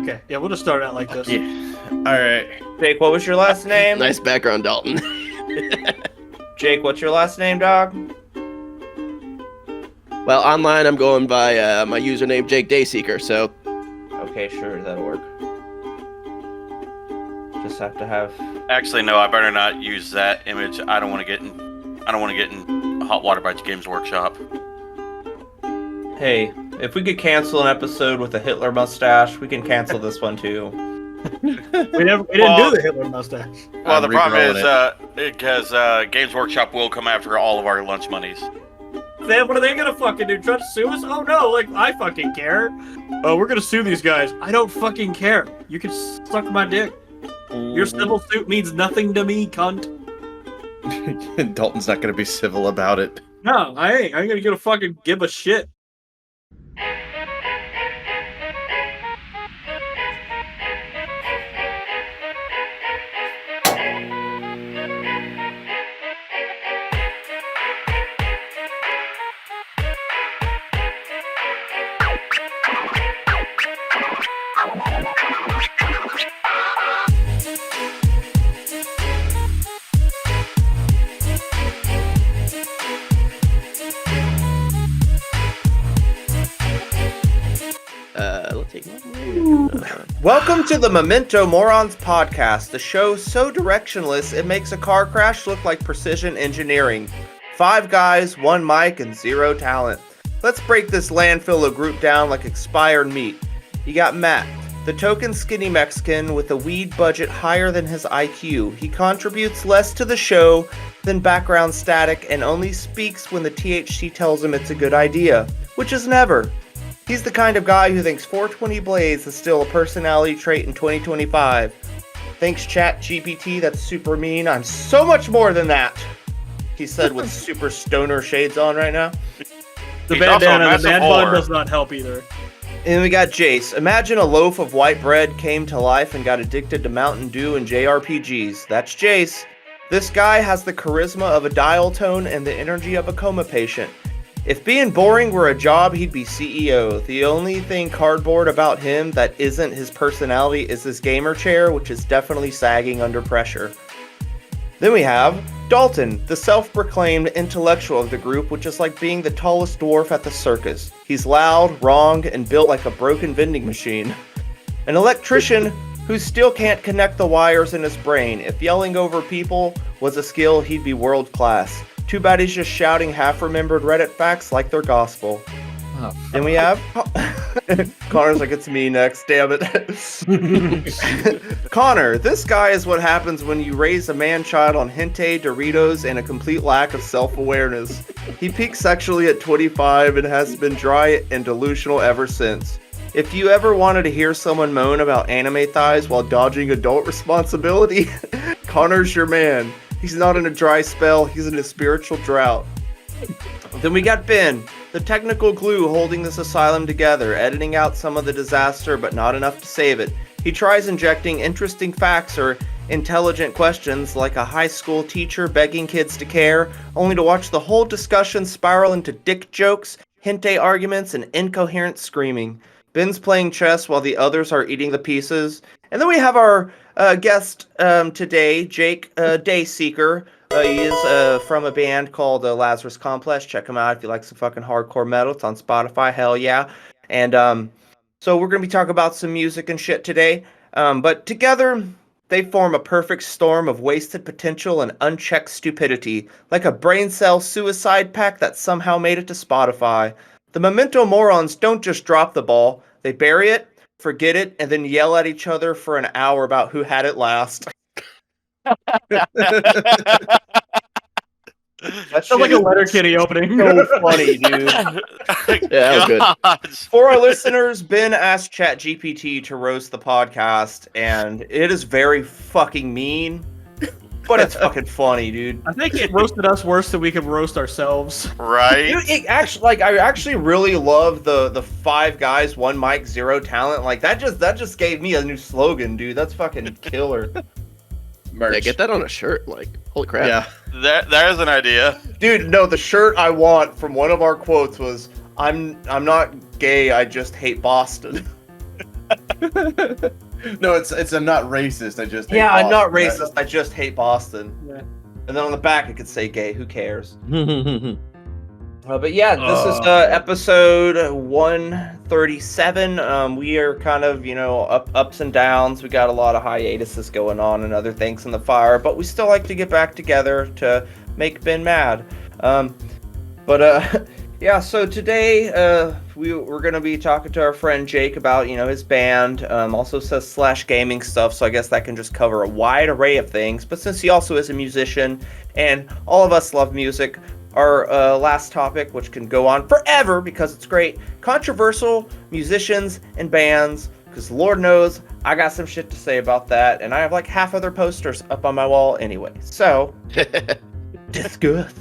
Okay, yeah, we'll just start out like this. Yeah. All right. Jake, what was your last name? Nice background, Dalton. Jake, what's your last name, dog? Well, online I'm going by my username Jake Dayseeker. So Okay, sure, that'll work. Just have to have. Actually, no. I better not use that image. I don't want to get in hot water by Games Workshop. Hey, if we could cancel an episode with a Hitler mustache, we can cancel this one too. We didn't do the Hitler mustache. Well, the problem is regrowing because Games Workshop will come after all of our lunch monies. Then what are they gonna fucking do? Try to sue us? Oh no, like I fucking care. Oh, we're gonna sue these guys. I don't fucking care. You can suck my dick. Your civil suit means nothing to me, cunt. Dalton's not going to be civil about it. No, I ain't. I ain't gonna fucking give a shit. let's see. Welcome to the Mementomorons podcast, the show so directionless it makes a car crash look like precision engineering. 5 guys, 1 mic, and 0 talent. Let's break this landfill of group down like expired meat. You got Matt, the token skinny Mexican with a weed budget higher than his IQ. He contributes less to the show than background static and only speaks when the THC tells him it's a good idea, which is never. He's the kind of guy who thinks 420 Blaze is still a personality trait in 2025. Thanks ChatGPT, that's super mean. I'm so much more than that, he said with super stoner shades on right now. The He's also a bandana, the massive man bun whore. does not help either. And we got Jace. Imagine a loaf of white bread came to life and got addicted to Mountain Dew and JRPGs. That's Jace. This guy has the charisma of a dial tone and the energy of a coma patient. If being boring were a job, he'd be CEO. The only thing cardboard about him that isn't his personality is his gamer chair, which is definitely sagging under pressure. Then we have Dalton, the self-proclaimed intellectual of the group, which is like being the tallest dwarf at the circus. He's loud, wrong, and built like a broken vending machine. An electrician who still can't connect the wires in his brain. If yelling over people was a skill, he'd be world class. Too bad he's just shouting half-remembered Reddit facts like they're gospel. Oh. Then we have... Connor's like, it's me next, damn it. Connor, this guy is what happens when you raise a man-child on hentai, Doritos, and a complete lack of self-awareness. He peaked sexually at 25 and has been dry and delusional ever since. If you ever wanted to hear someone moan about anime thighs while dodging adult responsibility, Connor's your man. He's not in a dry spell, he's in a spiritual drought. Then we got Ben, the technical glue holding this asylum together, editing out some of the disaster but not enough to save it. He tries injecting interesting facts or intelligent questions like a high school teacher begging kids to care, only to watch the whole discussion spiral into dick jokes, hentai arguments, and incoherent screaming. Ben's playing chess while the others are eating the pieces. And then we have our guest today, Jake Dayseeker. He is from a band called Lazarus Complex. Check him out if you like some fucking hardcore metal. It's on Spotify, hell yeah. And so we're going to be talking about some music and shit today. But together, they form a perfect storm of wasted potential and unchecked stupidity, like a brain cell suicide pact that somehow made it to Spotify. The Mementomorons don't just drop the ball, they bury it, forget it, and then yell at each other for an hour about who had it last. That Sounds like a Letterkenny opening. so funny, dude. Yeah, that was good. For our listeners, Ben asked ChatGPT to roast the podcast, and it is very fucking mean, but it's fucking funny, dude. I think it roasted us worse than we could roast ourselves. Right? Dude, it actually, like, I actually really love the 5 guys, 1 mic, 0 talent. Like, that just gave me a new slogan, dude. That's fucking killer. Merch. Yeah, get that on a shirt. Like, holy crap. Yeah. That is an idea. Dude, no, the shirt I want from one of our quotes was, I'm not gay, I just hate Boston. No, it's I'm not racist. I just hate Yeah, I'm not Boston. racist. I just hate Boston. Yeah. And then on the back it could say gay. Who cares? But yeah, this is episode 137. We are kind of, ups and downs. We got a lot of hiatuses going on and other things in the fire, but we still like to get back together to make Ben mad. Yeah, so today we're going to be talking to our friend Jake about, his band. Also says /gaming stuff, so I guess that can just cover a wide array of things. But since he also is a musician and all of us love music, our last topic, which can go on forever because it's great, controversial musicians and bands, because Lord knows I got some shit to say about that, and I have like half other posters up on my wall anyway. So, discuss.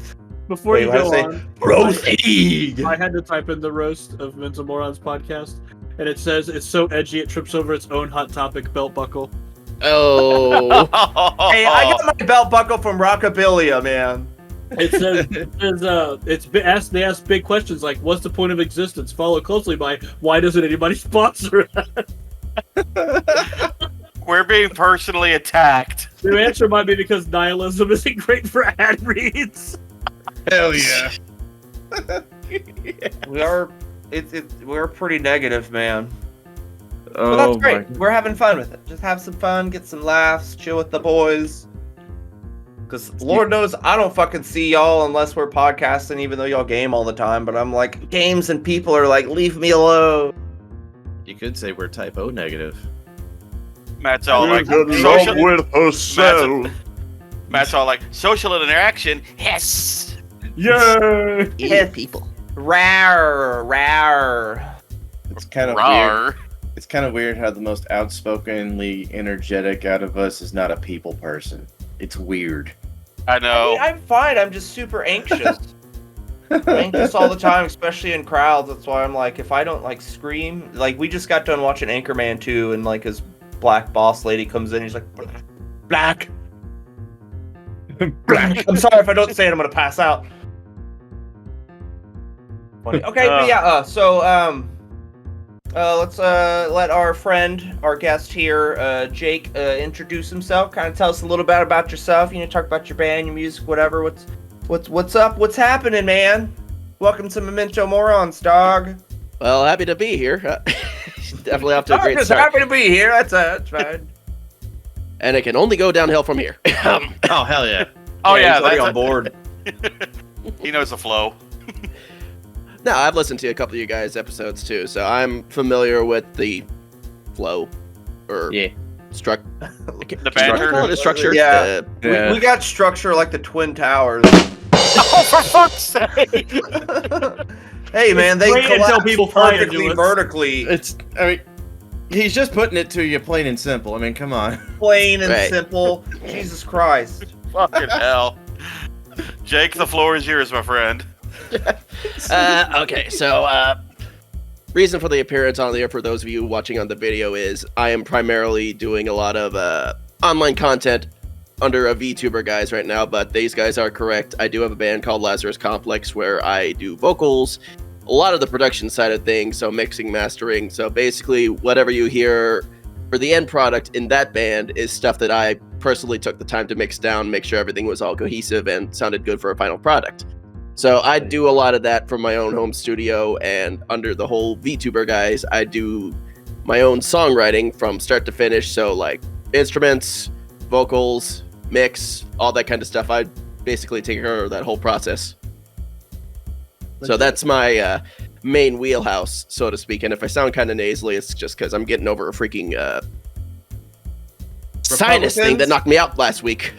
Before you go on, proceed. I had to type in the roast of Mementomorons podcast, and it says it's so edgy it trips over its own hot topic belt buckle. Oh. Hey, I got my belt buckle from Rockabilia, man. It says they ask big questions like, "What's the point of existence?" Followed closely by, "Why doesn't anybody sponsor it?" We're being personally attacked. The answer might be because nihilism isn't great for ad reads. Hell yeah. We're pretty negative, man. But Oh, that's great. We're having fun with it. Just have some fun, get some laughs, chill with the boys. Because Lord knows I don't fucking see y'all unless we're podcasting, even though y'all game all the time. But I'm like, games and people are like, leave me alone. You could say we're type O negative. Matt's all like, social. Matt's all like, social interaction. Yes. Yay! Yeah. people. Rawr. It's kind of weird. Rawr. It's kind of weird how the most outspokenly energetic out of us is not a people person. It's weird. I know. I'm fine. I'm just super anxious. I'm anxious all the time, especially in crowds. That's why I'm like, if I don't like scream, like we just got done watching Anchorman 2, and like his black boss lady comes in, he's like, black. Black. I'm sorry if I don't say it, I'm gonna pass out. Funny. Okay, but yeah. Let's let our friend, our guest here, Jake, introduce himself. Kind of tell us a little bit about yourself. Talk about your band, your music, whatever. What's up? What's happening, man? Welcome to Mementomorons, dog. Well, happy to be here. Definitely off to a great Just start. happy to be here. That's fine. And it can only go downhill from here. Oh, hell yeah. Oh yeah, he's already that's on board. He knows the flow. No, I've listened to a couple of you guys' episodes too, so I'm familiar with the flow or Yeah. The banter. Call it a structure. Yeah. Yeah. We got structure like the Twin Towers. Oh, for fuck's sake! Hey, man, they great until collapse people fly into perfectly it. vertically. He's just putting it to you plain and simple. I mean, come on. Plain and Right. simple. Jesus Christ. Fucking hell. Jake, the floor is yours, my friend. Okay, so reason for the appearance on there for those of you watching on the video is I am primarily doing a lot of online content under a VTuber guys right now, but these guys are correct. I do have a band called Lazarus Complex where I do vocals, a lot of the production side of things, so mixing, mastering. So basically whatever you hear for the end product in that band is stuff that I personally took the time to mix down, make sure everything was all cohesive and sounded good for a final product. So I do a lot of that from my own home studio, and under the whole VTuber guys, I do my own songwriting from start to finish. So like instruments, vocals, mix, all that kind of stuff. I basically take care of that whole process. So that's my main wheelhouse, so to speak. And if I sound kind of nasally, it's just because I'm getting over a freaking sinus thing that knocked me out last week.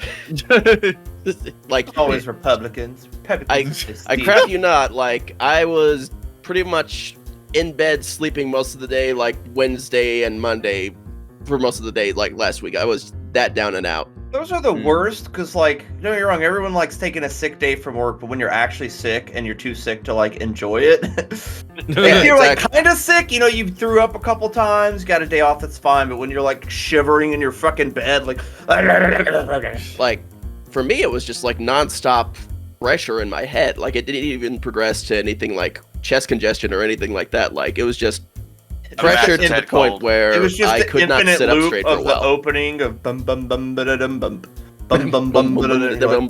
Like Always Republicans. I crap you not, like I was pretty much in bed sleeping most of the day, like Wednesday and Monday for most of the day, like last week. I was that down and out. Those are the worst, because like, don't get me wrong, everyone likes taking a sick day from work, but when you're actually sick and you're too sick to like enjoy it, if you're like kind of sick, you threw up a couple times, got a day off, that's fine. But when you're like shivering in your fucking bed, like for me, it was just like nonstop pressure in my head. Like it didn't even progress to anything like chest congestion or anything like that. Like it was just pressured to massive the head point cold. where It was just I the could not infinite sit up loop straight for of a the while. opening of bum bum bum ba dum bum bum bum bum ba da dum.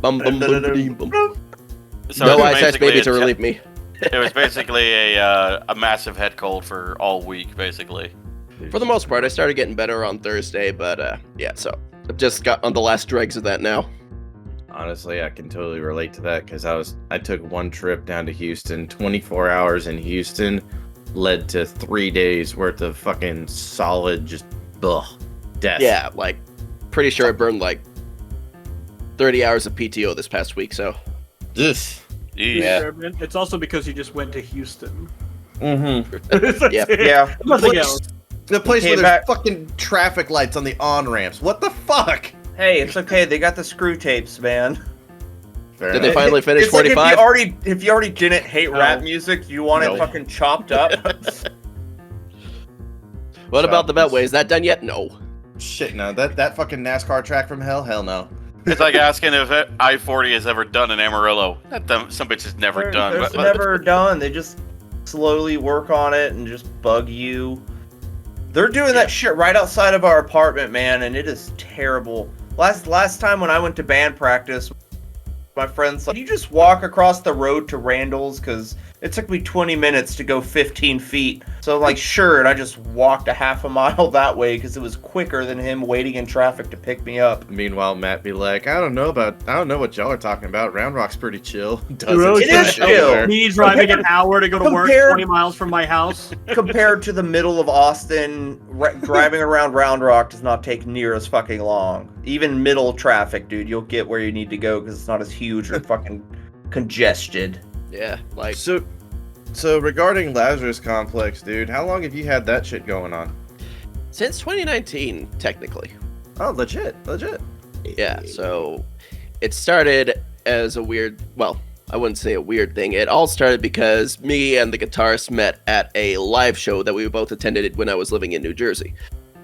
Bum, bum, bum, ba-ding, bum. So No it's Ice Ice basically Baby a to relieve me. It was basically a massive head cold for all week, basically. For the most part, I started getting better on Thursday, but yeah, so I've just got on the last dregs of that now. Honestly, I can totally relate to that because I took one trip down to Houston. 24 hours in Houston led to 3 days worth of fucking solid just death. Yeah, like pretty sure I burned like 30 hours of PTO this past week, so This. Yeah. It's also because you just went to Houston. Mm-hmm. Yeah. Yeah. Nothing else. The place where Came there's back- fucking traffic lights on the on-ramps. What the fuck? Hey, it's okay. They got the screw tapes, man. Fair Did they enough. finally finish It's like 45? if you already didn't hate rap No. music, you want No. it fucking chopped up. What about the Beltway? Is that done yet? No. Shit, no. That fucking NASCAR track from hell? Hell no. It's like asking if I-40 has ever done in Amarillo. Some bitch is never done. They're never done. They just slowly work on it and just bug you. They're doing that shit right outside of our apartment, man, and it is terrible. Last time when I went to band practice, my friends like, "Can you just walk across the road to Randall's? Because it took me 20 minutes to go 15 feet." So I'm like, sure, and I just walked a half a mile that way because it was quicker than him waiting in traffic to pick me up. Meanwhile, Matt be like, I don't know what y'all are talking about. Round Rock's pretty chill. It is chill. Me driving an hour to go to work Compared- 20 miles from my house. Compared to the middle of Austin, driving around Round Rock does not take near as fucking long. Even middle traffic, dude, you'll get where you need to go because it's not as huge or fucking congested. Yeah, like So regarding Lazarus Complex, dude, how long have you had that shit going on? since 2019, technically. Oh, legit. Yeah, so it started as a weird, well, I wouldn't say a weird thing. It all started because me and the guitarist met at a live show that we both attended when I was living in New Jersey.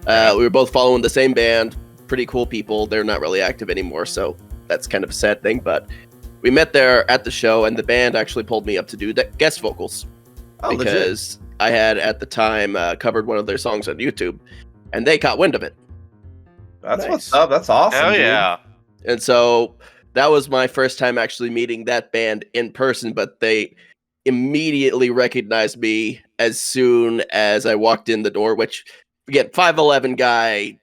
We were both following the same band, pretty cool people. They're not really active anymore, so that's kind of a sad thing, but we met there at the show, and the band actually pulled me up to do guest vocals Oh, legit. because I had at the time covered one of their songs on YouTube, and they caught wind of it. That's Nice. what's up. That's awesome. Hell dude. yeah. And so that was my first time actually meeting that band in person, but they immediately recognized me as soon as I walked in the door, which, again, 5'11" guy,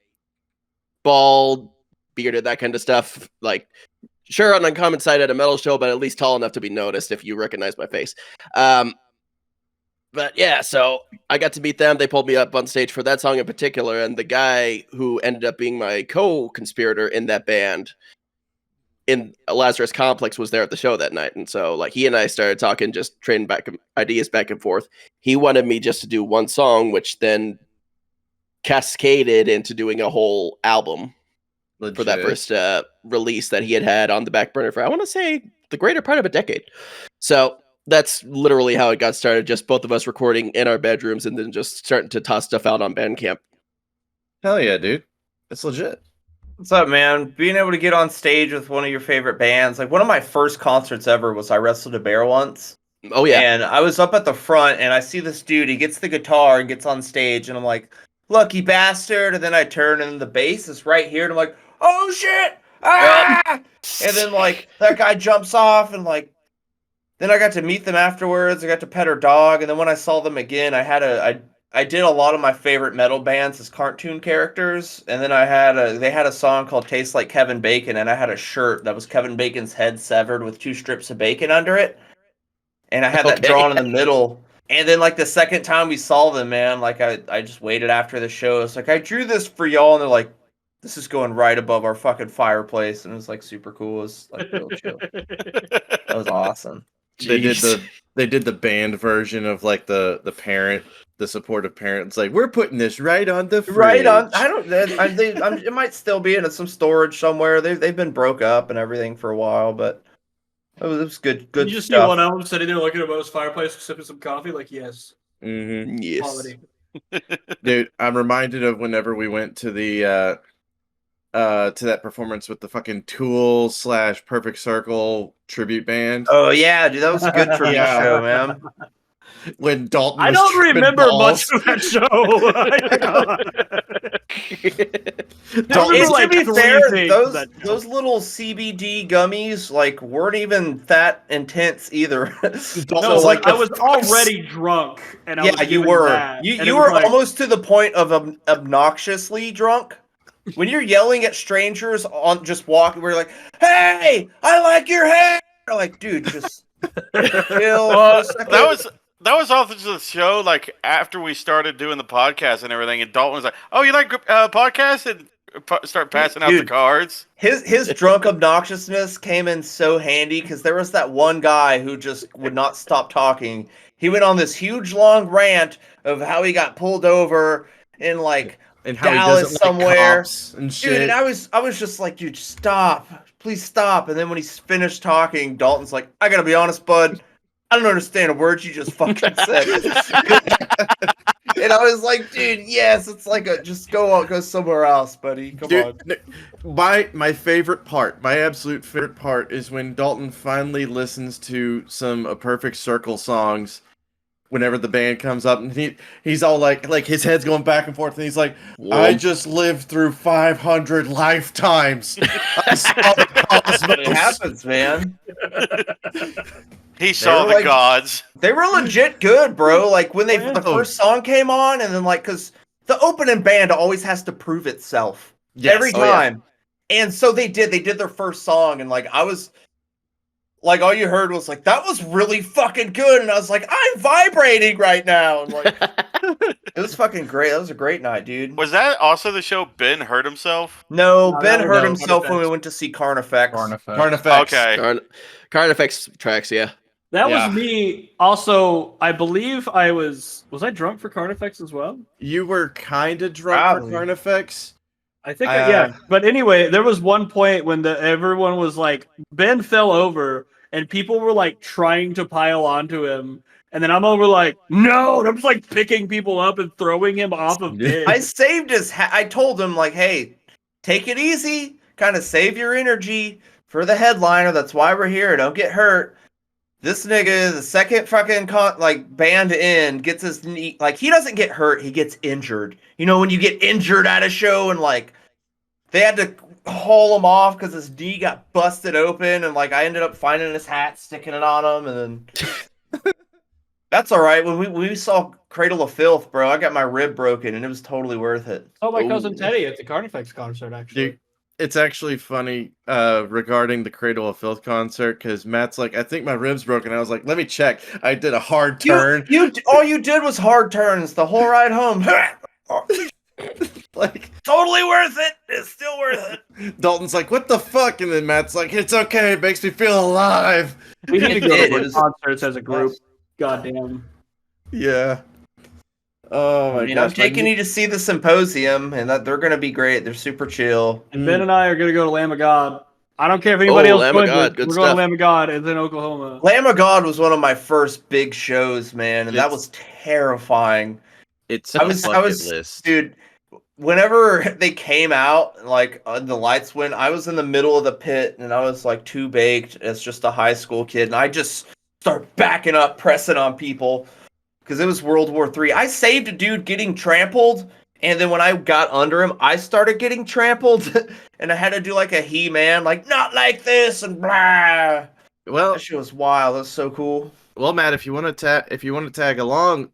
bald, bearded, that kind of stuff. Like, sure, on uncommon sight at a metal show, but at least tall enough to be noticed if you recognize my face. But yeah, so I got to meet them. They pulled me up on stage for that song in particular, and the guy who ended up being my co-conspirator in that band in Lazarus Complex was there at the show that night. And so like he and I started talking, just trading ideas back and forth. He wanted me just to do one song, which then cascaded into doing a whole album for that first release that he had on the back burner for, I want to say, the greater part of a decade. So that's literally how it got started. Just both of us recording in our bedrooms and then just starting to toss stuff out on Bandcamp. Hell yeah, dude. It's legit. What's up, man? Being able to get on stage with one of your favorite bands. Like, one of my first concerts ever was I Wrestled a Bear once. Oh yeah. And I was up at the front, and I see this dude. He gets the guitar and gets on stage, and I'm like, lucky bastard. And then I turn, and the bass is right here, and I'm like, oh shit! Ah! And then, like, that guy jumps off, and, like, then I got to meet them afterwards. I got to pet her dog, and then when I saw them again, I did a lot of my favorite metal bands as cartoon characters, and then they had a song called "Tastes Like Kevin Bacon," and I had a shirt that was Kevin Bacon's head severed with 2 strips of bacon under it, and I had that Okay. drawn in the middle. And then, like, the second time we saw them, man, like, I just waited after the show. It's like, I drew this for y'all, and they're like, this is going right above our fucking fireplace, and it was like super cool. It was like real chill. That was awesome. They Jeez. did the band version of like the parent, the supportive parent. It's like, we're putting this right on the fridge. Right on. It might still be in some storage somewhere. They've been broke up and everything for a while, but it was good. Good You just see stuff. one of them sitting there looking above his fireplace, sipping some coffee. Like, yes, Mm-hmm. Yes. quality. Dude, I'm reminded of whenever we went to the to that performance with the fucking Tool / Perfect Circle tribute band. Oh yeah, dude, that was a good tribute Yeah. show, man. when Dalton. I was don't tripping remember balls. much of that show. Dalton- remember, To like, be 3 fair, things of that show. those little CBD gummies like weren't even that intense either. No, So, like, I the was first- already drunk, and I Yeah, was you doing were. that, and it You was were like, almost to the point of obnoxiously drunk. When you're yelling at strangers on just walking, we're like, "Hey, I like your hair!" Like, dude, just chill for a second. That was off the show. Like after we started doing the podcast and everything, and Dalton was like, "Oh, you like podcasts?" and start passing out the Dude. cards. His drunk obnoxiousness came in so handy because there was that one guy who just would not stop talking. He went on this huge long rant of how he got pulled over in like and how Dallas he doesn't somewhere. like cops and shit. Dude, and I was just like, dude, stop. Please stop. And then when he's finished talking, Dalton's like, I gotta be honest, bud. I don't understand a word you just fucking said. And I was like, dude, yes, it's like just go somewhere else, buddy. Come on. My favorite part, my absolute favorite part is when Dalton finally listens to some A Perfect Circle songs whenever the band comes up, and he's all like his head's going back and forth, and he's like, I just lived through 500 lifetimes. I saw the cosmos. It happens, man. He saw were the like- gods. They were legit good, bro. Like when Yeah. the first song came on, and then like because the opening band always has to prove itself Yes. every Oh, yeah. time, and so they did their first song, and like I was like, all you heard was like, that was really fucking good, and I was like, I'm vibrating right now, and like it was fucking great. That was a great night, dude. Was that also the show Ben hurt himself? No, No, Ben that hurt was himself when we Carnifex. went to see Carnifex. Carnifex. Okay. Carnifex tracks, yeah. that Yeah. was me. Also, I believe I was I drunk for Carnifex as well? You were kind of drunk Probably. for Carnifex. I think, yeah. Uh, But anyway, there was one point when everyone was like, Ben fell over, and people were like trying to pile onto him. And then I'm over like, no! And I'm just like picking people up and throwing him off of Ben. I saved his. I told him like, hey, take it easy. Kind of save your energy for the headliner. That's why we're here. Don't get hurt. This nigga, the second fucking band in, gets his knee. Like he doesn't get hurt. He gets injured. You know when you get injured at a show and like they had to haul him off because his knee got busted open, and like I ended up finding his hat, sticking it on him, and then. That's all right. When we saw Cradle of Filth, bro, I got my rib broken, and it was totally worth it. Oh, my cousin Ooh. Teddy at the Carnifex concert, actually. Dude, it's actually funny regarding the Cradle of Filth concert because Matt's like, I think my rib's broken. I was like, let me check. I did a hard turn. You all you did was hard turns the whole ride home. Like Totally worth it. It's still worth it. Dalton's like, what the fuck? And then Matt's like, it's okay. It makes me feel alive. We need to go It to more is. concerts as a group. Goddamn. Yeah. Oh my I mean, gosh. I'm taking you to see the symposium, and that they're gonna be great. They're super chill. And Ben and I are going to go to Lamb of God. I don't care if anybody Oh, else Lamb of joins God, us. good We're going to stuff. Lamb of God. It's in Oklahoma. Lamb of God was one of my first big shows, man, and that It's- was terrifying. It's I was, list. dude. Whenever they came out, like the lights went, I was in the middle of the pit, and I was like too baked as just a high school kid, and I just start backing up, pressing on people, because it was World War III. I saved a dude getting trampled, and then when I got under him, I started getting trampled, and I had to do like a He-Man, like not like this, and blah. Well, That shit was wild. That was so cool. well, Matt, if you want to tag along,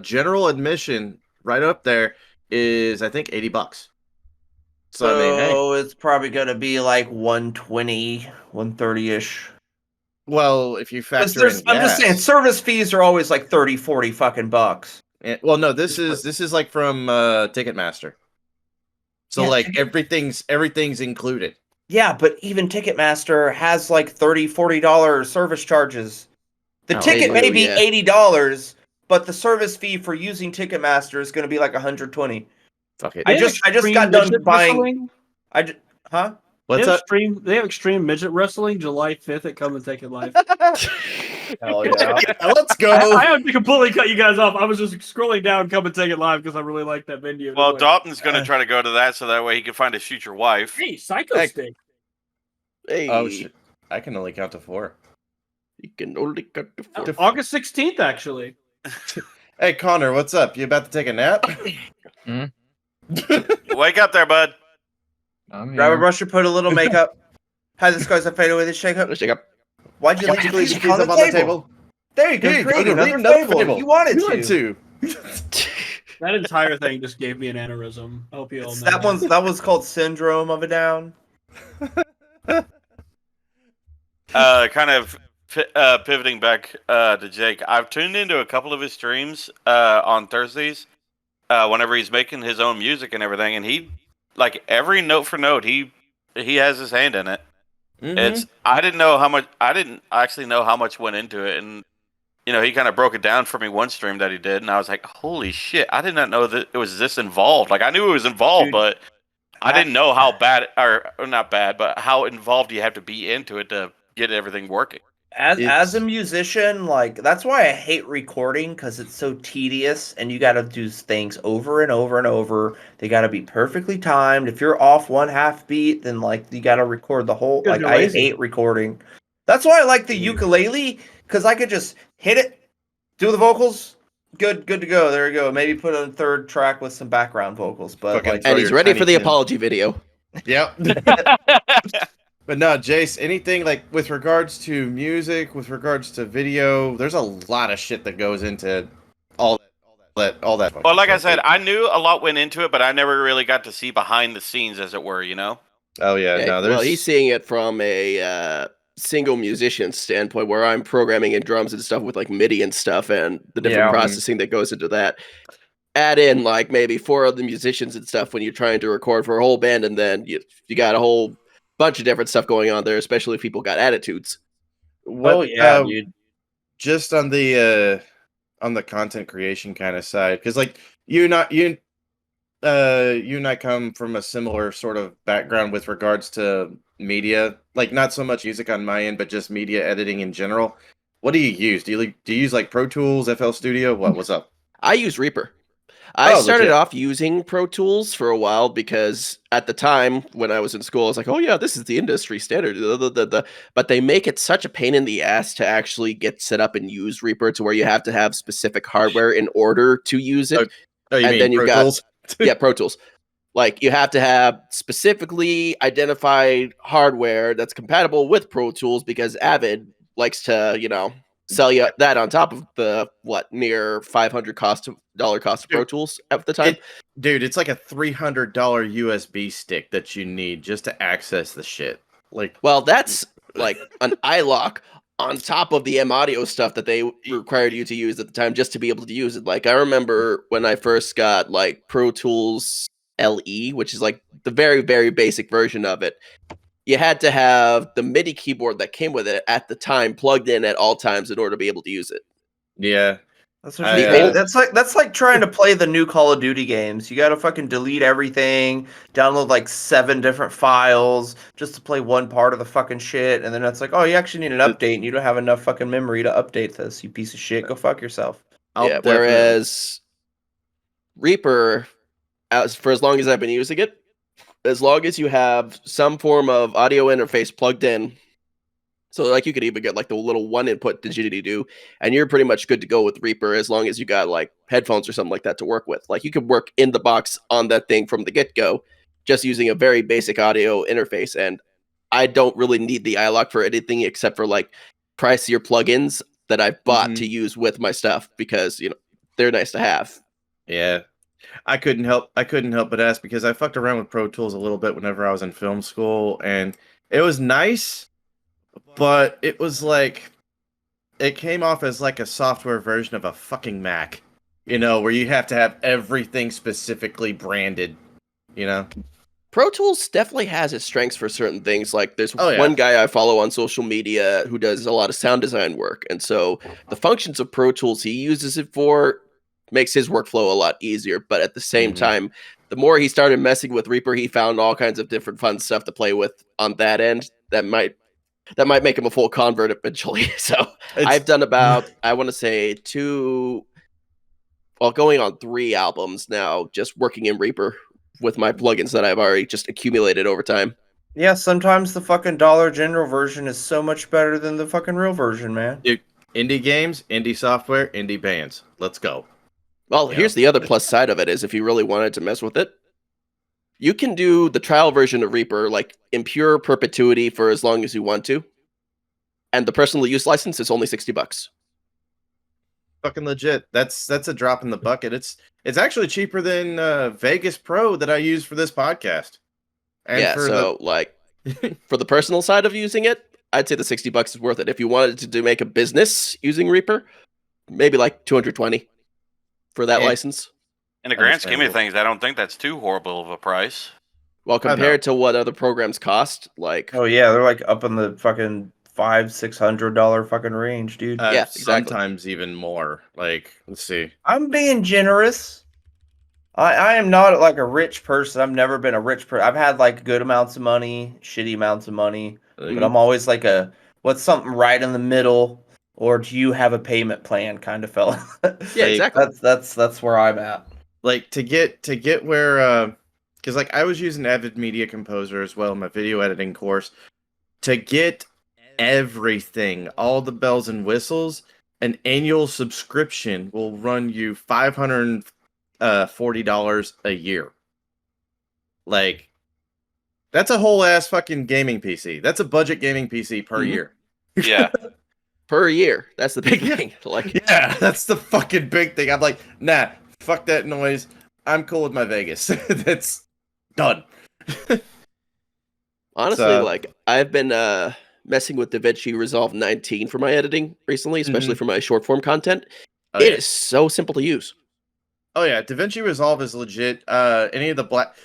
general admission right up there is I think $80. So I mean, hey, it's probably gonna be like 120, 130-ish. well, if you factor in I'm just saying, gas- service fees are always like 30, 40 fucking bucks. well, no, this is like from Ticketmaster. So Yeah, like everything's included. Yeah, but even Ticketmaster has like $30, $40 service charges. The Oh, ticket they may do, be yeah. $80, but the service fee for using Ticketmaster is going to be like $120. Fuck it. I They have just extreme got done midget buying. wrestling. Huh? What's they have up? They have extreme midget wrestling July 5th at Come and Take It Live. Hell yeah. Yeah, let's go. I have to completely cut you guys off. I was just scrolling down Come and Take It Live because I really like that venue. Well, Anyway. Dalton's going to try to go to that so that way he can find his future wife. Hey, Psycho Hey. Stick. Hey, Oh shit! I can only count to 4. you can only cut the four. August 16th, actually. Hey, Connor, what's up? You about to take a nap? Wake up there, bud. I'm Grab a here. brush and put a little makeup. Hi, this guy's a fade away. This shake up. Let's check up. Why'd you leave Why'd you the leave the keys on keys the up on the table? table? There you go. Here, Create go another read another fable. fable. You wanted You wanted to. That entire thing just gave me an aneurysm. I hope you all know That was called Syndrome of a Down. Kind of pivoting back to Jake. I've tuned into a couple of his streams on Thursdays whenever he's making his own music and everything, and he like every note for note he has his hand in it. Mhm. I didn't actually know how much went into it, and he kind of broke it down for me one stream that he did, and I was like, holy shit, I did not know that it was this involved. Like I knew it was involved, Dude, but I didn't know how bad or not bad, but how involved you have to be into it to get everything working. As a musician, like that's why I hate recording because it's so tedious and you got to do things over and over and over. They got to be perfectly timed. If you're off one half beat, then like you got to record the whole. Because Like you're I lazy. hate recording. That's why I like the ukulele because I could just hit it, do the vocals, good to go. There you go. Maybe put a third track with some background vocals. But Fucking like, throw And he's your ready Tiny for the Tim. apology video. Yep. But no, Jace, anything like with regards to music, with regards to video, there's a lot of shit that goes into all that. Well, like I fucking said, shit. I knew a lot went into it, but I never really got to see behind the scenes, as it were. Oh yeah, Yeah, no, there's. well, he's seeing it from a single musician standpoint, where I'm programming in drums and stuff with like MIDI and stuff, and the different Yeah. processing that goes into that. Add in like maybe 4 other musicians and stuff when you're trying to record for a whole band, and then you got a whole bunch of different stuff going on there, especially if people got attitudes. What, oh yeah, dude. Just on the content creation kind of side, because like you and I come from a similar sort of background with regards to media, like not so much music on my end, but just media editing in general. What do you use? Do you use like Pro Tools, FL Studio? What's up? I use Reaper. I Oh, started legit. off using Pro Tools for a while because at the time when I was in school, I was like, oh yeah, this is the industry standard. But they make it such a pain in the ass to actually get set up and use Reaper to where you have to have specific hardware in order to use it. Oh, you And mean then you've Pro got- Tools? Yeah, Pro Tools. Like you have to have specifically identified hardware that's compatible with Pro Tools because Avid likes to, sell you that on top of the near $500 cost of Pro Tools at the time. Dude, it's like a $300 USB stick that you need just to access the shit. Like, Well, that's like an iLock on top of the M Audio stuff that they required you to use at the time just to be able to use it. Like I remember when I first got like Pro Tools LE, which is like the very, very basic version of it. You had to have the MIDI keyboard that came with it at the time plugged in at all times in order to be able to use it. yeah. That's what I, you uh, need. That's like trying to play the new Call of Duty games. You got to fucking delete everything, download like 7 different files just to play one part of the fucking shit, and then it's like, oh, you actually need an update, and you don't have enough fucking memory to update this. You piece of shit. Go fuck yourself. Whereas Reaper, for as long as I've been using it, as long as you have some form of audio interface plugged in, so like you could even get like the little 1-input didgeridoo, and you're pretty much good to go with Reaper as long as you got like headphones or something like that to work with. Like you could work in the box on that thing from the get-go, just using a very basic audio interface. And I don't really need the iLock for anything except for like pricier plugins that I've bought to use with my stuff because they're nice to have. Yeah. I couldn't help but ask because I fucked around with Pro Tools a little bit whenever I was in film school, and it was nice, but it was like it came off as like a software version of a fucking Mac, where you have to have everything specifically branded, Pro Tools definitely has its strengths for certain things. Like there's Oh, yeah. one guy I follow on social media who does a lot of sound design work. And so the functions of Pro Tools he uses it for makes his workflow a lot easier. But at the same Mhm. time, the more he started messing with Reaper, he found all kinds of different fun stuff to play with on that end that might make him a full convert eventually. So I've done about, I want to say 2, going on 3 albums now, just working in Reaper with my plugins that I've already just accumulated over time. Yeah, sometimes the fucking Dollar General version is so much better than the fucking real version, man. Indie games, indie software, indie bands. Let's go. Well, here's the other plus side of it is if you really wanted to mess with it, you can do the trial version of Reaper like in pure perpetuity for as long as you want to. And the personal use license is only $60. Fucking legit. That's a drop in the bucket. It's actually cheaper than Vegas Pro that I use for this podcast. And yeah, for so like for the personal side of using it, I'd say the $60 is worth it. If you wanted to make a business using Reaper, maybe like $220 for that license. In the grand scheme of things, I don't think that's too horrible of a price. Well, compared to what other programs cost, like Oh yeah, they're like up in the fucking $500-$600 fucking range, dude. yeah, exactly. Sometimes even more. Like, let's see. I'm being generous. I am not like a rich person. I've never been a rich person. I've had like good amounts of money, shitty amounts of money, but I'm always like what's something right in the middle, or do you have a payment plan kind of fella? Yeah, exactly. That's where I'm at. Like to get where because like I was using Avid Media Composer as well in my video editing course to get everything, all the bells and whistles. An annual subscription will run you $540 a year. Like, that's a whole ass fucking gaming PC. That's a budget gaming PC per year. Yeah. Per year. That's the big thing. Like, yeah, that's the fucking big thing. I'm like, nah, fuck that noise. I'm cool with my Vegas. That's done. honestly, So- like I've been messing with DaVinci Resolve 19 for my editing recently, especially for my short form content. It is so simple to use. Oh yeah, DaVinci Resolve is legit. Any of the black,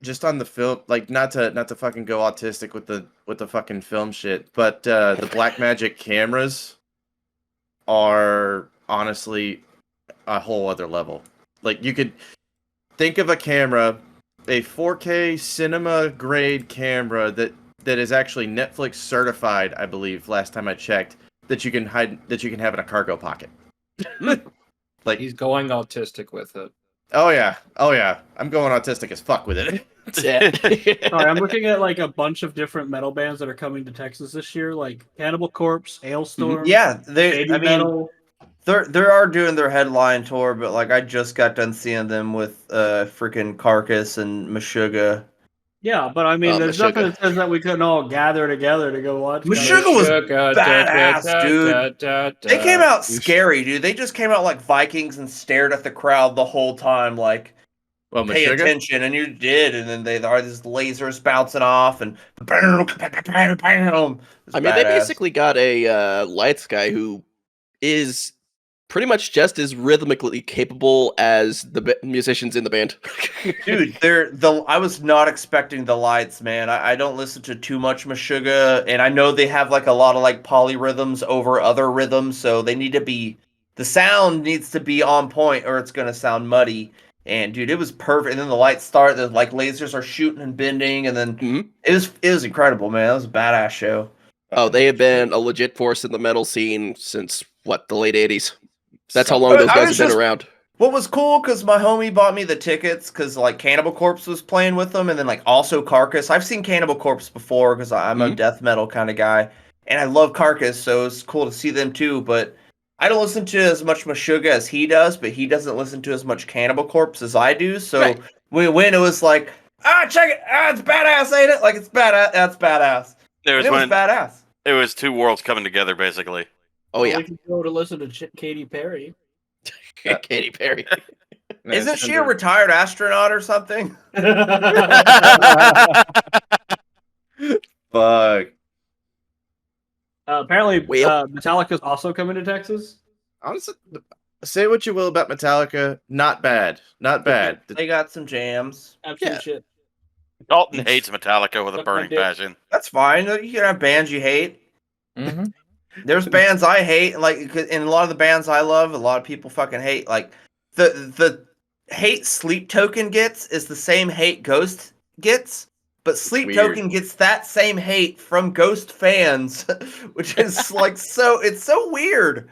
just on the film, like not to fucking go autistic with the fucking film shit, but the Blackmagic cameras are honestly a whole other level. Like you could think of a camera, a 4K cinema grade camera that is actually Netflix certified, I believe. Last time I checked, that you can have in a cargo pocket. Like he's going autistic with it. Oh yeah, I'm going autistic as fuck with it. Sorry, I'm looking at like a bunch of different metal bands that are coming to Texas this year, like Cannibal Corpse, Hailstorm. Yeah, Baby Metal. They are doing their headline tour, but like I just got done seeing them with freaking Carcass and Meshuggah. Yeah, but I mean, there's nothing that says that we couldn't all gather together to go watch. Meshuggah was badass, dude. They came out scary, dude. They just came out like Vikings and stared at the crowd the whole time, like pay attention, and you did. And then they are these lasers bouncing off, and bam, bam, bam. I mean, they basically got a lights guy who is pretty much just as rhythmically capable as the musicians in the band. Dude, I was not expecting the lights, man. I don't listen to too much Meshuggah, and I know they have like a lot of like polyrhythms over other rhythms, so the sound needs to be on point or it's gonna sound muddy. And dude, it was perfect. And then the lights start, the like lasers are shooting and bending, and then it was incredible, man. It was a badass show. Oh, they have been a legit force in the metal scene since the late 80s. That's how long those guys have been around. What was cool, because my homie bought me the tickets, because like Cannibal Corpse was playing with them, and then like also Carcass. I've seen Cannibal Corpse before, because I'm a death metal kind of guy, and I love Carcass, so it's cool to see them too, but I don't listen to as much Meshuggah as he does, but he doesn't listen to as much Cannibal Corpse as I do, so when it was like, check it, it's badass, ain't it? Like, it's badass, that's badass. It was badass. It was two worlds coming together, basically. Oh, yeah. We can go to listen to Katy Perry. Katy Perry. Isn't she a retired astronaut or something? Fuck. Apparently, Metallica's also coming to Texas. Honestly, say what you will about Metallica, not bad. Not bad. They got some jams. Absolute shit. Dalton hates Metallica with a burning passion. That's fine. You can have bands you hate. Mm-hmm. There's bands I hate, like, and a lot of the bands I love, a lot of people fucking hate. Like, the hate Sleep Token gets is the same hate Ghost gets, but Sleep Token gets that same hate from Ghost fans, which is like it's so weird.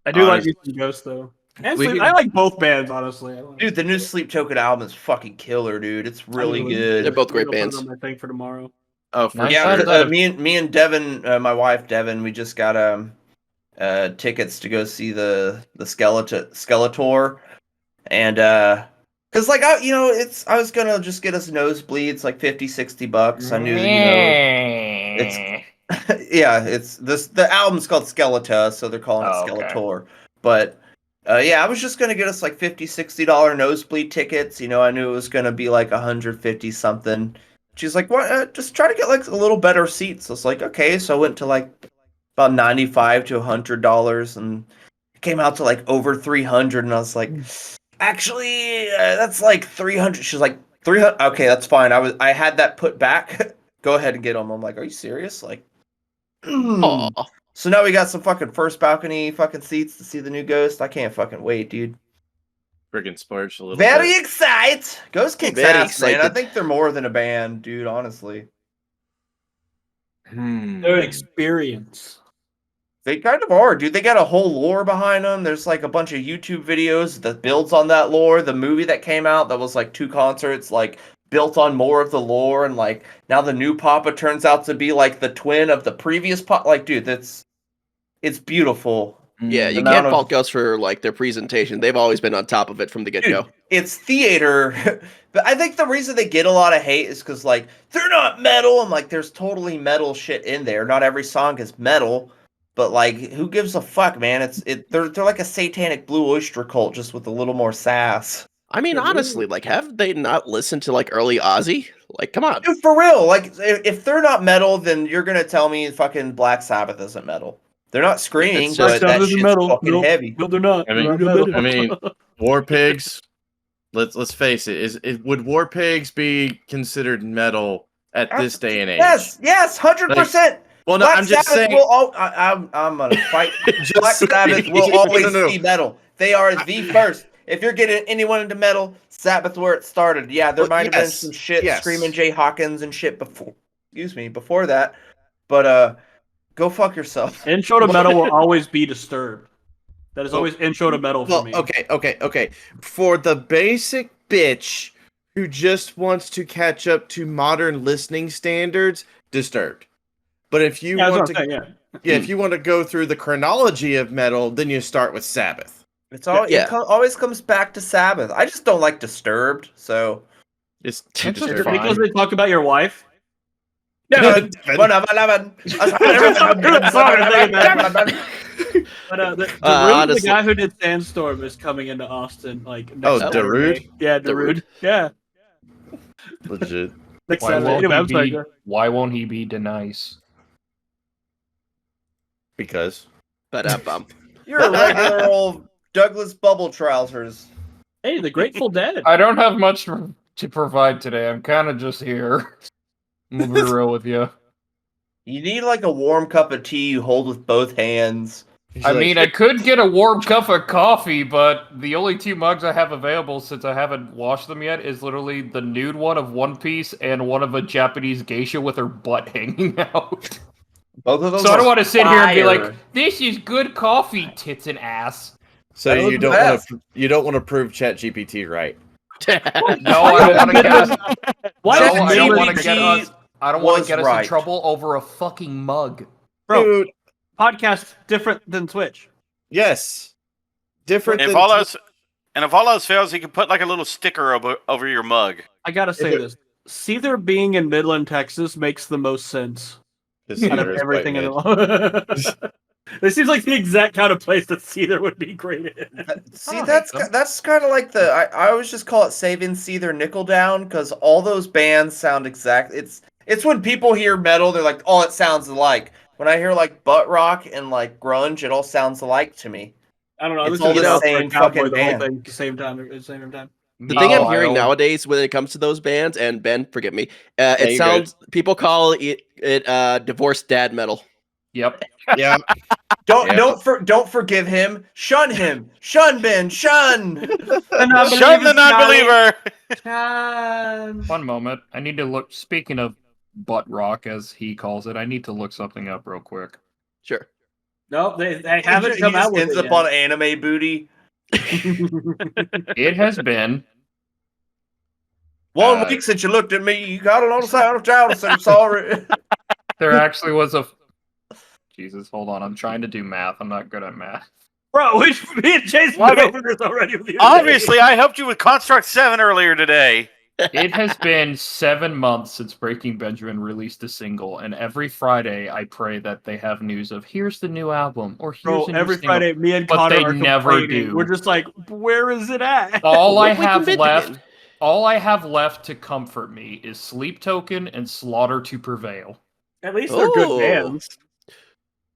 I do like Ghost though. And I like both bands, honestly. Dude, the new Sleep Token album is fucking killer, dude. It's really good. They're both great bands. I think for tomorrow. Oh, for Nice. Yeah, sure. me and Devin, my wife Devin, we just got tickets to go see the Skeletor, and because like I was gonna just get us nosebleeds like $50-$60. I knew it's yeah, it's this the album's called Skeletor, so they're calling it Oh, okay. Skeletor. But yeah, I was just gonna get us like $50-$60 nosebleed tickets. I knew it was gonna be like 150 something. She's like, "What? Just try to get like a little better seats." I was like, "Okay." So I went to like about $95 to $100, and it came out to like over 300. And I was like, "Actually, that's like 300." She's like, "300? Okay, that's fine." I had that put back. Go ahead and get them. I'm like, "Are you serious?" Like, Aw. so now we got some fucking first balcony fucking seats to see the new Ghost. I can't fucking wait, dude. Friggin' splurged a little Very bit. excited. Ghost kicks Very ass, man. I excited. think they're more than a band, dude. Honestly, Their experience. they kind of are, dude. They got a whole lore behind them. There's like a bunch of YouTube videos that builds on that lore. The movie that came out that was like 2 concerts, like built on more of the lore, and like now the new Papa turns out to be like the twin of the previous Papa. Like, dude, it's beautiful. Yeah, The you amount can't of- fault Ghost for like their presentation. They've always been on top of it from the get go. Dude, it's theater. But I think the reason they get a lot of hate is because like they're not metal. I'm like, there's totally metal shit in there. Not every song is metal, but like, who gives a fuck, man? They're like a satanic blue oyster cult, just with a little more sass. I mean, honestly, like, have they not listened to like early Ozzy? Like, come on. Dude, for real. Like, if they're not metal, then you're gonna tell me fucking Black Sabbath isn't metal. They're not screaming, It's but just- that shit's fucking heavy. No, they're not. I mean, They're not I mean, War Pigs. Let's face it. Would War Pigs be considered metal at this day and age? Yes, 100%. Well, no, Black I'm just Sabbath saying. I'm gonna fight. Just Black Sabbath will saying. always No. be metal. They are the first. If you're getting anyone into metal, Sabbath where it started. Yeah, there Well, might have been yes, some shit yes. screaming Jay Hawkins and shit before that. But go fuck yourself. Intro to metal will always be Disturbed. That is always intro to metal for Well, me. okay. For the basic bitch who just wants to catch up to modern listening standards, Disturbed. But if you Yeah, that's want what to, I'm saying, yeah, if you want to go through the chronology of metal, then you start with Sabbath. It's all Yeah. always comes back to Sabbath. I just don't like Disturbed, so It's It's just Is it fine. because they talk about your wife? Devin, 1 of 11. But the honestly- guy who did Sandstorm is coming into Austin like next Oh, Saturday. Darude? Yeah, Darude? Darude. Yeah. legit. Next Why Saturday. won't, Anyway, I'm he sorry, be, go. why won't he be nice? Because But You're a regular old Douglas Bubble Trousers. Hey, the Grateful Dead. I don't have much to provide today. I'm kind of just here. I'm gonna be real with you. You need like a warm cup of tea you hold with both hands. he's I like, mean, I could get a warm cup of coffee, but the only 2 mugs I have available since I haven't washed them yet is literally the nude one of One Piece and one of a Japanese geisha with her butt hanging out. Both of those. So I don't want to sit here and be fire. like, "This is good coffee, tits and ass." so That was you the don't want best. to prove ChatGPT right. No, I don't want to get us. Why No, is I don't want to ChatGPT get us. I don't want was to get us right. in trouble over a fucking mug. Bro, Dude, podcast different than Twitch. yes. Different If than all else fails, he can put like a little sticker over your mug. I gotta say it- this. Seether being in Midland, Texas makes the most sense This out of year is everything in quite the world. This seems like the exact kind of place that Seether would be great in. See, I that's hate them. that's kind of like I always just call it saving Seether Nickel Down, because all those bands sound exact. It's when people hear metal, they're like, oh, it sounds alike. When I hear like butt rock and like grunge, it all sounds alike to me. I don't know. I It's listen all to the South same Park Cowboy fucking the whole band. thing, same time. The thing I'm No, hearing I don't- nowadays when it comes to those bands, and Ben, forgive me, it you're sounds people call it divorced dad metal. Yep. Yeah. Don't forgive him. Shun him. Shun Ben. Shun. Shun the non-believer. One moment. I need to look. Speaking of butt rock, as he calls it, I need to look something up real quick. Sure. No, they haven't come out with ends it up yet. on anime booty. It has been 1 week since you looked at me, you got it on the sound of child. I said, I'm sorry. There actually was a. Jesus, hold on. I'm trying to do math. I'm not good at math. Bro, me and Jason Well, I went mean, over this already with you. Obviously, I helped you with Construct 7 earlier today. It has been 7 months since Breaking Benjamin released a single, and every Friday I pray that they have news of here's the new album or here's Bro, the new every single. Friday, me and But Connor they are never complaining. do. We're just like, where is it at? All I When we have commit left, again. all I have left to comfort me is Sleep Token and Slaughter to Prevail. At least they're good Oh. bands.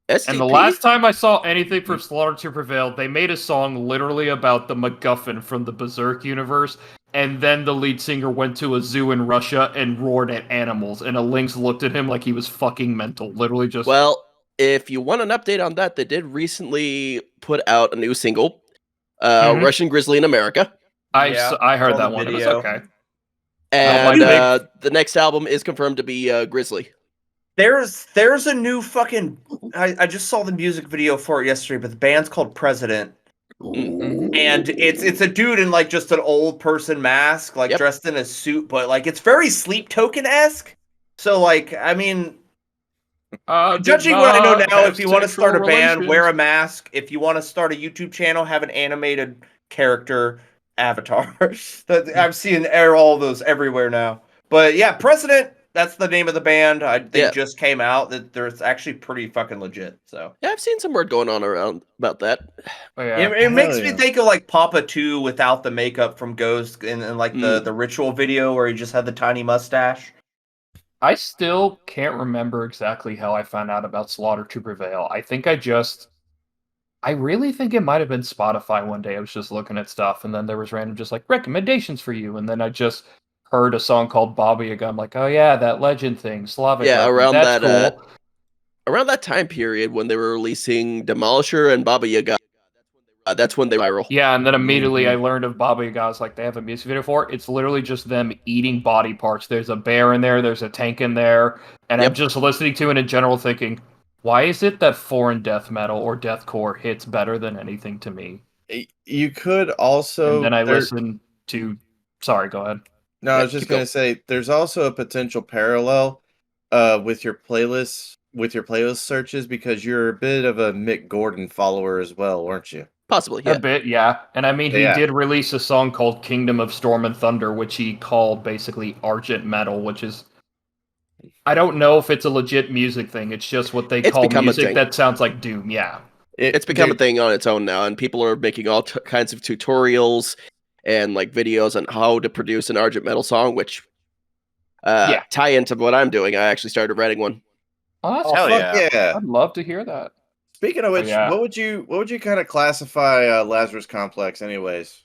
STP? And the last time I saw anything from Slaughter to Prevail, they made a song literally about the MacGuffin from the Berserk universe, and then the lead singer went to a zoo in Russia and roared at animals, and a lynx looked at him like he was fucking mental. Literally just... Well, if you want an update on that, they did recently put out a new single, Mhm. Russian Grizzly in America. I heard saw that the one. It was video. okay. And my the next album is confirmed to be Grizzly. There's a new fucking. I just saw the music video for it yesterday, but the band's called President, and it's a dude in like just an old person mask, like Yep. dressed in a suit, but like it's very Sleep Token esque. So like, I mean, judging what I know now, if you want to start a band, wear a mask. If you want to start a YouTube channel, have an animated character avatar. I'm seeing all those everywhere now. But yeah, President. That's the name of the band. They just came out. That there's actually pretty fucking legit. So Yeah, I've seen some word going on around about that. Oh, yeah. it makes Hell me yeah. think of like Papa 2 without the makeup from Ghost and like the ritual video where he just had the tiny mustache. I still can't remember exactly how I found out about Slaughter to Prevail. I really think it might have been Spotify one day. I was just looking at stuff, and then there was random just like recommendations for you, and then I just heard a song called Baba Yaga. I'm like, oh yeah, that legend thing, Slavic. Yeah, record. around That's that, cool. Around that time period when they were releasing Demolisher and Baba Yaga, that's when they viral. Yeah, and then immediately Mhm. I learned of Baba Yaga. I was like, they have a music video for it. It's literally just them eating body parts. There's a bear in there, there's a tank in there, and I'm Yep. just listening to it in general thinking, why is it that foreign death metal or deathcore hits better than anything to me? You could also. And then I there- listen to... Sorry, go ahead. No, I Yeah, was just keep gonna going. say there's also a potential parallel with your playlist searches because you're a bit of a Mick Gordon follower as well, weren't you? Possibly, A yeah. bit, yeah. And I mean, he Yeah. did release a song called Kingdom of Storm and Thunder, which he called basically Argent Metal, which is... I don't know if it's a legit music thing. It's just what they It's call become a music thing. that sounds like Doom, yeah. It's become a thing on its own now, and people are making all kinds of tutorials and like videos on how to produce an Argent Metal song, which Yeah. tie into what I'm doing. I actually started writing one. Oh, that's Hell cool. yeah. I'd love to hear that. Speaking of which, yeah. what would you kind of classify Lazarus Complex, anyways?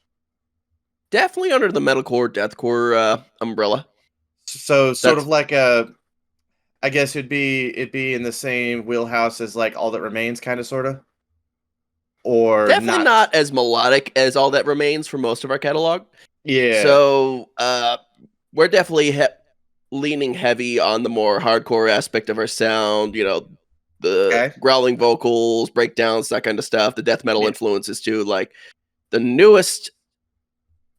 Definitely under the metalcore, deathcore umbrella. So sort That's- of like I guess it'd be in the same wheelhouse as like All That Remains, kind of, sort of, or Definitely not as melodic as All That Remains for most of our catalog. Yeah. So we're definitely leaning heavy on the more hardcore aspect of our sound. You know, the growling vocals, breakdowns, that kind of stuff. The death metal influences too. Like the newest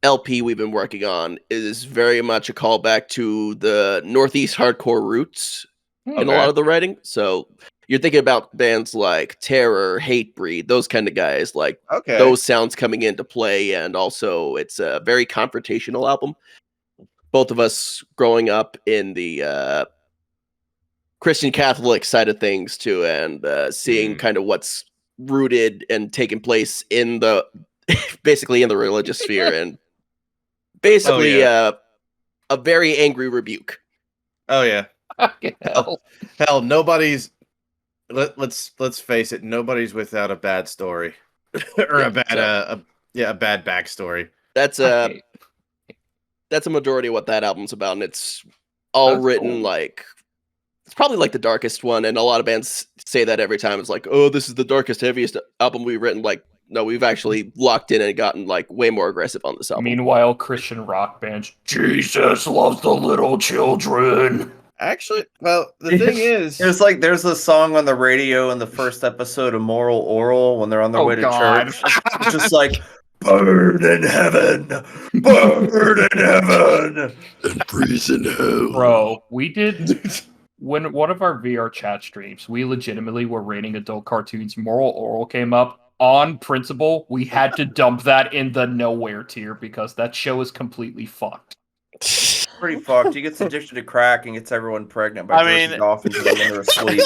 LP we've been working on is very much a callback to the Northeast hardcore roots in a lot of the writing. So you're thinking about bands like Terror, Hatebreed, those kind of guys, like those sounds coming into play. And also it's a very confrontational album. Both of us growing up in the Christian Catholic side of things too, and seeing kind of what's rooted and taking place in the basically in the religious sphere, and basically a very angry rebuke. Oh yeah. Hell, nobody's. Let's face it. Nobody's without a bad story, or a bad a bad backstory. That's a majority of what that album's about, and it's all written like it's probably like the darkest one, and a lot of bands say that every time. It's like, oh, this is the darkest, heaviest album we've written. Like, no, we've actually locked in and gotten like way more aggressive on this album. Meanwhile, Christian rock bands, Jesus loves the little children. Actually, well, the thing is, It's like there's a song on the radio in the first episode of Moral Oral when they're on their way to church. It's just like, burn in heaven, burn in heaven, and freeze in hell. Bro, we did when one of our VR chat streams, we legitimately were rating adult cartoons. Moral Oral came up. On principle, we had to dump that in the nowhere tier because that show is completely fucked. Pretty fucked. He gets addicted to crack and gets everyone pregnant by jerking off until when they're asleep.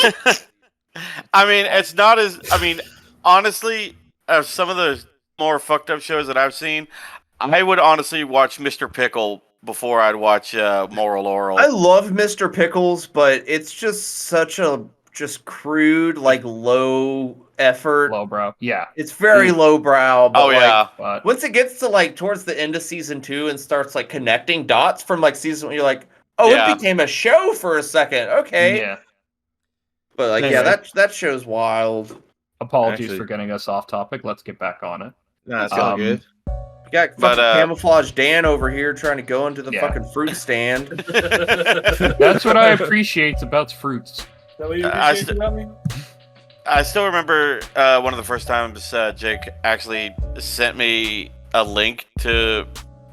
I mean, it's not as. I mean, honestly, some of the more fucked up shows that I've seen, I would honestly watch Mr. Pickle before I'd watch Moral Oral. I love Mr. Pickles, but it's just such a crude, like low effort. Lowbrow, yeah. It's very lowbrow. But But once it gets to like towards the end of season 2 and starts like connecting dots from like season 1, you're like, oh, Yeah. it became a show for a second. Okay. Yeah. But like, yeah, that show's wild. Apologies Actually- for getting us off topic. Let's get back on it. Nah, it's all good. You got fucking camouflage Dan over here trying to go into the Yeah. fucking fruit stand. That's what I appreciate about fruits. I still remember one of the first times Jake actually sent me a link to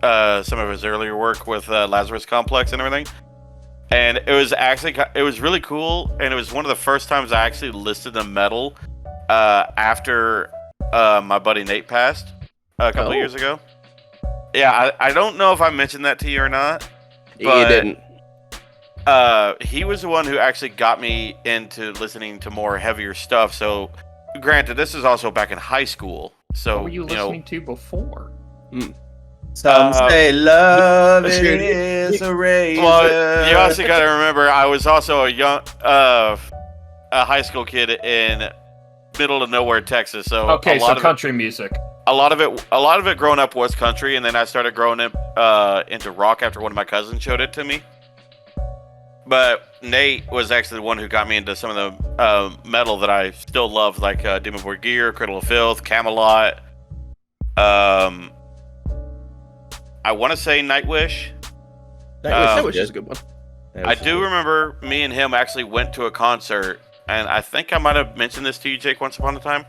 some of his earlier work with Lazarus Complex and everything. And it was really cool, and it was one of the first times I actually listened to metal after my buddy Nate passed a couple of years ago. Yeah, I don't know if I mentioned that to you or not. But You didn't. he was the one who actually got me into listening to more heavier stuff. So, granted, this is also back in high school. So, What were you listening to before? Some say love it is a razor. Well, you also got to remember, I was also a high school kid in middle of nowhere, Texas. So, Okay, so country music. A lot of it growing up was country, and then I started growing up into rock after one of my cousins showed it to me. But Nate was actually the one who got me into some of the metal that I still love, like Demon Boy Gear, Cradle of Filth, Camelot. I want to say Nightwish. Nightwish is a good one. I do remember me and him actually went to a concert, and I think I might have mentioned this to you, Jake, once upon a time.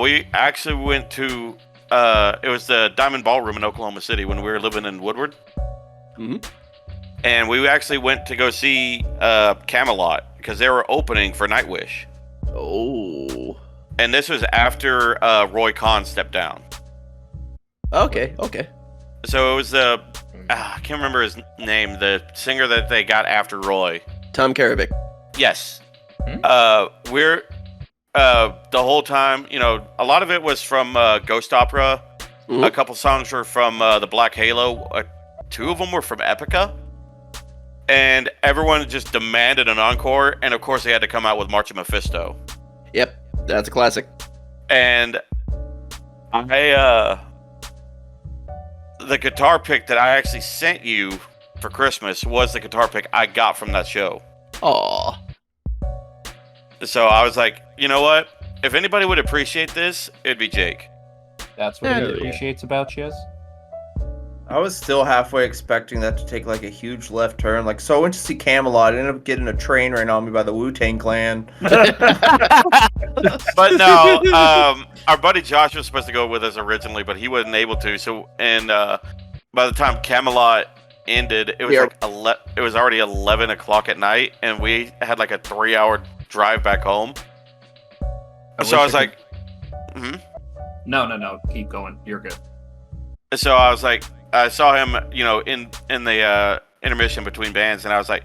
We actually went to it was the Diamond Ballroom in Oklahoma City when we were living in Woodward. Mm-hmm. And we actually went to go see Camelot because they were opening for Nightwish. Oh. And this was after Roy Khan stepped down. Okay. So it was the I can't remember his name, the singer that they got after Roy. Tom Karavic. Yes. We're the whole time, a lot of it was from Ghost Opera. Mm-hmm. A couple songs were from the Black Halo. 2 of them were from Epica. And everyone just demanded an encore, and of course they had to come out with March of Mephisto. Yep, that's a classic. And the guitar pick that I actually sent you for Christmas was the guitar pick I got from that show. Aw. So I was like, you know what? If anybody would appreciate this, it'd be Jake. That's what he appreciates about you. I was still halfway expecting that to take like a huge left turn. Like, so I went to see Camelot. I ended up getting a train ran on me by the Wu-Tang Clan. But no, our buddy Josh was supposed to go with us originally, but he wasn't able to. So, and by the time Camelot ended, it was it was already 11 o'clock at night, and we had like a 3-hour drive back home. So I was like, No, keep going. You're good. So I was like, I saw him, in the intermission between bands, and I was like,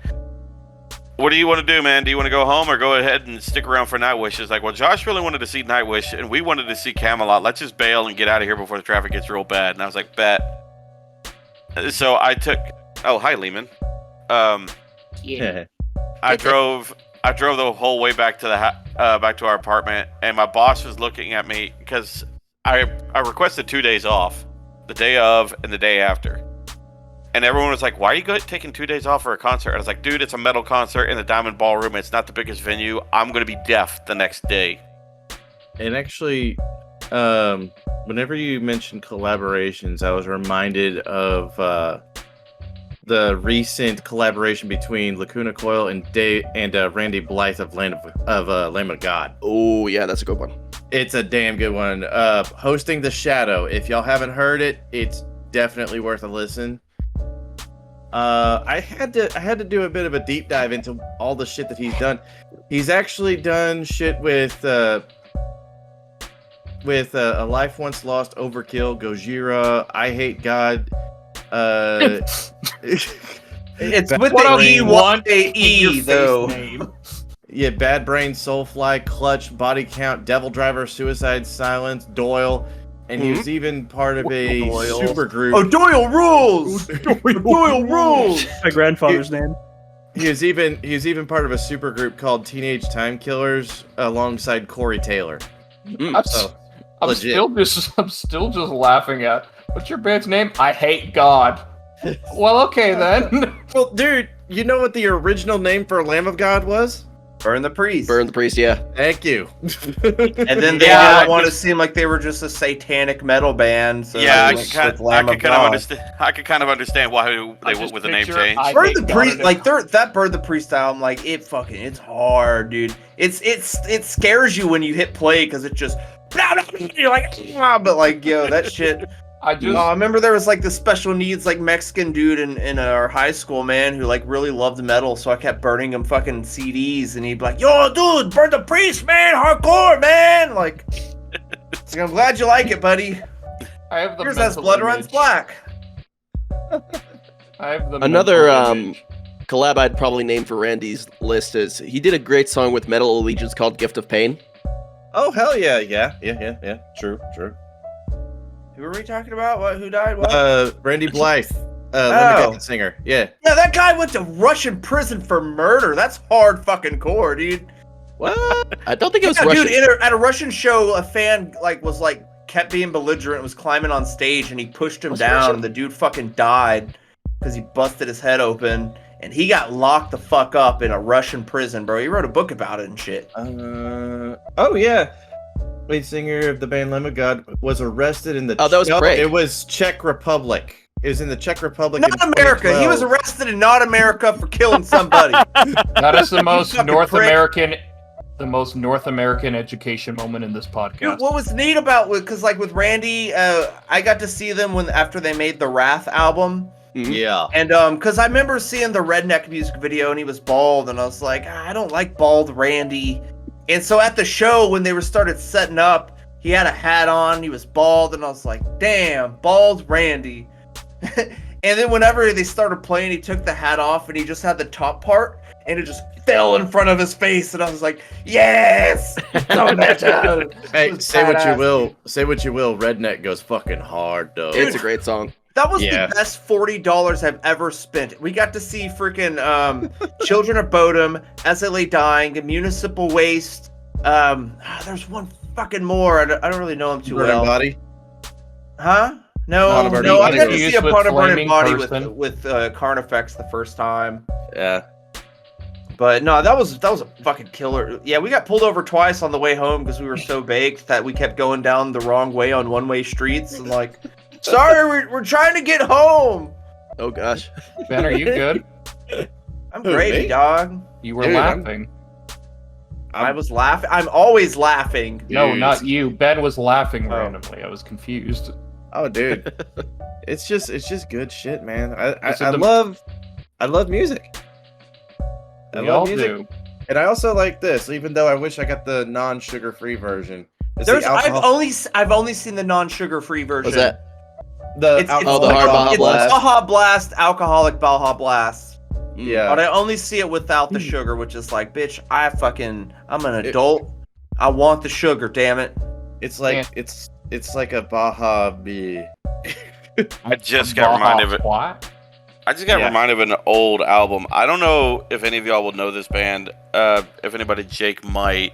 what do you want to do, man? Do you want to go home or go ahead and stick around for Nightwish? It's like, well, Josh really wanted to see Nightwish, and we wanted to see Camelot. Let's just bail and get out of here before the traffic gets real bad. And I was like, bet. So I took, oh, hi, Lehman. Yeah. I drove the whole way back to back to our apartment, and my boss was looking at me because I requested 2 days off, the day of and the day after, and everyone was like, "Why are you taking 2 days off for a concert?" I was like, "Dude, it's a metal concert in the Diamond Ballroom. It's not the biggest venue. I'm going to be deaf the next day." And actually, whenever you mentioned collaborations, I was reminded of the recent collaboration between Lacuna Coil and Randy Blythe of Lamb of God. Oh, yeah, that's a good one. It's a damn good one. Hosting the Shadow. If y'all haven't heard it, it's definitely worth a listen. I had to do a bit of a deep dive into all the shit that he's done. He's actually done shit with A Life Once Lost, Overkill, Gojira, I Hate God. It's with What the do you want in your E face though. name? Yeah, Bad Brain, Soulfly, Clutch, Body Count, Devil Driver, Suicide Silence, Doyle, and he was even part of a Doyle. super group. Oh, Doyle rules! Doyle rules! My grandfather's name. He was even part of a super group called Teenage Time Killers alongside Corey Taylor. I'm legit. still just laughing at. What's your band's name? I Hate God. Well, okay then. Well, dude, you know what the original name for Lamb of God was? Burn the priest. Burn the priest, yeah. Thank you. And then they Yeah, didn't want to seem like they were just a satanic metal band. So Yeah, I they could went with kind Lamb of of God. understand. I could kind of understand why they went with the name change. Burn the Priest, like that Burn the Priest album, like it's hard, dude. It scares you when you hit play because it just you're like, but like yo, that shit. I remember there was like the special needs like Mexican dude in our high school, man, who like really loved metal, so I kept burning him fucking CDs, and he'd be like, "Yo, dude, Burn the Priest, man, hardcore, man." Like, I'm glad you like it, buddy. I have the Here's as blood runs black. I have the Another mental image. collab I'd probably name for Randy's list is he did a great song with Metal Allegiance called "Gift of Pain." Oh hell yeah. True. Who were we talking about? What? Who died? What? Randy Blythe, Lemmy singer. Yeah. Yeah, that guy went to Russian prison for murder. That's hard fucking core, dude. What? I don't think it was Yeah, Russian. dude, at a Russian show, a fan kept being belligerent, was climbing on stage, and he pushed him down, Russian? and the dude fucking died because he busted his head open, and he got locked the fuck up in a Russian prison, bro. He wrote a book about it and shit. Oh yeah. Lead singer of the band Lamb of God was arrested in the. Oh, that was Craig. It was Czech Republic. It was in the Czech Republic. Not in America. He 2012. was arrested in not America for killing somebody. That is the most Fucking North prick. American education moment in this podcast. Dude, what was neat about because like with Randy, I got to see them after they made the Wrath album. Yeah. And because I remember seeing the Redneck music video and he was bald, and I was like, I don't like bald Randy. And so at the show when they started setting up, he had a hat on, he was bald, and I was like, damn, bald Randy. And then whenever they started playing, he took the hat off and he just had the top part, and it just fell in front of his face, and I was like, yes! So metal. Hey, say what you will. Redneck goes fucking hard though. It's a great song. That was Yeah. the best $40 I've ever spent. We got to see freaking Children of Bodom, As They Lay Dying, Municipal Waste. There's one fucking more. I don't really know them too Burning well. Body. Huh? No, Not a Burning no. I Body. got to see a With part of Burning Flaming Body Person. with Carnifex the first time. Yeah. But no, that was a fucking killer. Yeah, we got pulled over twice on the way home because we were so baked that we kept going down the wrong way on one-way streets, and like, sorry, we're trying to get home. Oh gosh. Ben, are you good? I'm Who, gravy, me? dog. You were Dude, laughing. I was laughing. I'm always laughing. No, Dude. not you. Ben was laughing Oh. randomly. I was confused. Oh, dude. it's just good shit, man. I So the- love music. I We love all music. do. And I also like this, even though I wish I got the non-sugar free version. It's the I've alcohol- only seen the non-sugar free version. What's that? It's the hard like Baja it's Blast. Baja Blast, alcoholic Baja Blast. Yeah. But I only see it without the sugar, which is like, bitch, I'm an adult. I want the sugar, damn it. It's like Yeah. it's like a Baja B. I just got reminded of it. What? I just got Yeah. reminded of an old album. I don't know if any of y'all will know this band. If anybody, Jake might.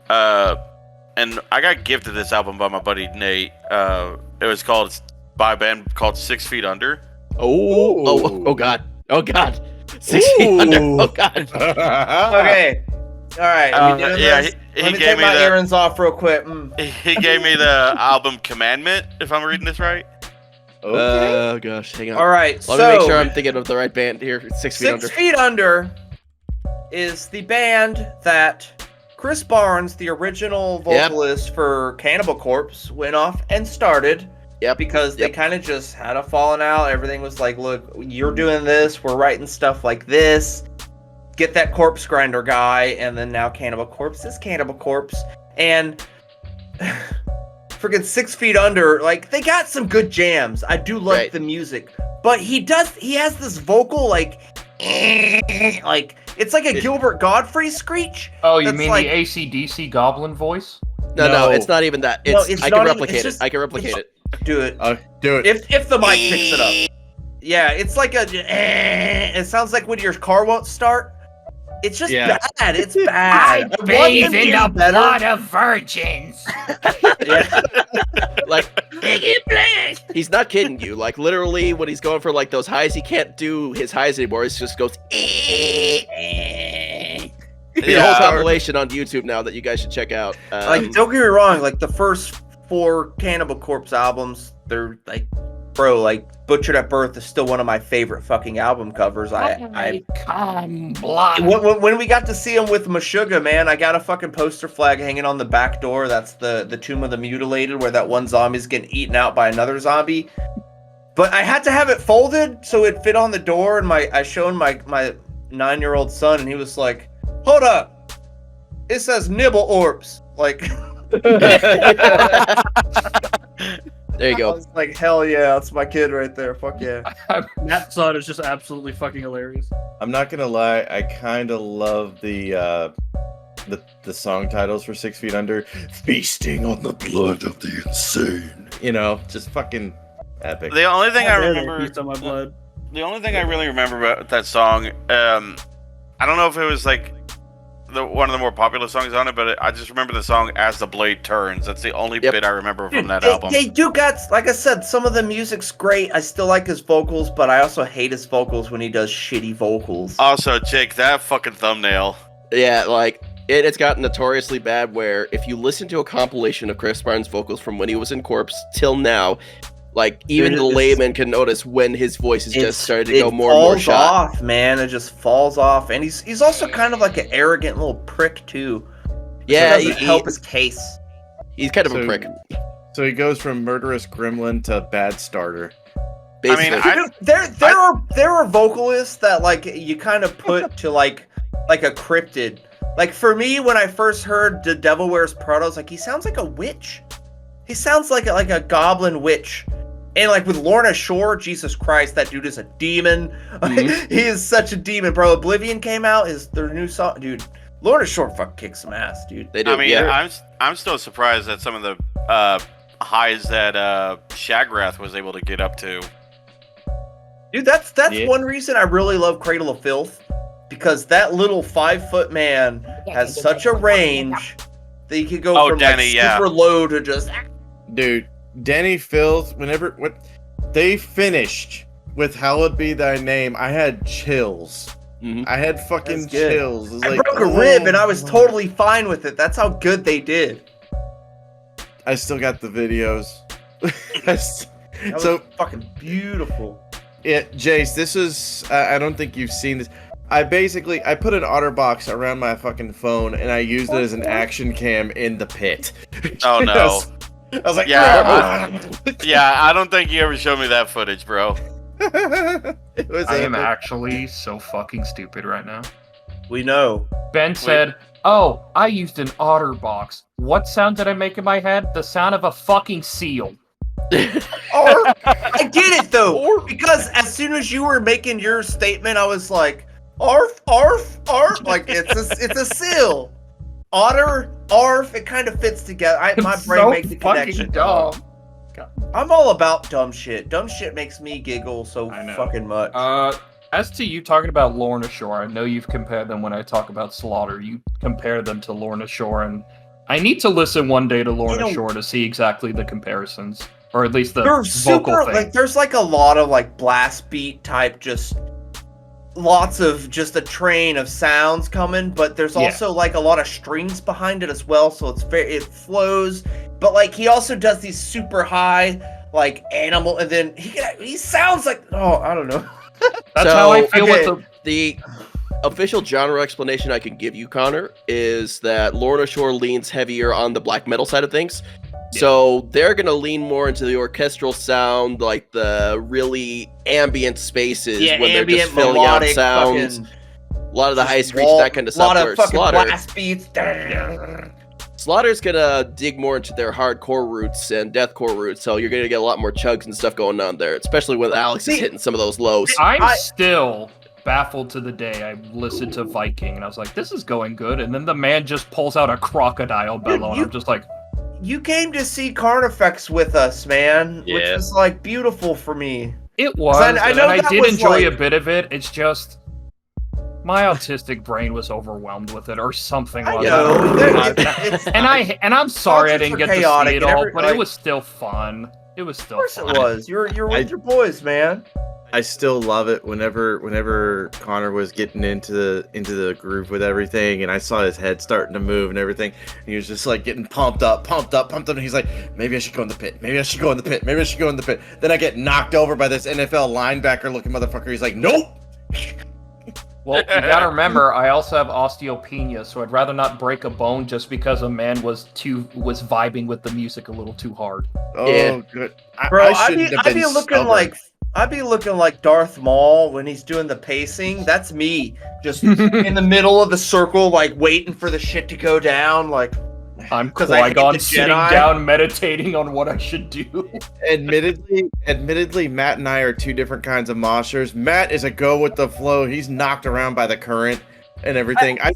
And I got gifted this album by my buddy Nate. It was by a band called 6 Feet Under. Oh god. Oh god. 6 feet under. Oh god. Okay. All right. Are we doing yeah, this? he Let me gave take me my the- earrings off real quick. He gave me the album Commandment, if I'm reading this right. Oh gosh. Hang on. All right. Let so me make sure I'm thinking of the right band here. 6 feet 6 under. Feet Under is the band that Chris Barnes, the original vocalist for Cannibal Corpse, went off and started. Yep. Because they kind of just had a falling out. Everything was like, look, you're doing this. We're writing stuff like this. Get that Corpse Grinder guy. And then now Cannibal Corpse is Cannibal Corpse. And freaking 6 Feet Under, like, they got some good jams. I do like the music. But he has this vocal, like, it's like a Gilbert Godfrey screech. Oh, you mean like, the AC/DC Goblin voice? No, it's not even that. I can replicate it. I can replicate it. Do it. Do it. If the mic picks it up. Yeah, it's like it sounds like when your car won't start. It's just bad. It's bad. I bathe in the blood of virgins. Like, he's not kidding you. Like, literally, when he's going for like those highs, he can't do his highs anymore. He just goes. There's a whole compilation on YouTube now that you guys should check out. Like, don't get me wrong. Like, the first 4 Cannibal Corpse albums, they're like, bro, like, Butchered at Birth is still one of my favorite fucking album covers. Come blind. When we got to see him with Meshuggah, man, I got a fucking poster flag hanging on the back door. That's the Tomb of the Mutilated, where that one zombie's getting eaten out by another zombie. But I had to have it folded so it fit on the door, and I showed my 9-year-old son, and he was like, hold up, it says Nibble Orps. Like, there you go. I was like, hell yeah, that's my kid right there. Fuck yeah. That son is just absolutely fucking hilarious. I'm not gonna lie, I kind of love the song titles for 6 Feet Under. Feasting on the blood of the insane. You know, just fucking epic. The only thing I remember, Feast on my blood. the only thing I really remember about that song, I don't know if it was like one of the more popular songs on it, but I just remember the song "As the Blade Turns." That's the only bit I remember from that album. They do got, like I said, some of the music's great. I still like his vocals, but I also hate his vocals when he does shitty vocals. Also, Jake, that fucking thumbnail. Yeah, like, it's gotten notoriously bad where if you listen to a compilation of Chris Barnes' vocals from when he was in Corpse till now, like, even the layman can notice when his voice has just started to go more and more shot. It falls off, man. It just falls off. And he's also kind of like an arrogant little prick, too. Yeah, he help his case. He's kind of a prick. So he goes from murderous gremlin to bad starter. Basically. I mean, there are vocalists that, like, you kind of put to like a cryptid. Like, for me, when I first heard The Devil Wears Prada, I was like, he sounds like a witch. He sounds like a goblin witch. And, like, with Lorna Shore, Jesus Christ, that dude is a demon. Mm-hmm. He is such a demon, bro. Oblivion came out, their new song. Dude, Lorna Shore fucking kicks some ass, dude. They do, I mean, yeah. I'm still surprised at some of the highs that Shagrath was able to get up to. Dude, that's one reason I really love Cradle of Filth. Because that little 5-foot man has such a range that he could go from Danny, like, super low to just... Dude, Danny Filth, when they finished with Hallowed Be Thy Name, I had chills. Mm-hmm. I had fucking chills. It was I like, broke a rib and I was totally fine with it. That's how good they did. I still got the videos. That was fucking beautiful. Yeah, Jace, this is... I don't think you've seen this. I put an OtterBox around my fucking phone and I used it as an action cam in the pit. Oh no. I was like, yeah, I don't think you ever showed me that footage, bro. I am actually so fucking stupid right now. We know. Ben said, "Oh, I used an OtterBox. What sound did I make in my head? The sound of a fucking seal." I get it though, because as soon as you were making your statement, I was like, "Arf, arf, arf!" Like it's a seal. Otter, arf. It kind of fits together. My brain makes the connection. Dumb. I'm all about dumb shit. Dumb shit makes me giggle so fucking much. As to you talking about Lorna Shore, I know you've compared them when I talk about Slaughter. You compare them to Lorna Shore, and I need to listen one day to Lorna Shore to see exactly the comparisons, or at least the vocal thing. Like, there's like a lot of like blast beat type, just lots of just a train of sounds coming, but there's also like a lot of strings behind it as well, so it flows. But like he also does these super high like animal, and then he sounds like I don't know. That's how I feel with official genre explanation I can give you, Connor, is that Lorna Shore leans heavier on the black metal side of things. So they're going to lean more into the orchestral sound, like the really ambient spaces when they're just filling out sounds. A lot of the high screech, that kind of stuff. A lot of fucking blast beats. Slaughter's gonna dig more into their hardcore roots and deathcore roots, so you're gonna get a lot more chugs and stuff going on there, especially when Alex is hitting some of those lows. I'm still baffled to the day I listened to Viking, and I was like, this is going good, and then the man just pulls out a crocodile bellow, and I'm just like... You came to see Carnifex with us, man, which is, like, beautiful for me. It was, I did enjoy a bit of it, it's just... My autistic brain was overwhelmed with it, or something like that. And I'm sorry I didn't get to see it all, but it was still fun. It was still fun. Of course it was. You're with your boys, man. I still love it whenever Connor was getting into the groove with everything, and I saw his head starting to move and everything, and he was just like getting pumped up, and he's like, maybe I should go in the pit, maybe I should go in the pit, maybe I should go in the pit. Then I get knocked over by this NFL linebacker looking motherfucker. He's like, nope. Well, you gotta remember, I also have osteopenia, so I'd rather not break a bone just because a man was vibing with the music a little too hard. Oh, good. Bro, I'd be looking like Darth Maul when he's doing the pacing. That's me, just in the middle of the circle, like waiting for the shit to go down. Like, I'm Qui-Gon sitting down, meditating on what I should do. Admittedly, Matt and I are two different kinds of moshers. Matt is a go with the flow. He's knocked around by the current and everything. I'm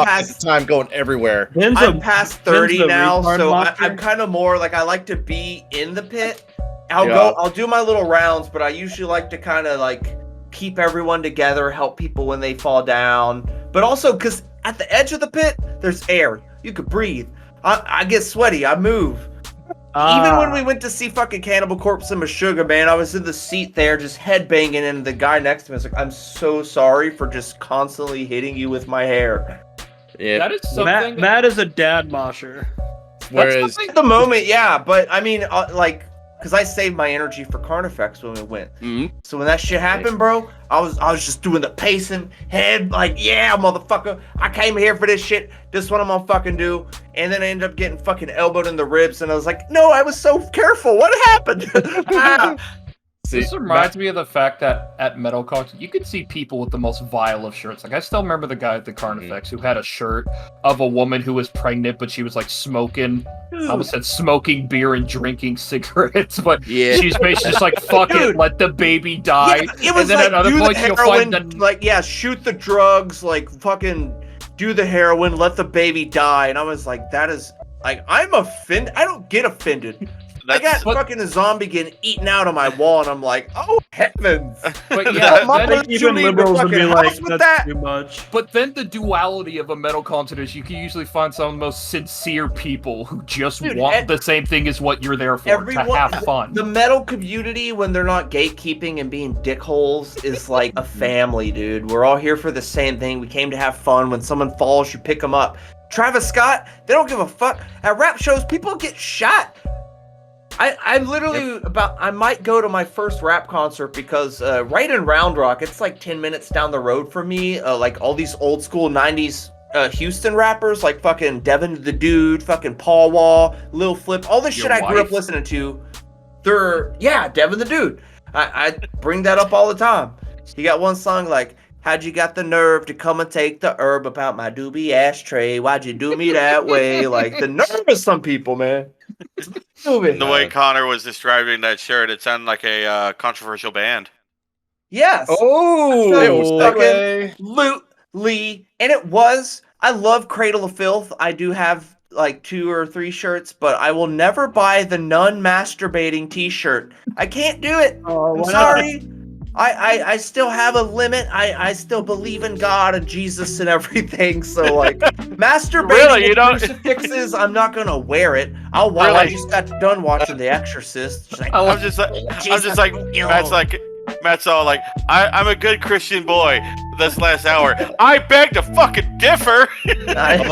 past time going everywhere. I'm past 30 now, so I'm kind of more like I like to be in the pit. I'll do my little rounds, but I usually like to kind of like keep everyone together, help people when they fall down, but also because at the edge of the pit, there's air. You could breathe. I get sweaty. I move. Even when we went to see fucking Cannibal Corpse and Meshuggah, man, I was in the seat there just headbanging, and the guy next to me was like, I'm so sorry for just constantly hitting you with my hair. Yeah, that is something. Matt is a dad mosher. Whereas at the moment, yeah, but I mean, like, because I saved my energy for Carnifex when we went. Mm-hmm. So when that shit happened, bro, I was just doing the pacing head, like, yeah, motherfucker, I came here for this shit. This is what I'm gonna fucking do. And then I ended up getting fucking elbowed in the ribs, and I was like, no, I was so careful. What happened? This reminds me of the fact that at Metal Con, you could see people with the most vile of shirts. Like, I still remember the guy at the Carnifex who had a shirt of a woman who was pregnant, but she was like smoking. I almost said smoking beer and drinking cigarettes, but she's basically just like, fuck it, let the baby die. Yeah, it was and then like, at other do points the you'll heroin, find the... like, yeah, shoot the drugs, like, fucking do the heroin, let the baby die. And I was like, that is, like, I'm offended. I don't get offended. I got fucking a zombie getting eaten out on my wall, and I'm like, oh heavens! But yeah, even liberals would be like, that's too much. But then the duality of a metal concert is you can usually find some of the most sincere people who just want the same thing as what you're there for, to have fun. The metal community, when they're not gatekeeping and being dickholes, is like a family, dude. We're all here for the same thing. We came to have fun. When someone falls, you pick them up. Travis Scott, they don't give a fuck. At rap shows, people get shot. I'm literally I might go to my first rap concert because right in Round Rock, it's like 10 minutes down the road from me. Like all these old school 90s Houston rappers, like fucking Devin the Dude, fucking Paul Wall, Lil Flip, all this shit I grew up listening to. Devin the Dude. I bring that up all the time. He got one song like, how'd you got the nerve to come and take the herb about my doobie ashtray? Why'd you do me that way? Like the nerve of some people, man. The way Connor was describing that shirt, it sounded like a controversial band. Yes. Oh, it was fucking Loot Lee, and it was. I love Cradle of Filth. I do have like 2 or 3 shirts, but I will never buy the nun masturbating T-shirt. I can't do it. I'm sorry. I still have a limit. I still believe in God and Jesus and everything. So like masturbating crucifixes, I'm not gonna wear it. I'll watch. I just got done watching The Exorcist. Like, I'm just like Matt's all like, I'm a good Christian boy. This last hour, I beg to fucking differ.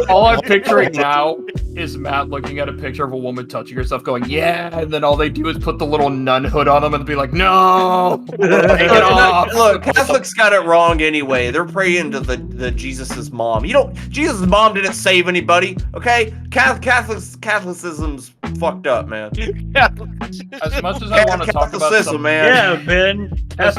All I'm picturing now is Matt looking at a picture of a woman touching herself, going, "Yeah," and then all they do is put the little nun hood on them and be like, "No, take it off." Look, Catholics got it wrong anyway. They're praying to the Jesus's mom. Jesus' mom didn't save anybody. Okay, Catholicism's fucked up, man. As much as I want to talk about Catholicism, man. Yeah, Ben. as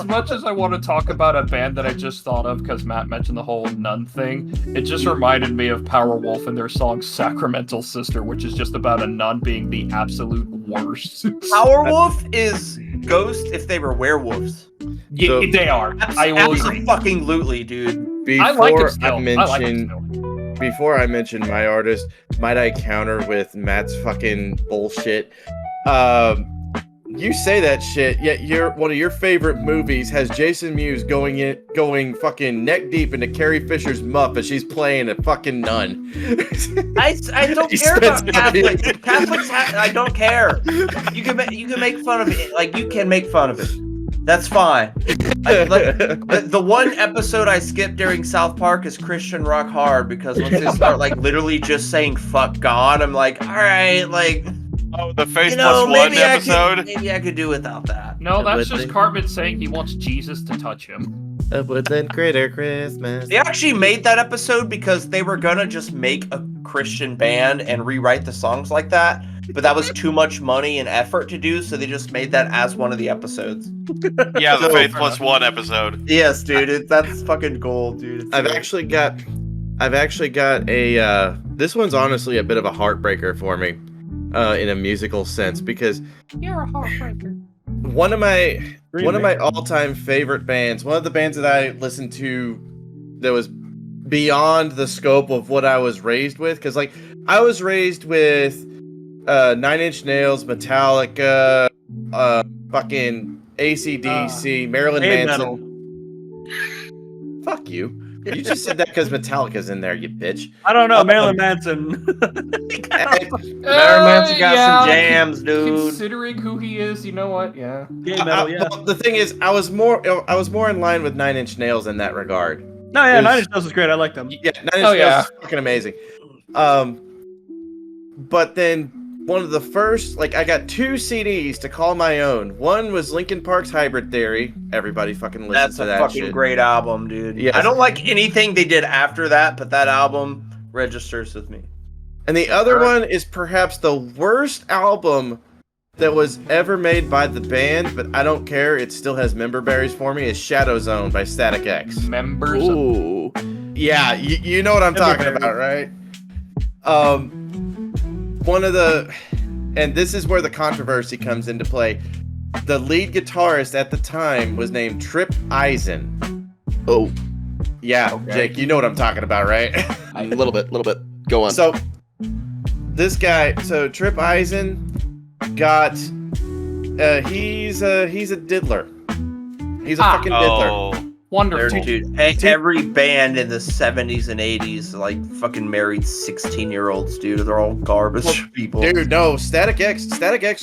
much as I want to talk about a band that I just thought of because Matt mentioned the whole nun thing, it just reminded me of Powerwolf and their song "Sacramental Sister," which is just about a nun being the absolute worst. Powerwolf is Ghost if they were werewolves. Yeah, So- they are. I will agree. Absolutely, dude. I like it Before still. I I like it mention still. before I mention my artist, might I counter with Matt's fucking bullshit? You say that shit, yet one of your favorite movies has Jason Mewes going fucking neck deep into Carrie Fisher's muff as she's playing a fucking nun. I don't He care about spends Catholics. money. Catholics, I don't care. You can make fun of it. Like you can make fun of it. That's fine. The one episode I skipped during South Park is Christian Rock Hard because once they start like literally just saying "fuck God," I'm like, all right, like. Oh, the Face You know, Plus One maybe episode. maybe I could do without that. No, that's Would just they? Cartman saying he wants Jesus to touch him. A woodland critter Christmas. They actually made that episode because they were gonna just make a Christian band and rewrite the songs like that, but that was too much money and effort to do, so they just made that as one of the episodes. Yeah, the So- Faith Plus One episode. Yes, dude, that's fucking gold, dude. It's I've great. actually got a this one's honestly a bit of a heartbreaker for me in a musical sense because You're a heartbreaker. one of my all-time favorite bands, one of the bands that I listened to that was beyond the scope of what I was raised with, because like I was raised with Nine Inch Nails, Metallica, fucking AC/DC, Marilyn Hey, Manson. Fuck you. You just said that because Metallica's in there, you bitch. I don't know, Marilyn Manson. Marilyn Manson got some jams, dude. Considering who he is, you know what? Yeah. Gay metal, yeah. Well, the thing is, I was more in line with Nine Inch Nails in that regard. No, yeah, It was- Nine Inch Nails is great. I like them. Yeah, Nine Inch Oh, Nails yeah. is fucking amazing. But then one of the first, like, I got 2 CDs to call my own. One was Linkin Park's Hybrid Theory. Everybody fucking listens That's to a that fucking shit. great album, dude. Yes. I don't like anything they did after that, but that album registers with me. And the other one is perhaps the worst album that was ever made by the band, but I don't care. It still has member berries for me. Is Shadow Zone by Static X. Members. Ooh. Yeah, you know what I'm talking about, right? One of the, and this is where the controversy comes into play. The lead guitarist at the time was named Trip Eisen. Oh, Yeah, Okay. Jake, you know what I'm talking about, right? a little bit. Go on. So this guy, Trip Eisen got, he's a diddler. He's a fucking diddler. Oh, Wonderful. Dude, every band in the 70s and 80s like fucking married 16-year-olds, dude. They're all garbage people. Dude, no, Static X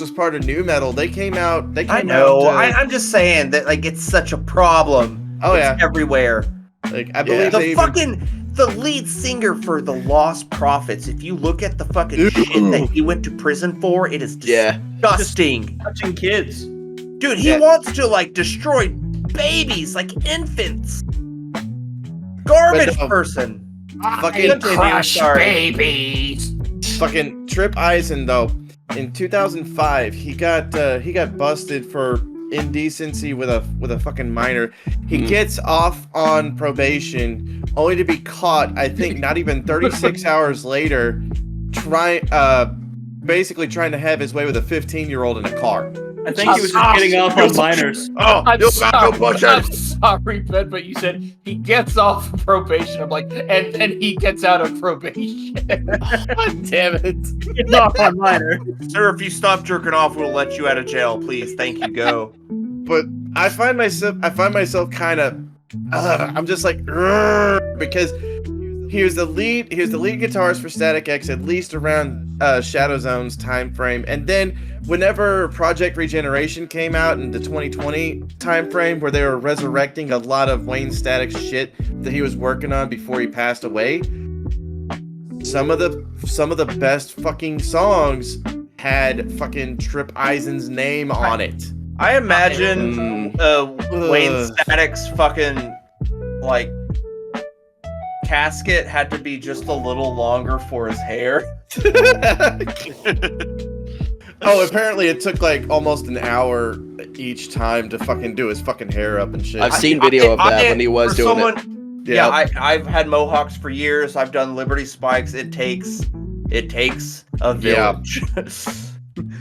was part of new metal. They came out. I know. Out, I'm just saying that like it's such a problem. Oh, It's yeah. everywhere. like I believe they The lead singer for the Lost Prophets. If you look at the fucking shit that he went to prison for, it is Yeah. disgusting. Touching kids. Dude, he Yeah. wants to like destroy babies, like infants. Garbage But no. person. fucking Continue, Crush sorry. babies. fucking Trip Eisen though. In 2005, he got busted for indecency with a fucking minor. He gets off on probation, only to be caught. I think not even 36 hours later, basically trying to have his way with a 15-year-old in a car. I think he was just getting off on minors. Oh, I'm you got no sorry, pushers. I'm sorry, Ben, but you said he gets off probation. I'm like, and then he gets out of probation. Damn it. Getting off on minor. Sir, if you stop jerking off, we'll let you out of jail. Please, thank you. Go. But I find myself kind of I'm just like "Urgh," because he was the lead guitarist for Static X at least around Shadow Zone's time frame, and then whenever Project Regeneration came out in the 2020 time frame where they were resurrecting a lot of Wayne Static's shit that he was working on before he passed away, some of the best fucking songs had fucking Trip Eisen's name on it. I imagine Wayne Static's fucking like casket had to be just a little longer for his hair. Oh, apparently it took like almost an hour each time to fucking do his fucking hair up and shit. I've seen video of that when he was doing it. Yeah, I've had mohawks for years. I've done Liberty spikes. It takes a village.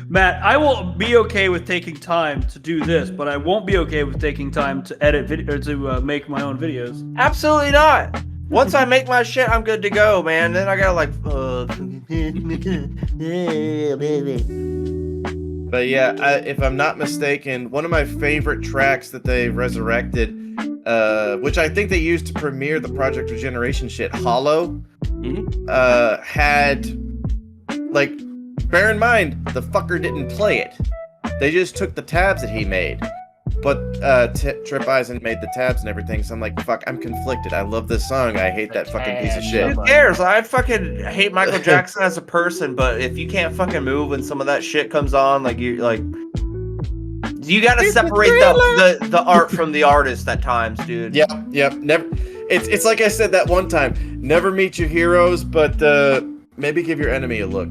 Matt, I will be okay with taking time to do this, but I won't be okay with taking time to edit video or to make my own videos. Absolutely not. Once I make my shit, I'm good to go, man. Then I gotta like. But yeah, if I'm not mistaken, one of my favorite tracks that they resurrected, which I think they used to premiere the Project Regeneration shit, Hollow, had, like, bear in mind, the fucker didn't play it. They just took the tabs that he made. But Trip Eisen made the tabs and everything, so I'm like, fuck, I'm conflicted. I love this song. I hate that fucking piece of shit. Who cares? I fucking hate Michael Jackson as a person, but if you can't fucking move when some of that shit comes on, like you gotta separate the art from the artist at times, dude. Yep. Never. It's like I said that one time. Never meet your heroes, but maybe give your enemy a look.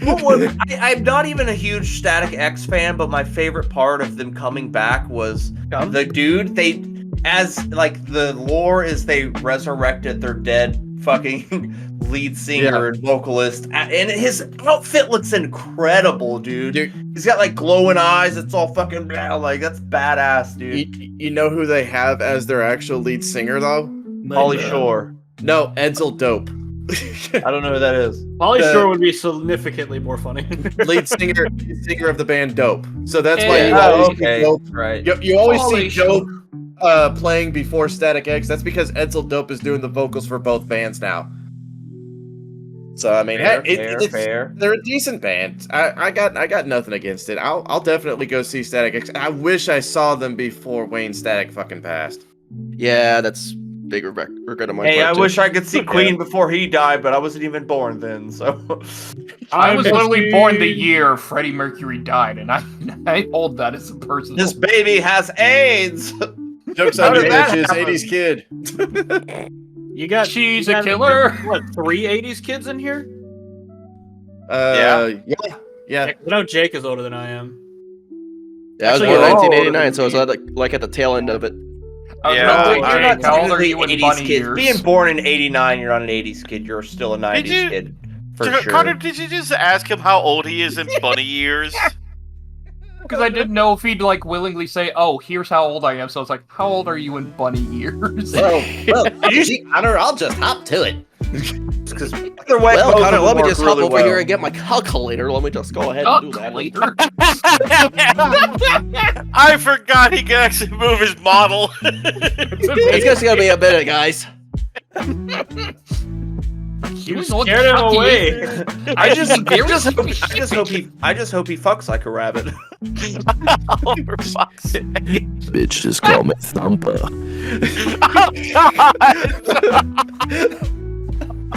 I'm not even a huge Static X fan, but my favorite part of them coming back was the dude. The lore is they resurrected their dead fucking lead singer and vocalist, and his outfit looks incredible, dude. He's got like glowing eyes. It's all fucking like that's badass, dude. You know who they have as their actual lead singer though? Pauly Shore. No, Edsel Dope. I don't know who that is. Pauly Shore would be significantly more funny. lead singer of the band Dope. So that's why you Yeah, always okay. see Dope. Right. You always Pauly see Dope playing before Static X. That's because Edsel Dope is doing the vocals for both bands now. So I mean, Fair. They're a decent band. I got nothing against it. I'll definitely go see Static X. I wish I saw them before Wayne Static fucking passed. Yeah, that's big regret on my part. Hey, I too. wish I could see Queen before he died, but I wasn't even born then, so. I was literally born the year Freddie Mercury died, and I hold that as a personal. This baby has AIDS! Jokes How on you, did that bitches. happen? 80s kid. You got She's you a got, killer. What, 3 80s kids in here? Yeah. I know Jake is older than I am. Yeah, I was Actually, born in oh, 1989, so it's like at the tail end of it. Yeah, You're not how old are technically you in 80s bunny kids. years? Being born in 89, you're not an 80s kid. You're still a 90s kid. For sure. Connor, did you just ask him how old he is in bunny years? Because I didn't know if he'd like willingly say, "Oh, here's how old I am." So it's like, "How old are you in bunny years?" Well, Connor, I'll just hop to it. Either way, Well, both Connor, of let them me work just really hop over well. here and get my calculator. Let me just go ahead and do that. Later. I forgot he could actually move his model. It's just gonna be a minute, guys. You scared him away. I just hope he fucks like a rabbit. Oh, for fuck's sake. Bitch, just call me Thumper.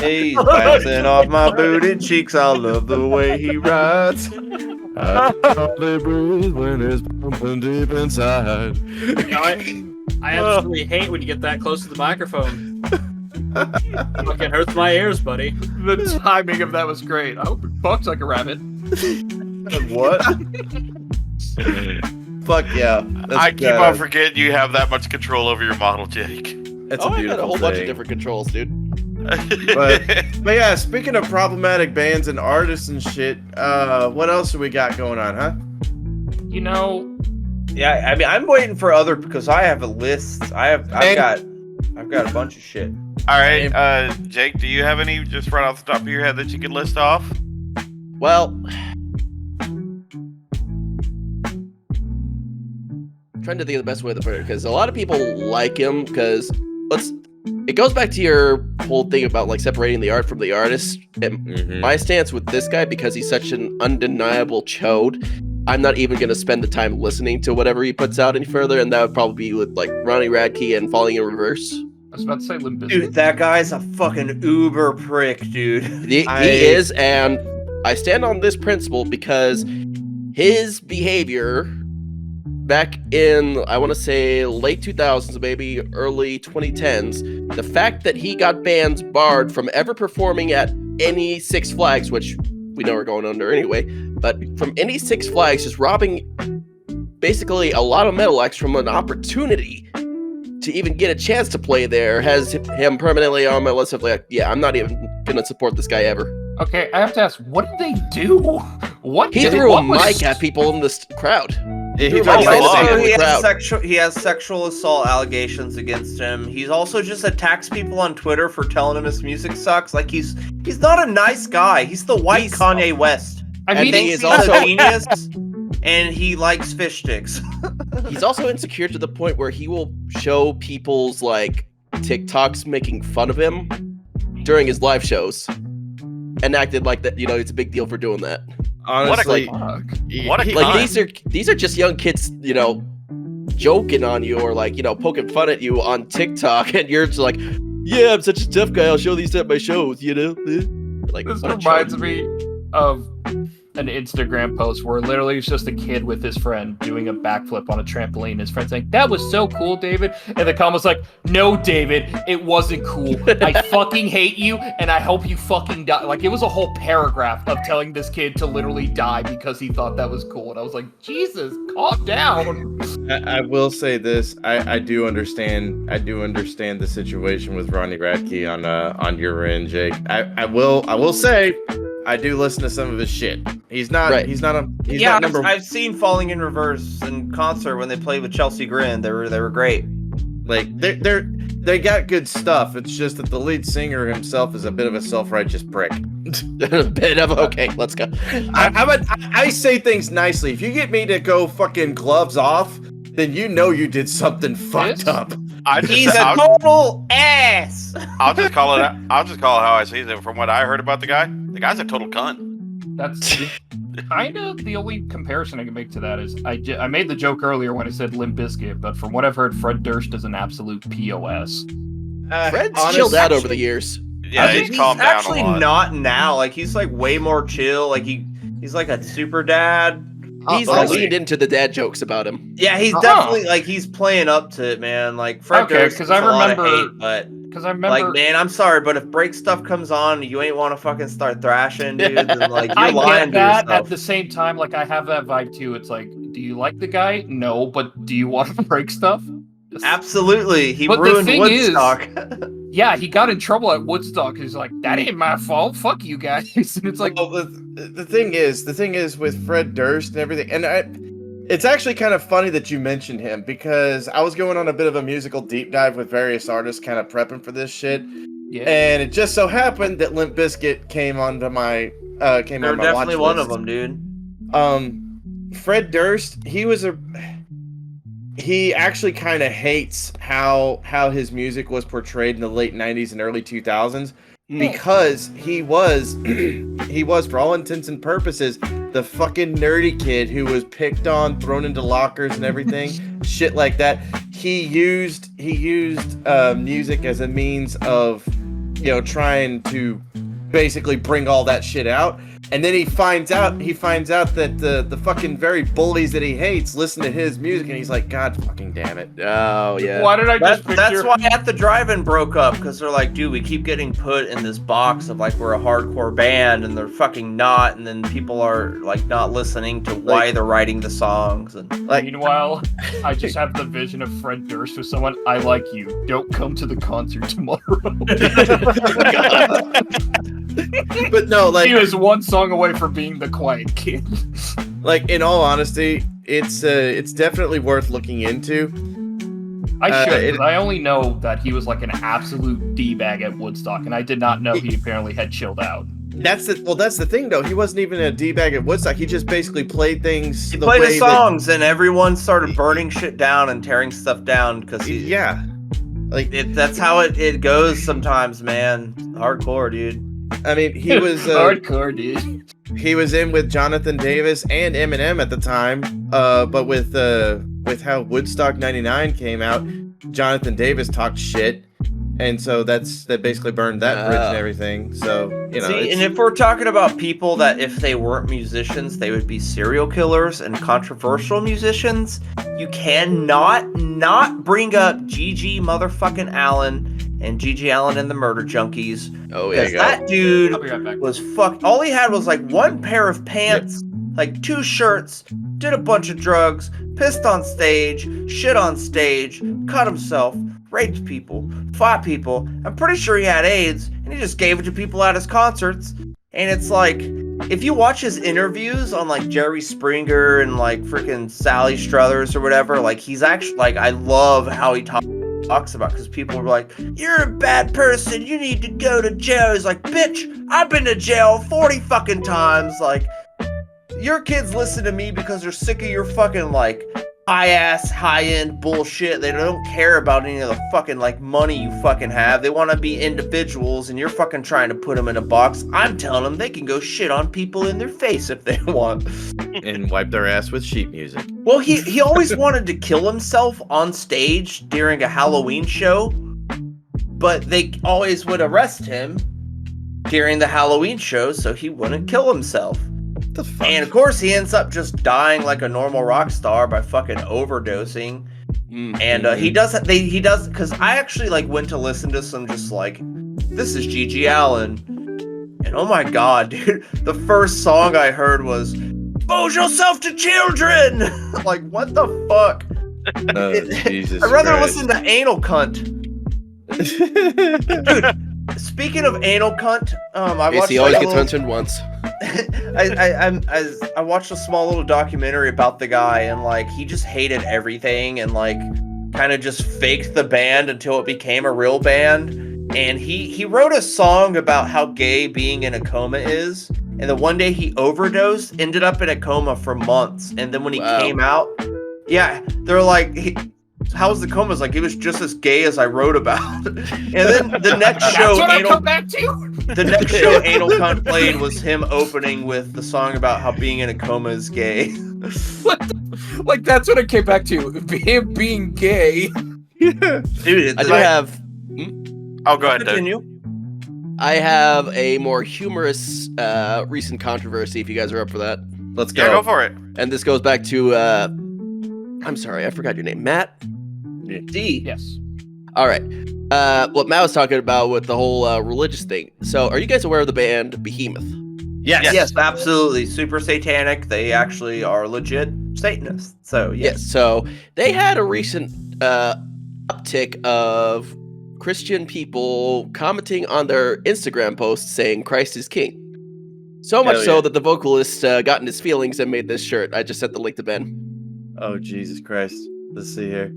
He's bouncing off my booty cheeks. I love the way he rides. I hardly breathe when it's pumping deep inside. I absolutely hate when you get that close to the microphone. Fucking hurts my ears, buddy. The timing of that was great. I hope it fucks like a rabbit. What? Fuck yeah. I keep on forgetting you have that much control over your model, Jake. It's Oh, a I beautiful got a whole bunch of thing. different controls, dude. But yeah, speaking of problematic bands and artists and shit, what else do we got going on, huh? You know, Yeah, I mean, I'm waiting for other because I have a list. I've got a bunch of shit. All right, Jake, do you have any just right off the top of your head that you could list off? Well, trying to think of the best way to put it, because a lot of people like him because it goes back to your whole thing about like separating the art from the artist. And my stance with this guy, because he's such an undeniable chode, I'm not even going to spend the time listening to whatever he puts out any further, and that would probably be with like Ronnie Radke and Falling in Reverse. was about to say Limp Bizkit. Dude, that guy's a fucking uber prick, dude. He is, and I stand on this principle because his behavior back in, I want to say, late 2000s, maybe early 2010s, the fact that he got bands barred from ever performing at any Six Flags, which we know are going under anyway, but from any Six Flags, just robbing basically a lot of metal acts from an opportunity to even get a chance to play there, has him permanently on my list of like, yeah, I'm not even gonna support this guy ever. Okay, I have to ask, what did they do? What He did- threw a what was- mic at people in this crowd. He threw a threw a mic mic at at people in he, the has crowd. he has sexual assault allegations against him. He's also just attacks people on Twitter for telling him his music sucks. Like he's not a nice guy. He's the white He's- Kanye West. I And mean, he Thinks is he's also- a genius, and he likes fish sticks. He's also insecure to the point where he will show people's like TikToks making fun of him during his live shows, and acted like that. You know, it's a big deal for doing that. Honestly, fuck. What a he- Like cunt. these are just young kids, you know, joking on you or like, you know, poking fun at you on TikTok, and you're just like, yeah, I'm such a tough guy. I'll show these at my shows, you know. Like This what a reminds joke. me of an Instagram post where literally it's just a kid with his friend doing a backflip on a trampoline. His friend's like, "That was so cool, David." And the comment's like, "No, David, it wasn't cool. I fucking hate you, and I hope you fucking die." Like, it was a whole paragraph of telling this kid to literally die because he thought that was cool. And I was like, Jesus, calm down. I will say this. I do understand. I do understand the situation with Ronnie Radke on your end, Jake. I will say, I do listen to some of his shit. He's not. Right. He's not a. He's yeah, not number. I've seen Falling in Reverse in concert when they played with Chelsea Grin. They were great. Like they got good stuff. It's just that the lead singer himself is a bit of a self-righteous prick. A bit of okay, let's go. I say things nicely. If you get me to go fucking gloves off, then you know you did something fucked Yes. up. He's a total ass. I'll just call it. I'll just call it how I see it. From what I heard about the guy's a total cunt. That's kind of the only comparison I can make to that is I made the joke earlier when I said Limp Bizkit, but from what I've heard, Fred Durst is an absolute POS. Fred's Honest- chilled out over the years. Yeah, he's calmed down a actually lot. not now. Like he's like way more chill. Like he's like a super dad. He's like- leaned into the dad jokes about him. Yeah, he's definitely like he's playing up to it, man. Like Fred Okay, Durst 'cause gets I a lot of remember- hate, but Because I remember like, man, I'm sorry, but if break stuff comes on, you ain't want to fucking start thrashing, dude. Then like you're I lying get to that. yourself. At the same time, like I have that vibe too. It's like, do you like the guy? No, but do you want to break stuff? Absolutely, he But the ruined thing is- Woodstock. Yeah, he got in trouble at Woodstock. He's like, that ain't my fault. Fuck you guys. And it's like, Well, the thing is with Fred Durst and everything, and it's actually kind of funny that you mentioned him because I was going on a bit of a musical deep dive with various artists, kind of prepping for this shit, yeah. and it just so happened that Limp Bizkit came onto my came They're on my definitely watch one of list. them, dude. Fred Durst, he actually kind of hates how his music was portrayed in the late 90s and early 2000s because he was for all intents and purposes the fucking nerdy kid who was picked on, thrown into lockers and everything, shit like that. He used music as a means of, you know, trying to basically bring all that shit out. And then he finds out that the fucking very bullies that he hates listen to his music, and he's like, God fucking damn it. Oh yeah. Why did I That's just picture? why At the Drive-In broke up, because they're like, dude, we keep getting put in this box of like we're a hardcore band, and they're fucking not, and then people are like not listening to why Like- they're writing the songs, and Like, Meanwhile, I just have the vision of Fred Durst with someone. I like you. Don't come to the concert tomorrow. but no, like, He was one song away from being the quiet kid. like in all honesty, it's definitely worth looking into. I should. it- 'Cause I only know that he was like an absolute d-bag at Woodstock, and I did not know he apparently had chilled out. That's the thing though. He wasn't even a d-bag at Woodstock. He just basically played things. he the played way his songs, and everyone started burning shit down and tearing stuff down because Yeah, like that's how it goes sometimes, man. Hardcore, dude. I mean, he was Hardcore, dude. he was in with Jonathan Davis and Eminem at the time. But with how Woodstock '99 came out, Jonathan Davis talked shit, And so that basically burned that bridge and everything. So, you know. See, and if we're talking about people that if they weren't musicians, they would be serial killers and controversial musicians, you cannot not bring up Gigi motherfucking Allen and Gigi Allen and the Murder Junkies. Oh, yeah. Because that dude I'll be right back. was fucked. All he had was like one pair of pants, like 2 shirts, did a bunch of drugs, pissed on stage, shit on stage, cut himself, raped people, fought people. I'm pretty sure he had AIDS, and he just gave it to people at his concerts. And it's like, if you watch his interviews on like Jerry Springer and like freaking Sally Struthers or whatever, like he's actually like, I love how he talks about, because people were like, you're a bad person, you need to go to jail. He's like, bitch, I've been to jail 40 fucking times. Like, your kids listen to me because they're sick of your fucking like high-ass, high-end bullshit. They don't care about any of the fucking, like, money you fucking have. They want to be individuals, and you're fucking trying to put them in a box. I'm telling them they can go shit on people in their face if they want. And wipe their ass with sheet music. Well, he always wanted to kill himself on stage during a Halloween show, but they always would arrest him during the Halloween show so he wouldn't kill himself. What the fuck? And of course, he ends up just dying like a normal rock star by fucking overdosing. And he does, because I actually like went to listen to some just like, this is Gigi Allen. And oh my god, dude, the first song I heard was, expose yourself to children! Like, what the fuck? Jesus I'd rather Christ. listen to Anal Cunt. Dude, speaking of Anal Cunt, I watched he always like, gets mentioned once. I watched a small little documentary about the guy, and like he just hated everything and like kind of just faked the band until it became a real band. And he wrote a song about how gay being in a coma is. And then one day he overdosed, ended up in a coma for months. And then when he came out, yeah, they're like, how's the coma? It's like, it was just as gay as I wrote about. And then the next show, That's what I come back to. the next show Anal Cunt played was him opening with the song about how being in a coma is gay. Like, that's what it came back to. Him being gay. Dude, I do have... Oh, go ahead, dude. continue. I have a more humorous recent controversy, if you guys are up for that. Let's go. Yeah, go for it. And this goes back to... I'm sorry, I forgot your name. Matt? D. Yes. All right. What Matt was talking about with the whole religious thing. So, are you guys aware of the band Behemoth? Yes. Yes, absolutely. Super satanic. They actually are legit Satanists. So, yes. So, they had a recent uptick of Christian people commenting on their Instagram posts saying Christ is King. So much Hell so yeah. that the vocalist got in his feelings and made this shirt. I just sent the link to Ben. Oh, Jesus Christ. Let's see here.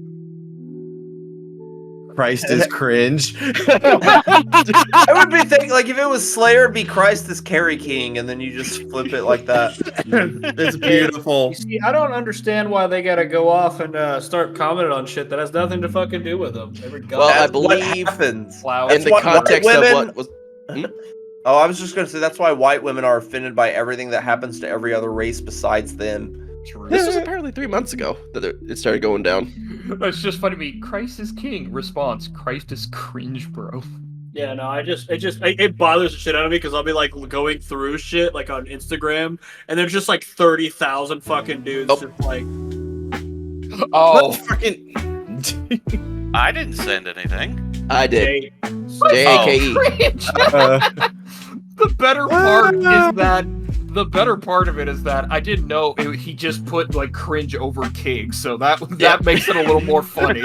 Christ is cringe. I would be thinking, like, if it was Slayer, it'd be Christ is Carrie King, and then you just flip it like that. It's beautiful. You see, I don't understand why they gotta go off and start commenting on shit that has nothing to fucking do with them. Well, I That's what believe happens. Flowers. in the what context of women- what was... Oh, I was just going to say, that's why white women are offended by everything that happens to every other race besides them. This was apparently 3 months ago that it started going down. It's just funny to me. Christ is king. Response: Christ is cringe, bro. Yeah, no, it bothers the shit out of me because I'll be like going through shit like on Instagram, and there's just like 30,000 fucking dudes just like. Oh, Fucking. I didn't send anything. I did. Oh, J-A-K-E. cringe. The better part is that the better part of it is that I didn't know he just put like cringe over king, so that makes it a little more funny.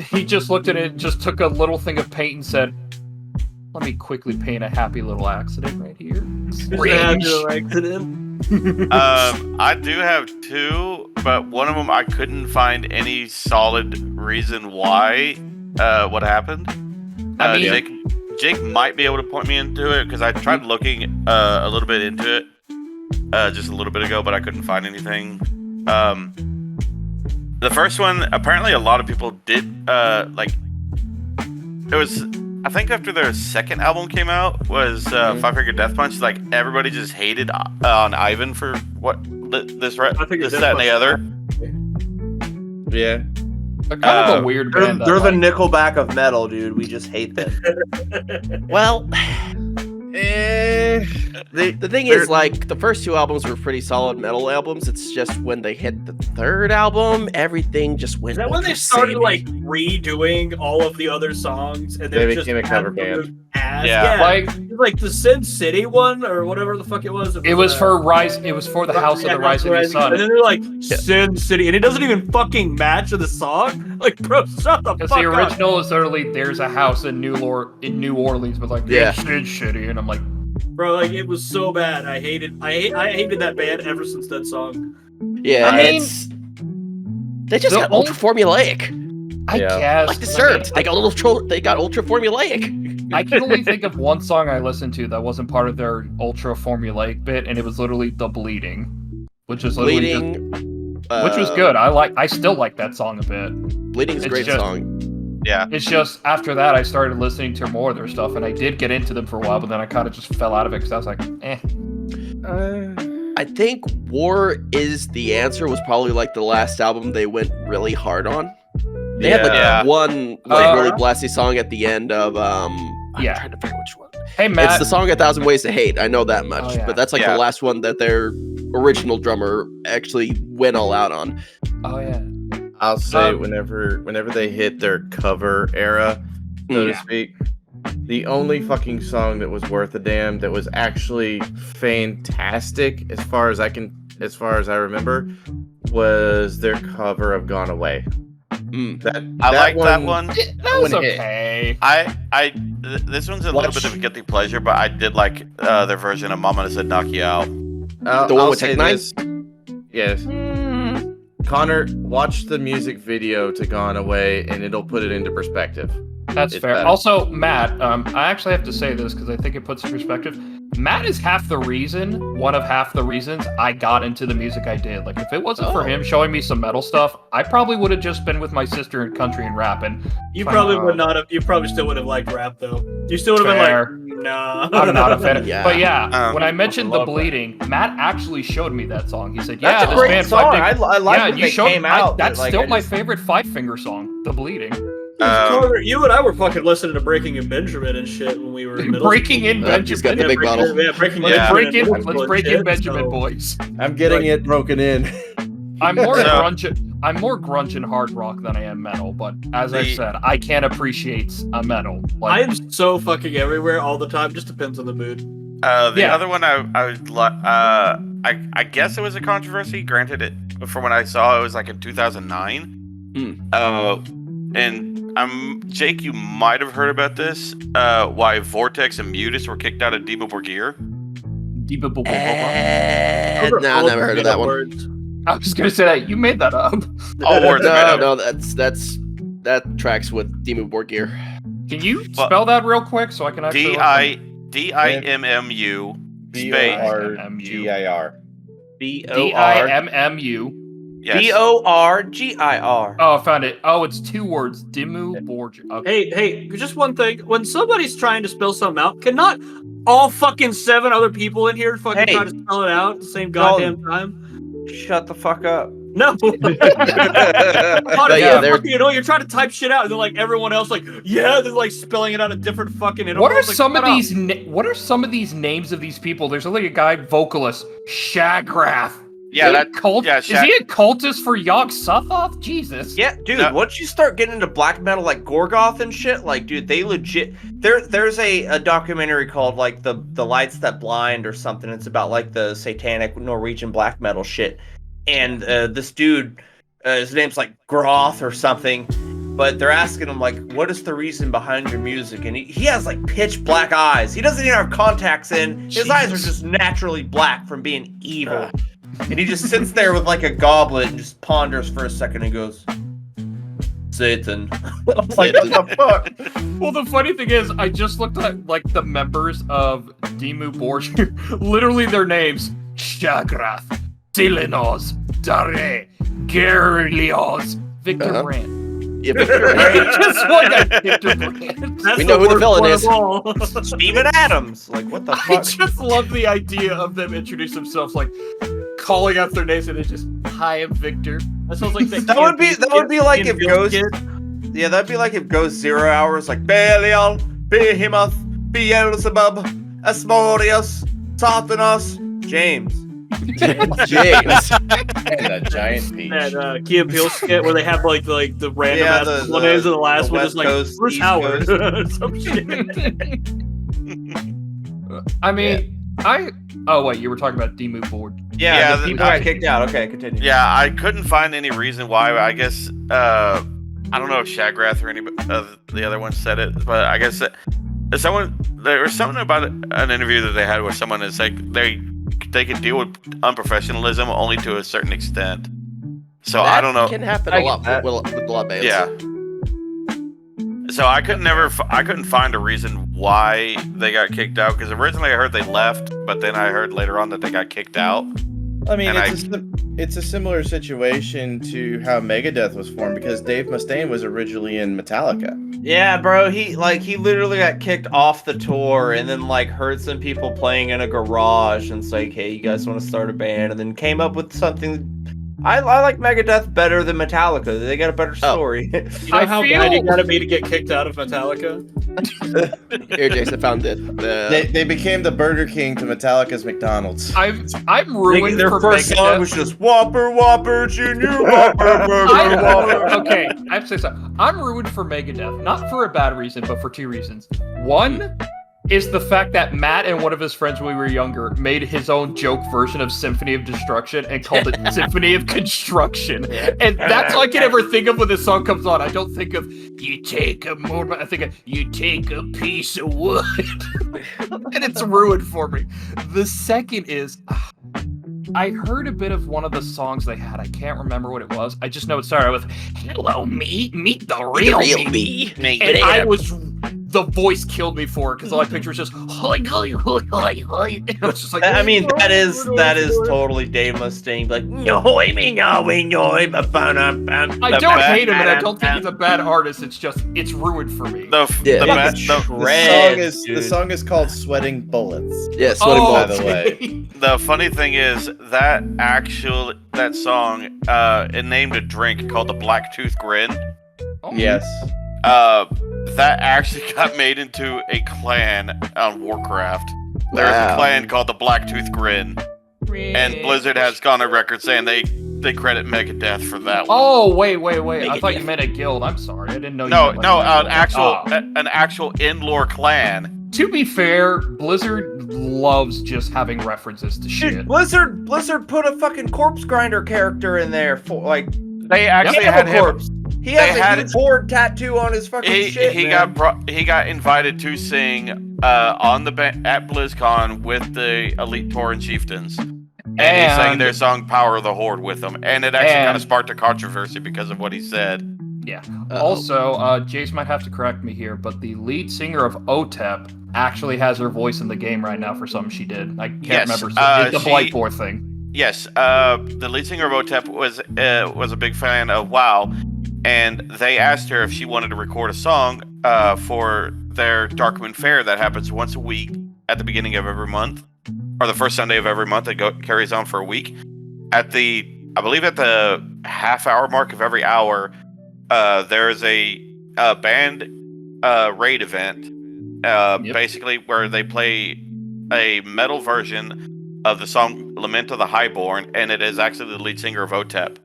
He just looked at it, just took a little thing of paint and said, "Let me quickly paint a happy little accident right here." Cringe. I do have 2, but one of them I couldn't find any solid reason why what happened. I mean, Jake might be able to point me into it because I tried looking a little bit into it just a little bit ago, but I couldn't find anything. The first one, apparently a lot of people did like. It was, I think, after their second album came out was Five Finger Death Punch. Like everybody just hated on Ivan for what this, that, and the other. Yeah. They're kind of a weird They're, band. they're the like. Nickelback of metal, dude. We just hate them. Well, The thing is, like, the first two albums were pretty solid metal albums. It's just when they hit the third album, everything just went. Is that when they started like redoing all of the other songs and They they just became a cover absolute band. ass? Yeah. Like the Sin City one or whatever the fuck it was. It was for Rise. It was for the House of the Rising Sun. And then they're like Sin City, and it doesn't even fucking match the song. Like, bro, shut the Because fuck the up. original is literally there's a house in New Orleans, but like Yeah. it's shitty, and I'm like, Bro, like it was so bad. I hated that band ever since that song. Yeah, I mean, it's they just the got only- ultra formulaic, I Yeah. guess like Disturbed. They got ultra formulaic. I can only think of one song I listened to that wasn't part of their ultra formulaic bit, and it was literally "The Bleeding," which is literally Bleeding, which was good. I still like that song a bit. Bleeding's a It's great just- song. Yeah. It's just after that I started listening to more of their stuff, and I did get into them for a while, but then I kind of just fell out of it because I was like, eh. I think "War Is the Answer" was probably like the last album they went really hard on. They had like Yeah. one really blasty song at the end of I'm Yeah. trying to figure which one. Hey Matt, It's the song "A Thousand Ways to Hate." I know that much, Oh, yeah. but that's like Yeah. the last one that their original drummer actually went all out on. oh yeah, I'll say Um, whenever they hit their cover era, so to Yeah. speak, the only fucking song that was worth a damn that was actually fantastic as far as I remember was their cover of "Gone Away." That I like that one. that was one hit. okay. This one's a little bit of a guilty pleasure, but I did like their version of "Mama Said Knock You Out." The one with say Tech Nine? this. Yes. Connor, watch the music video to "Gone Away" and it'll put it into perspective. That's It's fair. better. Also, Matt, I actually have to say this because I think it puts in perspective. Matt is one of half the reasons I got into the music I did. Like, if it wasn't for him showing me some metal stuff, I probably would have just been with my sister in country and rap. And You probably would not have. You probably still would have liked rap though. You still would have Fair. been like, nah. I'm not a fan of Yeah. But yeah, when I I mentioned The love that. Bleeding, Matt actually showed me that song. He said, That's yeah, a this great band song. Five I Finger- like yeah, when you they showed came me. out. That's but, like, still I my just- favorite Five Finger song, The Bleeding. Connor, you and I were fucking listening to Breaking in Benjamin and shit when we were in middle Breaking school. in He's Benjamin. got the big Breaking- bottle. Yeah, Breaking Let's Yeah. break in. middle school Let's and break in shit, Benjamin, so- boys. I'm getting it broken in. I'm more So- grunge. I'm more grunge and hard rock than I am metal. But as I The- said, I can't appreciate a metal. I Like, am so fucking everywhere all the time. Just depends on the mood. The Yeah. other one I would like. I guess it was a controversy. Granted, it from when I saw it was like in 2009. And Jake, you might have heard about this. Why Vortex and Mutus were kicked out of Demo Borgir. Those are No, all never heard of that one. words. I was gonna say that you made that up. All words made up. No, that tracks with Dimmu Borgir. Can you Well, spell that real quick so I can actually? DIMMU space. BORGIR. DIMMU. Yes. BORGIR. Oh, I found it. Oh, it's two words. Dimmu Borgir. Okay. Hey, just one thing. When somebody's trying to spell something out, cannot all fucking 7 other people in here fucking Hey. try to spell it out at the same goddamn time? Shut the fuck up. No. But yeah, they're- fucking, you're trying to type shit out, and then like everyone else, like, yeah, they're like spelling it out a different fucking. And What are everyone's like, some of "Shut up." these? What are some of these names of these people? There's only a guy, vocalist, Shagrath. Yeah, Is he that. a cult. yeah, Is he a cultist for Yog Sothoth? Jesus. Yeah, dude. No. Once you start getting into black metal like Gorgoth and shit, like, dude, they legit. There's a documentary called like the Lights That Blind or something. It's about like the satanic Norwegian black metal shit. And this dude, his name's like Groth or something. But they're asking him like, what is the reason behind your music? And he has like pitch black eyes. He doesn't even have contacts in. His eyes are just naturally black from being evil. And he just sits there with like a goblet and just ponders for a second and goes, Satan. I'm like, what the fuck? Well, the funny thing is, I just looked at like the members of Dimmu Borgir. Literally, their names: Shagrath, Silinos, Dare, Gerlios, Victor Brandt. Yeah, Victor Brandt. Just one guy, Victor Brandt. That's We know who the worst villain one is. of all. Steven Adams. Like, what the I fuck? just love the idea of them introduce themselves like, calling out their names and it's just, "Hi, I'm Victor." That sounds like That would be like if Ghost. Yeah, that'd be like if Ghost 0 Hours like Belial, Behemoth, Beelzebub, Asmodeus, Satanas, James. James. And a giant peach. That Key and Peele skit where they have like the random Yeah, ass the- one is and the last the one West is like Coast, Bruce East Howard. Some shit. I mean, oh wait, you were talking about D-Move board. Yeah, the people got kicked out. Okay, continue. Yeah, I couldn't find any reason why. I guess I don't know if Shagrath or any of the other ones said it, but I guess there was something about an interview that they had where someone is like they can deal with unprofessionalism only to a certain extent. So That I don't know. Can happen a lot with a lot of bands. Yeah. So I couldn't find a reason why they got kicked out, because originally I heard they left, but then I heard later on that they got kicked out. I mean, And it's a similar situation to how Megadeth was formed, because Dave Mustaine was originally in Metallica. Yeah, bro. He literally got kicked off the tour, and then like heard some people playing in a garage, and it's like, hey, you guys want to start a band? And then came up with something. I like Megadeth better than Metallica. They got a better story. You know how bad you gotta be to get kicked out of Metallica? Here, Jason found it. They became the Burger King to Metallica's McDonald's. I'm ruined Their for first song Megadeth. was just Whopper, Whopper, Junior, Whopper, Burger, Whopper. Okay, I have to say something. I'm ruined for Megadeth, not for a bad reason, but for two reasons. One is the fact that Matt and one of his friends when we were younger made his own joke version of Symphony of Destruction and called it Symphony of Construction. And that's all I can ever think of when this song comes on. I don't think of, you take a moment, I think of, you take a piece of wood. And it's ruined for me. The second is, I heard a bit of one of the songs they had. I can't remember what it was. I just know it started with, "Hello, meet the real me." And I was, the voice killed me for it, because all I picture was just, "Hoy, hoy, hoy, hoy, hoy." And I was just like, I mean, that is totally Dave Mustaine. Like, I I don't hate him, and I don't think he's a bad artist. It's just, it's ruined for me. The song is called "Sweating Bullets." Yeah, Sweating Oh, by Bullets. the way. okay. The funny thing is that song it named a drink called the Black Tooth Grin. Oh. Yes. That actually got made into a clan on Warcraft. There's a clan called the Black Tooth Grin, and Blizzard has gone on record saying they credit Megadeth for that one. Oh, wait. I thought you meant a guild. I'm sorry. I didn't know you No, meant no, like an actual in-lore clan. To be fair, Blizzard loves just having references to shit. Dude, Blizzard put a fucking corpse grinder character in there for like They actually had him. corpse. He has had a huge horde tattoo on his fucking shit. He man. got invited to sing on the at BlizzCon with the Elite Tauren Chieftains, and he sang their song "Power of the Horde" with them, and it actually kind of sparked a controversy because of what he said. Yeah. Also, Jace might have to correct me here, but the lead singer of OTEP actually has her voice in the game right now for something she did. I can't Yes, remember. The she- Blightboard thing. Yes, the lead singer of OTEP was a big fan of WoW, and they asked her if she wanted to record a song for their Darkmoon Fair that happens once a week at the beginning of every month, or the first Sunday of every month. It carries on for a week. I believe at the half-hour mark of every hour, there is a band raid event, basically where they play a metal version of the song "Lament of the Highborn," and it is actually the lead singer of OTEP.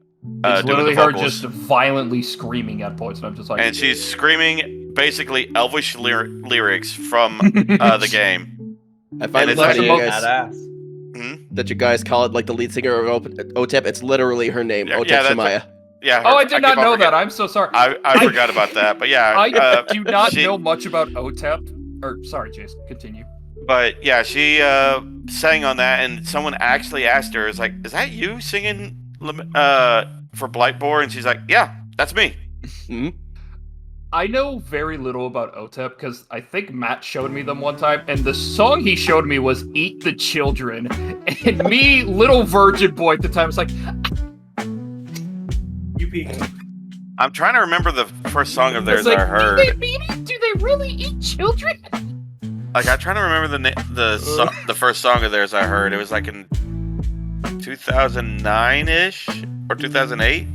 It's doing literally the her vocals. just violently screaming at points, and I'm just like, And she's screaming basically Elvish lyrics from the game. I find And it it's funny like- you guys, Badass. that you guys call it like the lead singer of OTEP. It's literally her name, Yeah, OTEP that's- Shemaya. Yeah. oh, I did not keep on know that. forgetting- I'm so sorry. I forgot about that, but yeah. I do not she- know much about OTEP. Or sorry, Jason, continue. But yeah, she sang on that, and someone actually asked her, "Is that you singing for Blightboard?" And she's like, "Yeah, that's me." I know very little about OTEP because I think Matt showed me them one time, and the song he showed me was "Eat the Children," and me, little virgin boy at the time, was like, You peaked. I'm trying to remember the first song of theirs it's like, I heard. Do they really eat children? Like, I'm trying to remember the first song of theirs I heard. It was like in 2009-ish or 2008.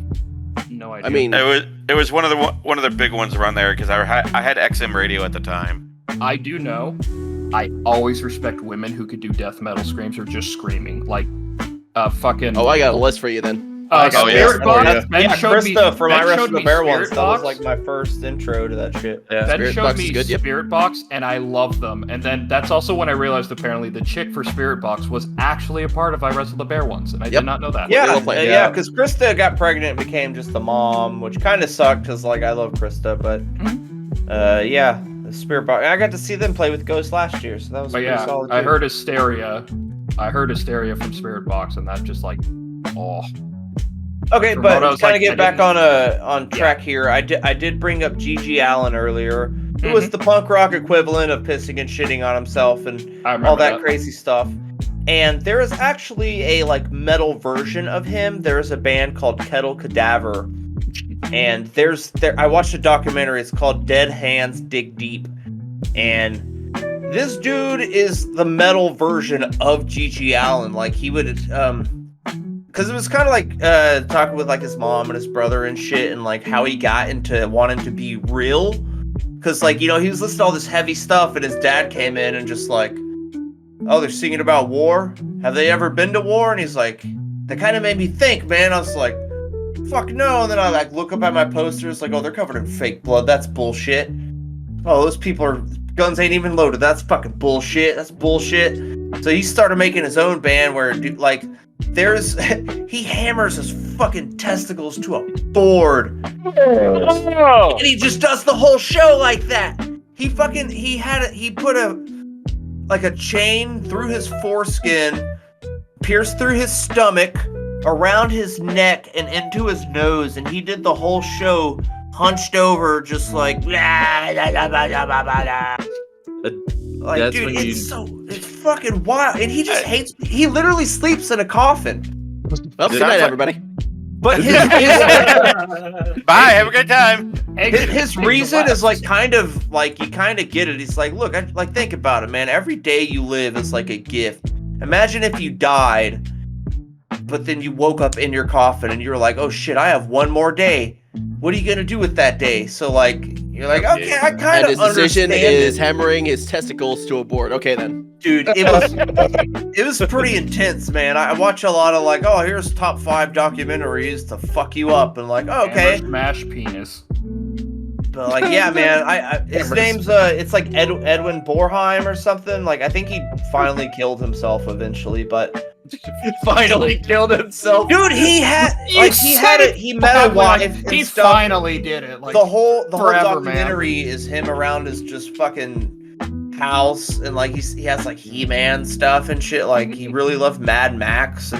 No idea. I mean, It was one of the big ones around there because I had XM radio at the time. I do know. I always respect women who could do death metal screams or just screaming. Like, fucking. oh, I got a list for you then. Spirit Box. Ben Yeah, showed me. Krista from Ben I Wrestle showed the me Bear ones. Spirit That was Box. like my first intro to that shit. Ben Spirit showed Box me is good, yep. Spirit Box, and I love them. And then that's also when I realized apparently the chick for Spirit Box was actually a part of I Wrestle the Bear ones, and I did not know that. Yeah, well played. yeah, because Krista got pregnant and became just the mom, which kind of sucked because like I love Krista, but yeah, the Spirit Box. I got to see them play with Ghost last year, so that was But pretty yeah, solid. I too. heard Hysteria. I heard Hysteria from Spirit Box, and that just like, oh. Okay, From but what I was kind like, of I get back didn't- on track here. I did bring up G.G. Allen earlier, who Mm-hmm. was the punk rock equivalent of pissing and shitting on himself and I remember all that crazy stuff. And there is actually a like metal version of him. There is a band called Kettle Cadaver, and I watched a documentary. It's called Dead Hands Dig Deep, and this dude is the metal version of G.G. Allen. Like he would because it was kind of like talking with like his mom and his brother and shit, and like how he got into wanting to be real. Because like, you know, he was listening to all this heavy stuff, and his dad came in and just like, oh, they're singing about war? Have they ever been to war? And he's like, that kind of made me think, man. I was like, fuck no. And then I like look up at my posters, like, oh, they're covered in fake blood. That's bullshit. Oh, those people are, guns ain't even loaded. That's fucking bullshit. That's bullshit. So he started making his own band where, dude, like, he hammers his fucking testicles to a board. And he just does the whole show like that. He put a chain through his foreskin, pierced through his stomach, around his neck, and into his nose. And he did the whole show hunched over, just like, blah, blah, blah, blah, blah, blah, blah. Like, That's dude, when it's fucking wild. And he just he literally sleeps in a coffin. Well, good night, everybody. But his Bye. Have a good time. his reason is like kind of like you kind of get it. He's like, look, like think about it, man. Every day you live is like a gift. Imagine if you died, but then you woke up in your coffin and you're like, oh shit, I have one more day. What are you gonna do with that day? So like, you're like, okay, I kind And of his understand decision is it. hammering his testicles to a board. Okay, then. Dude, it was pretty intense, man. I watch a lot of like, oh, here's top 5 documentaries to fuck you up, and like, oh, okay. Hammer smash penis. But like, yeah, man, his name's it's like Edwin Borheim or something. Like, I think he finally killed himself eventually, but Finally killed himself. dude, he met a wife. And He stuff. finally did it. Like the whole forever, documentary is him around his just fucking house, and like he has like He-Man stuff and shit. Like he really loved Mad Max,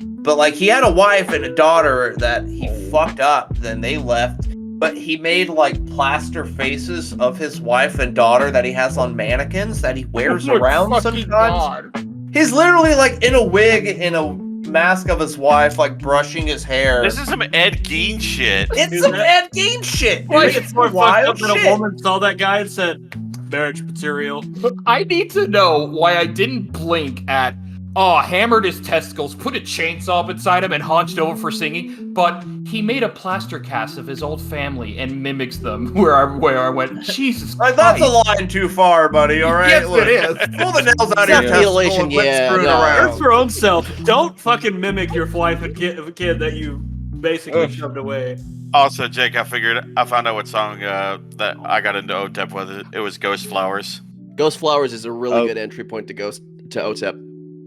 but like he had a wife and a daughter that he fucked up. Then they left. But he made like plaster faces of his wife and daughter that he has on mannequins that he wears around sometimes. God. He's literally like in a wig, in a mask of his wife, like brushing his hair. This is some Ed Gein shit. It's some Ed Gein shit. Like, Dude. it's more fucked wild up that shit. a woman saw that guy and said, marriage material. I need to know why I didn't blink at, hammered his testicles, put a chainsaw up inside him, and hunched over for singing, but he made a plaster cast of his old family and mimics them where I went, Jesus Christ. That's a line too far, buddy, alright? Yes, it is. Pull the nails out of your testicle Mutilation, and quit yeah, screwing no. around. That's your own self. Don't fucking mimic your wife and kid that you basically shoved away. Also, Jake, I found out what song that I got into OTEP with. It was Ghost Flowers. Ghost Flowers is a really good entry point to OTEP.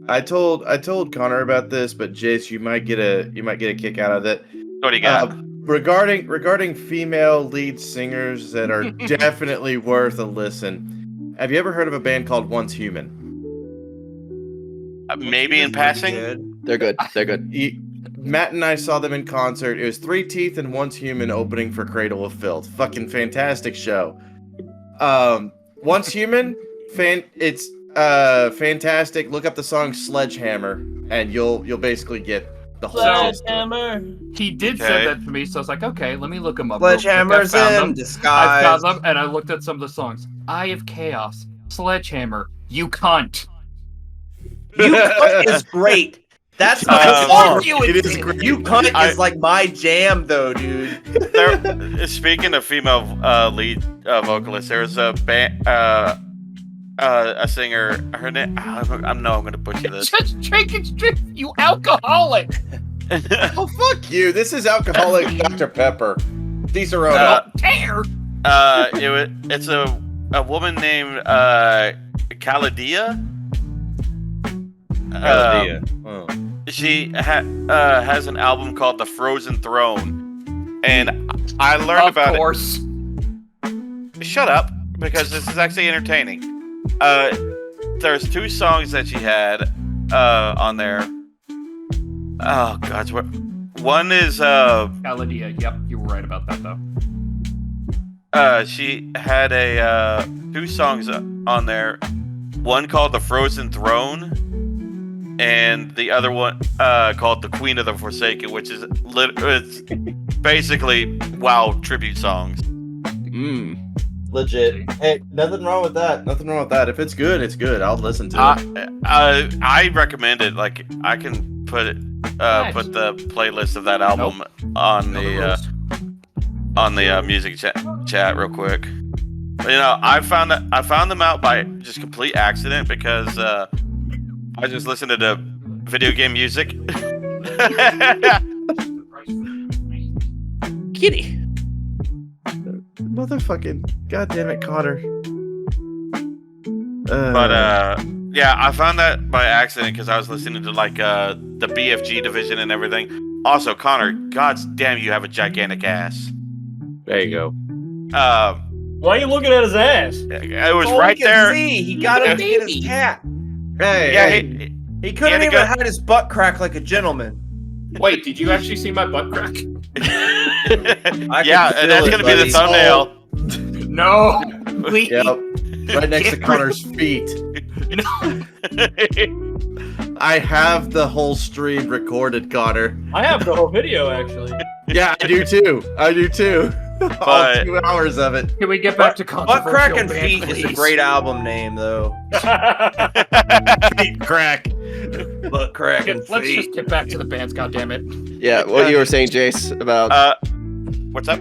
I told Connor about this, but Jace, you might get a kick out of it. What do you got? Regarding female lead singers that are definitely worth a listen. Have you ever heard of a band called Once Human? Maybe in passing. They're good. They're good. Matt and I saw them in concert. It was Three Teeth and Once Human opening for Cradle of Filth. Fucking fantastic show. Once Human, it's fantastic. Look up the song Sledgehammer, and you'll basically get the whole gist. He did say that to me, so I was like, okay, let me look him up. Sledgehammer's I found in them. I disguise. found them, and I looked at some of the songs. Eye of Chaos, Sledgehammer, You Cunt. You Cunt is great. That's Uh, my song. It is great. You cunt is like my jam, though, dude. Speaking of female lead vocalists, there's a band, a singer. Her name. I'm gonna butcher this. Just drink and drink, you alcoholic. Oh, fuck you. This is alcoholic Dr. Pepper. Cicerone. Care. It's a woman named Khalidia. Oh. She has an album called The Frozen Throne, and I learned about Of course. it. Shut up, because this is actually entertaining. There's 2 songs that she had on there. Oh God, one is Aladia, yep, you were right about that though. she had 2 songs on there. One called The Frozen Throne, and the other one called The Queen of the Forsaken, which is it's basically WoW tribute songs. Legit. Hey, nothing wrong with that. Nothing wrong with that. If it's good, it's good. I'll listen to it. I recommend it. Like, I can put it put the playlist of that album on the music chat real quick. But, you know, I found them out by just complete accident because I just listened to the video game music. Kitty. Motherfucking goddamn it, Connor. But yeah, I found that by accident because I was listening to like the BFG division and everything. Also, Connor, God damn, you have a gigantic ass. there you go. Why are you looking at his ass? It was Oh, right he can there. see. He got him to get his cat. Hey, Yeah, hey. He couldn't He had to even go- hide his butt crack like a gentleman. Wait, did you actually see my butt crack? Yeah, and that's gonna be the thumbnail. No. Please. Yep. Right next to Connor's feet. I have the whole stream recorded, Connor. I have the whole video actually. Yeah, I do too. I do too. All But- 2 hours of it. Can we get back to Butt controversial Crack and band, Feet is a please? great album name, though. Feet crack. Butt Crack and Let's Feet. just get back to the bands, goddammit. Yeah, what you were saying, Jace, about What's up?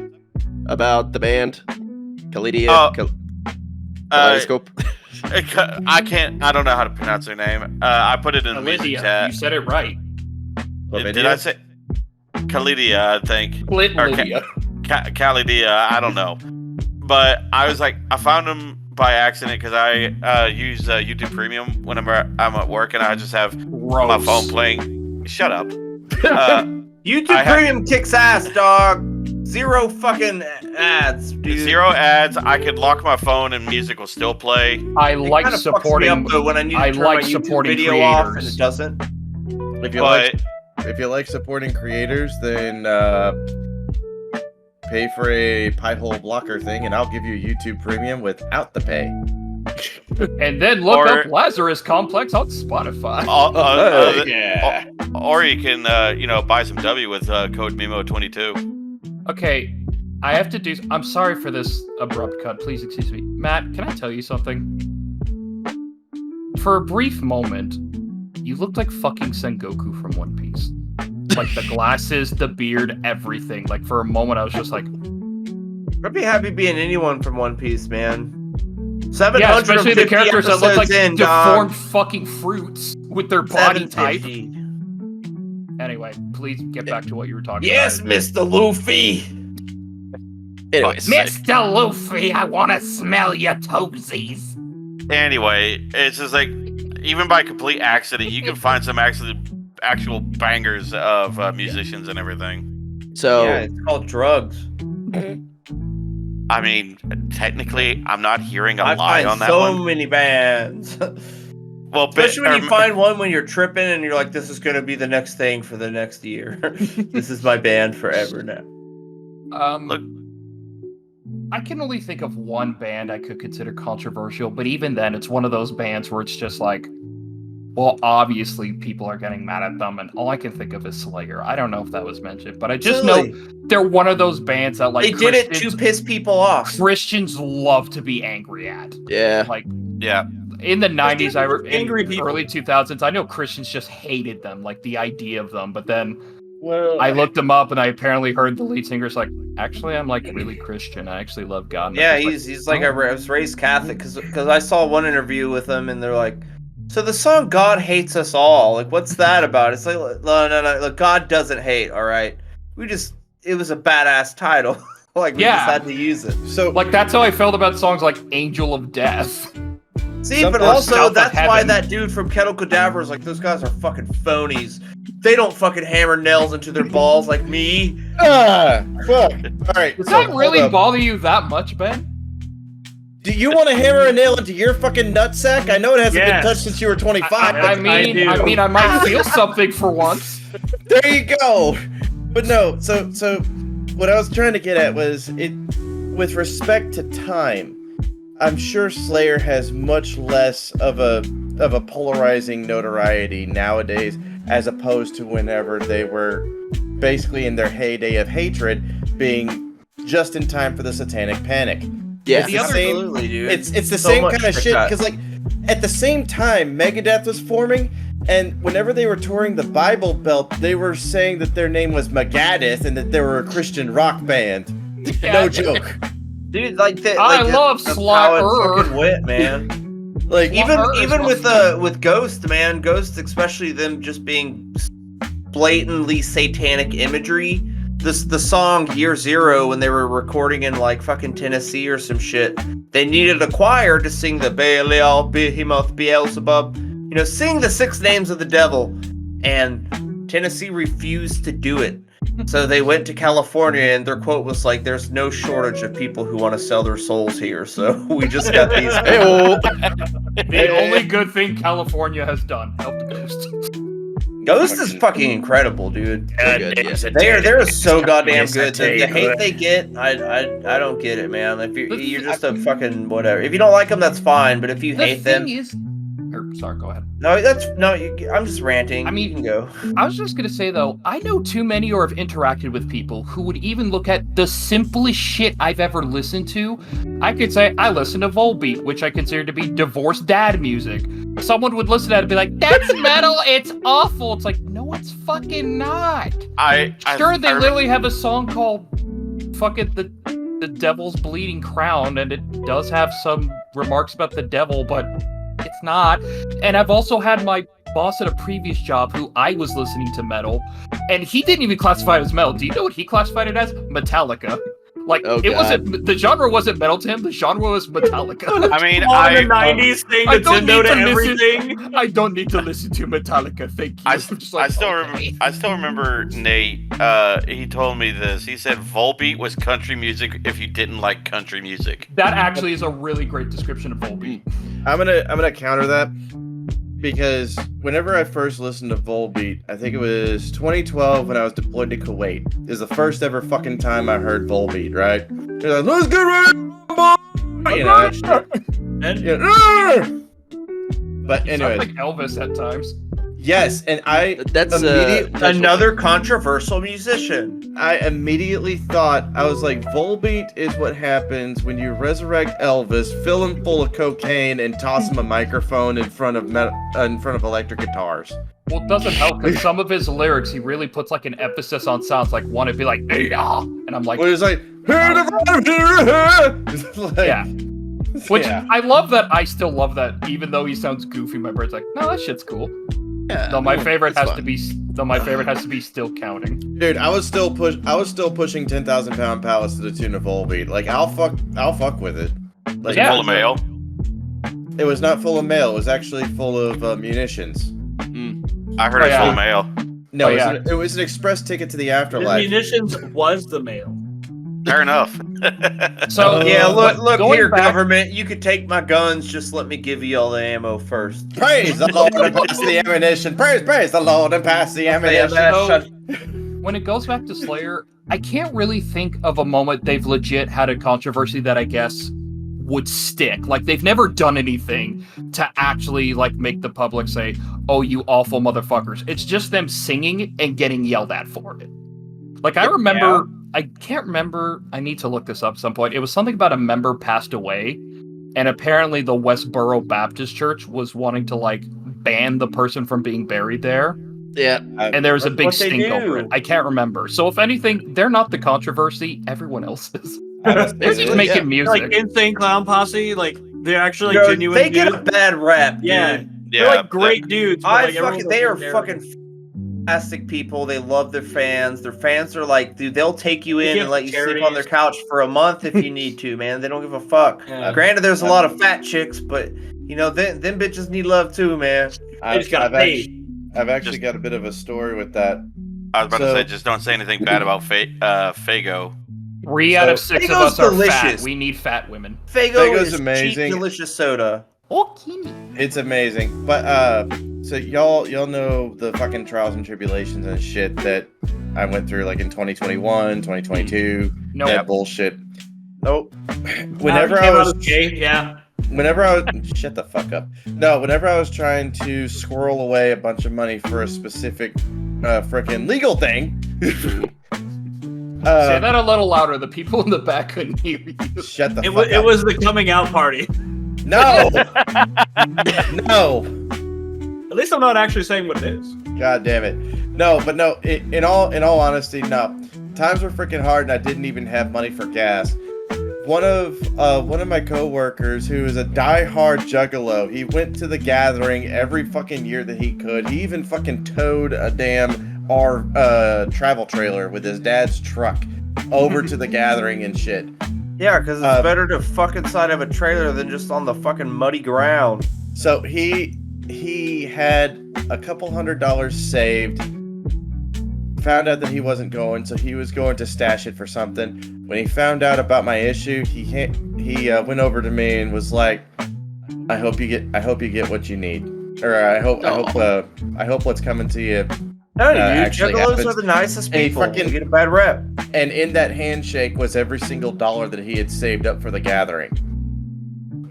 the band, Kalidia, Oh. Kaleidoscope. I don't know how to pronounce her name. I put it in the music Lydia, chat. you said it right. Did I say Khalidia? I think. Or Lydia. Khalidia, I don't know. But I was like, I found them by accident because I use YouTube Premium whenever I'm at work and I just have my phone playing. Shut up. YouTube Premium kicks ass, dog. 0 fucking ads, dude. 0 ads. I could lock my phone and music will still play. I It like kinda fucks me supporting. up, though, when I need to I turn like my YouTube supporting video off and creators. it doesn't. If you But like supporting creators, then pay for a Pi-hole blocker thing, and I'll give you a YouTube Premium without the pay. And then look Or- up Lazarus Complex on Spotify. Yeah. or you can buy some W with code Memo22. Okay, I have to do. I'm sorry for this abrupt cut. Please excuse me, Matt. Can I tell you something? For a brief moment, you looked like fucking Sengoku from One Piece. Like the glasses, the beard, everything. Like for a moment, I was just like, I'd be happy being anyone from One Piece, man. 750 yeah, especially the characters that look like episodes in, deformed dog. fucking fruits with their body type. 750. Anyway, please get back to what you were talking Yes, about. Mr. Luffy. Anyways, Mr. Luffy, I want to smell your toesies. Anyway, it's just like, even by complete accident, you can find some actual bangers of musicians and everything. so Yeah, it's called drugs. I mean, technically, I'm not hearing a I lie find on that so one. many bands. Well, Especially when you find one when you're tripping and you're like, this is going to be the next thing for the next year. This is my band forever now. Look. I can only think of one band I could consider controversial, but even then, it's one of those bands where it's just like, well, obviously people are getting mad at them, and all I can think of is Slayer. I don't know if that was mentioned, but I just know they're one of those bands that like they did it to piss people off. Christians love to be angry at. yeah, Like, Yeah. in the 90s, angry in people. early 2000s, I know Christians just hated them, like the idea of them. But then Well, I looked them up, and I apparently heard the lead singer's like, actually, I'm like really Christian. I actually love God. And Yeah, I'm just he's like, oh. I was raised Catholic because I saw one interview with him and they're like, so the song "God Hates Us All," like, what's that about? It's like, no, look, God doesn't hate. All right, it was a badass title. Like, we just had to use it. so Like, that's how I felt about songs like Angel of Death. See, Something but also South of that's why Heaven. that dude from Kettle Cadaver is like, those guys are fucking phonies. They don't fucking hammer nails into their balls like me. fuck. All right. Does so that hold really up. bother you that much, Ben? Do you want to hammer a nail into your fucking nutsack? I know it hasn't Yes. been touched since you were 25. I but mean, I might feel something for once. there you go. But no, so what I was trying to get at was it with respect to time. I'm sure Slayer has much less of a polarizing notoriety nowadays as opposed to whenever they were basically in their heyday of hatred, being just in time for the Satanic Panic. Yeah. It's the same, Absolutely, dude. it's the So same much kind of for shit cut. because like at the same time Megadeth was forming, and whenever they were touring the Bible Belt, they were saying that their name was Megadeth and that they were a Christian rock band. No joke. Dude, like I love the Slayer. power and fucking wit, man. Like even with Ghost, man, Ghost, especially them just being blatantly satanic imagery. The song Year Zero, when they were recording in like fucking Tennessee or some shit, they needed a choir to sing the Belial, Behemoth, Beelzebub, sing the 6 names of the devil, and Tennessee refused to do it. So they went to California, and their quote was like, "There's no shortage of people who want to sell their souls here, so we just got these." The only good thing California has done helped Ghost. Ghost is fucking incredible, dude. Good, yeah. They're so goddamn good. The hate they get, I don't get it, man. If you're just a fucking whatever. If you don't like them, that's fine. But if you hate them, Sorry, go ahead. I'm just ranting. I mean, you can go. I was just gonna say though, I know too many or have interacted with people who would even look at the simplest shit I've ever listened to. I could say I listen to Volbeat, which I consider to be divorced dad music. Someone would listen to that and be like, "That's metal. It's awful." It's like, no, it's fucking not. I Literally have a song called "Fucking the Devil's Bleeding Crown," and it does have some remarks about the devil, but it's not. And I've also had my boss at a previous job who I was listening to metal, and he didn't even classify it as metal. Do you know what he classified it as? Metallica. Like, Oh, it God. wasn't, the genre wasn't metal to him, the genre was Metallica. I mean, On the 90s thing, I don't Nintendo need to to everything. I don't need to listen to Metallica, thank you. I Just like, still okay. remember Nate. He told me this. He said Volbeat was country music if you didn't like country music. That actually is a really great description of Volbeat. I'm gonna counter that because whenever I first listened to Volbeat, I think it was 2012 when I was deployed to Kuwait. Is the first ever fucking time I heard Volbeat. Right? They're like, "Let's get ready, boy!" That shit. But He sounds anyway, like Elvis at times. yes, and I That's Another controversial musician. immediately thought, I was like, Volbeat is what happens when you resurrect Elvis, fill him full of cocaine, and toss him a microphone in front of electric guitars. Well, it doesn't help because some of his lyrics, he really puts like an emphasis on sounds. Like one, it'd be like, "Yeah," and I'm like, Where it's like, like, yeah. Which yeah. I love that. I still love that, even though he sounds goofy. My brain's like, no, that shit's cool. Though my favorite has to be Still Counting. Dude, I was still pushing 10,000 pound pallets to the tune of Volbeat. Like, I'll fuck with it. Like, Yeah. Full of mail. It was not full of mail. It was actually full of munitions. I heard Oh, it's yeah. full of mail. No, Oh, it, was yeah. it was an express ticket to the The afterlife. munitions was the mail. Fair enough. So Yeah, look going here, back- government. You could take my guns. Just let me give you all the ammo first. Praise the Lord and pass the ammunition. Praise the Lord and pass the ammunition. So, when it goes back to Slayer, I can't really think of a moment they've legit had a controversy that I guess would stick. Like, they've never done anything to actually like make the public say, "Oh, you awful motherfuckers." It's just them singing and getting yelled at for it. Like, I remember, I can't remember, I need to look this up at some point. It was something about a member passed away, and apparently the Westboro Baptist Church was wanting to like ban the person from being buried there. Yeah. And there was a That's big what they stink over do. it. I can't remember. So if anything, they're not the controversy. Everyone else is. Honestly, They're just making music. Like Insane Clown Posse, like they're actually Yo, genuine they get dudes. a bad rep, Yeah. dude. They're like great dudes. But, like, everyone's They are like, they're- fucking fantastic people. They love their fans. Their fans are like, dude, they'll take you in give and let you sleep charities. on their couch for a month if you need to, man. They don't give a fuck. Yeah. Granted, there's a lot of fat chicks, but you know, them bitches need love too, man. just gotta pay. I've actually got a bit of a story with that. I was about to So- say, just don't say anything bad about Fago. 3 out of 6 of Fago's us are fat. delicious. We need fat women. Fago Fago's is amazing. cheap, delicious soda. It's amazing. But so y'all know the fucking trials and tribulations and shit that I went through like in 2021, 2022, Nope. that bullshit. Nope. Whenever Came I out was as gay, yeah. whenever I was shut the fuck up. No, whenever I was trying to squirrel away a bunch of money for a specific freaking legal thing. Say that a little louder. The people in the back couldn't hear you. Shut the It fuck was, up. it was the coming out party. No. No. At least I'm not actually saying what it is. God damn it. No, but no, in all honesty, no. Times were freaking hard and I didn't even have money for gas. One of my coworkers who is a die-hard juggalo, he went to the gathering every fucking year that he could. He even fucking towed a damn travel trailer with his dad's truck over to the gathering and shit. Yeah, because it's better to fuck inside of a trailer than just on the fucking muddy ground. So he had a couple $100 saved. Found out that he wasn't going, so he was going to stash it for something. When he found out about my issue, he went over to me and was like, "I hope you get what you need, or I hope what's coming to you." No, dude, actually juggalos happens. are the nicest And he people. fucking- They get a bad rep. And in that handshake was every single dollar that he had saved up for the gathering,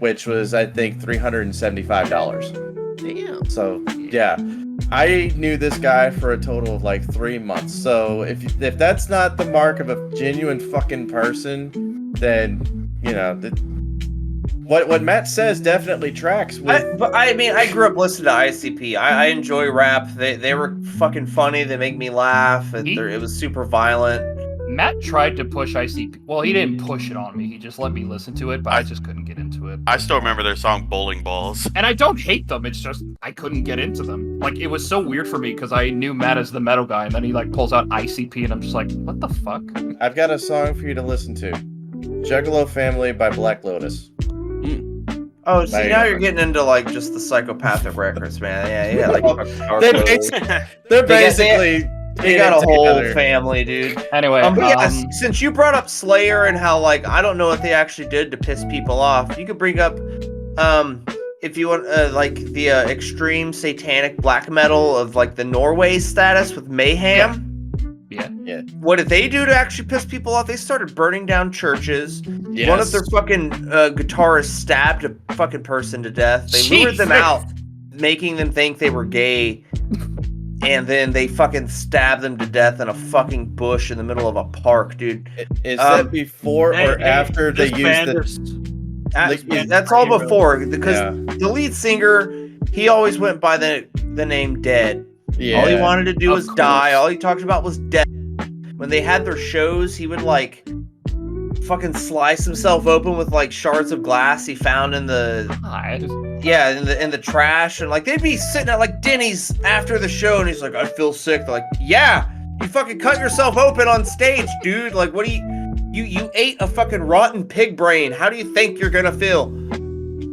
which was I think $375. Damn. So yeah, I knew this guy for a total of like 3 months. So if that's not the mark of a genuine fucking person, then you know what Matt says definitely tracks with. But I mean, I grew up listening to ICP. I enjoy rap. They were fucking funny. They make me laugh. It was super violent. Matt tried to push ICP. Well, he didn't push it on me. He just let me listen to it, but I just couldn't get into it. I still remember their song "Bowling Balls." And I don't hate them. It's just I couldn't get into them. Like it was so weird for me because I knew Matt as the metal guy, and then he like pulls out ICP, and I'm just like, what the fuck? I've got a song for you to listen to, "Juggalo Family" by Black Lotus. Oh, see, There you now go. you're getting into like just the psychopathic records, man. Yeah, like They're basically they got a it whole together. family, dude. Anyway, But yeah, since you brought up Slayer and how like I don't know what they actually did to piss people off, you could bring up if you want like the extreme satanic black metal of like the Norway status with Mayhem. yeah. What did they do to actually piss people off? They started burning down churches. Yes. One of their fucking guitarists stabbed a fucking person to death. They lured them Jesus. out, making them think they were gay. And then they fucking stabbed them to death in a fucking bush in the middle of a park, dude. Is that before or Hey, after they this used band the? is- That's all before, because Yeah. the lead singer, he always went by the name Dead. Yeah. All he wanted to do Of was course. die. All he talked about was death. When they had their shows, he would like fucking slice himself open with like shards of glass he found in the in the trash, and like they'd be sitting at like Denny's after the show, and he's like, "I feel sick." They're like, "Yeah, you fucking cut yourself open on stage, dude. Like, what do you ate a fucking rotten pig brain? How do you think you're gonna feel?"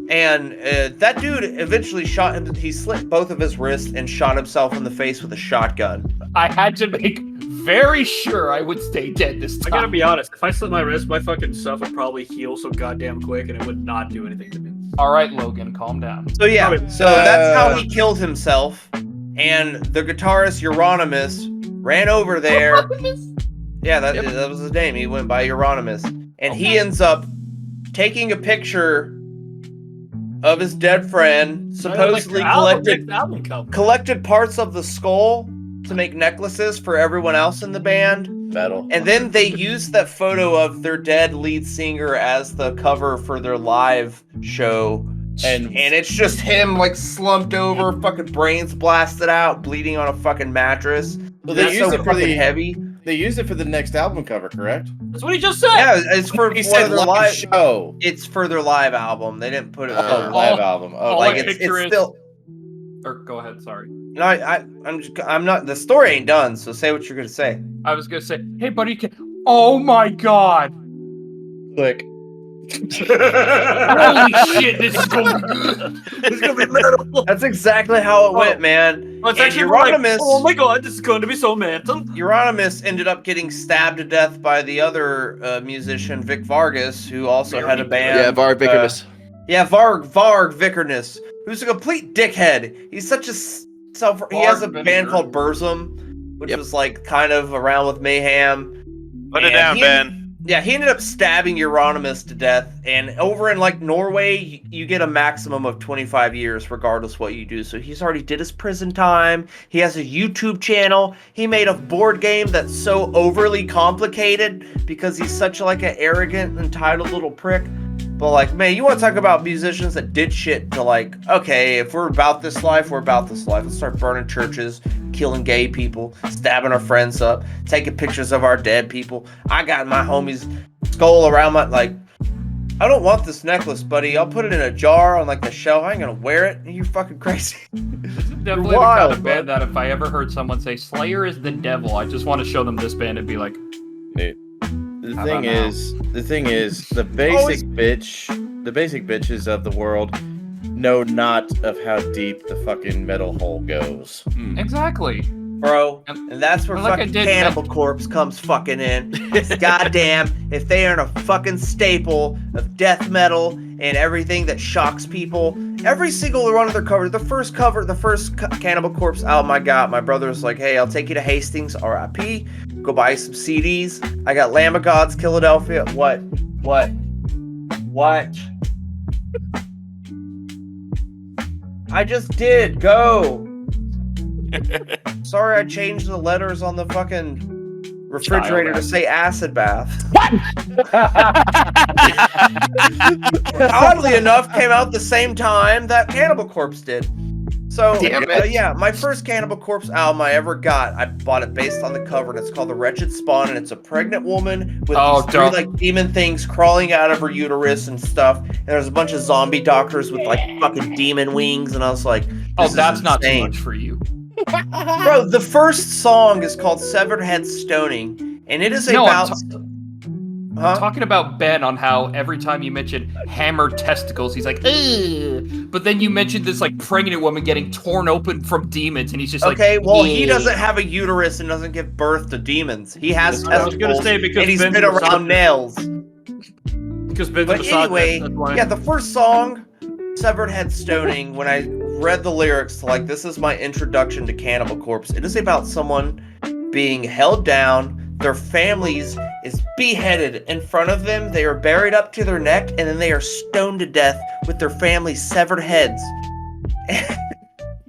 And that dude eventually shot him. He slit both of his wrists and shot himself in the face with a shotgun. I had to make very sure I would stay dead this I time. gotta be honest, if I slit my wrist, my fucking stuff would probably heal so goddamn quick and it would not do anything to me. All right, Logan, calm down. So yeah, Probably- so that's how he killed himself. And the guitarist Euronymous ran over there. Yeah, that was his name. He went by Euronymous, and he ends up taking a picture of his dead friend, supposedly collected parts of the skull to make necklaces for everyone else in the band. Metal. And then they used that photo of their dead lead singer as the cover for their live show. And And it's just him like slumped over, fucking brains blasted out, bleeding on a fucking mattress. well, That's they used so it for fucking the heavy. They used it for the next album cover, correct? That's what he just said. Yeah, it's for He one said of their live live. show. It's for their live album. They didn't put it. Oh, for, live album. Oh, all like I it's picture is- still. Or go ahead. Sorry. No, I'm not. The story ain't done. So say what you're gonna say. I was gonna say, hey buddy, oh my god! click. Holy shit! This is going to be good. It's gonna be metal. That's exactly how it went, man. Oh, it's And actually more like, Euronymous. oh my god, this is going to be so metal. Euronymous ended up getting stabbed to death by the other musician, Vic Vargas, who also had a band. Yeah, Varg Vikernes. Varg Vikernes, who's a complete dickhead. He's such a he has a Varg band Vinegar. called Burzum, which Yep. was like kind of around with Mayhem. Put it And down, he- Ben. Yeah, he ended up stabbing Euronymous to death. And over in like Norway, you get a maximum of 25 years regardless what you do. So he's already did his prison time. He has a YouTube channel. He made a board game that's so overly complicated because he's such like an arrogant, entitled little prick. But like, man, you want to talk about musicians that did shit to like, okay, if we're about this life, we're about this life. Let's start burning churches, killing gay people, stabbing our friends up, taking pictures of our dead people. I got my homie's skull around my, like, I don't want this necklace, buddy. I'll put it in a jar on like the shelf. I ain't gonna wear it. You're fucking crazy. This is definitely the wild, kind of band that if I ever heard someone say Slayer is the devil, I just want to show them this band and be like, The How thing about now? is, the basic bitches of the world know not of how deep the fucking metal hole goes. exactly. Bro, and that's where Like I fucking did, Cannibal Corpse comes fucking in. Goddamn, if they aren't a fucking staple of death metal and everything that shocks people, every single one of their covers, the first Cannibal Corpse album I got, my brother's like, hey, I'll take you to Hastings, R.I.P., go buy some CDs. I got Lamb of God's Philadelphia. What? I just did. Go. Sorry, I changed the letters on the fucking refrigerator to say acid bath. Oddly enough, came out the same time that Cannibal Corpse did. So, Damn it. yeah, my first Cannibal Corpse album I ever got, I bought it based on the cover, and it's called The Wretched Spawn, and it's a pregnant woman with Oh, these three, don't. like, demon things crawling out of her uterus and stuff, and there's a bunch of zombie doctors with, like, fucking demon wings, and I was like, Oh, this is that's not too insane. much for you. Bro, the first song is called Severed Head Stoning, and it is No, about... I'm talking about Ben on how every time you mention hammered testicles, he's like, ugh. But then you mentioned this like pregnant woman getting torn open from demons, and he's just like, Okay, well, he "Ugh." doesn't have a uterus and doesn't give birth to demons. He has I was gonna testicles, say because and he's Ben's been a around misogynist. nails. Because Ben's a But misogynist, anyway, that's why. yeah, the first song, Severed Head Stoning, when I read the lyrics to like, this is my introduction to Cannibal Corpse, it is about someone being held down, their families is beheaded in front of them, they are buried up to their neck, and then they are stoned to death with their family's severed heads.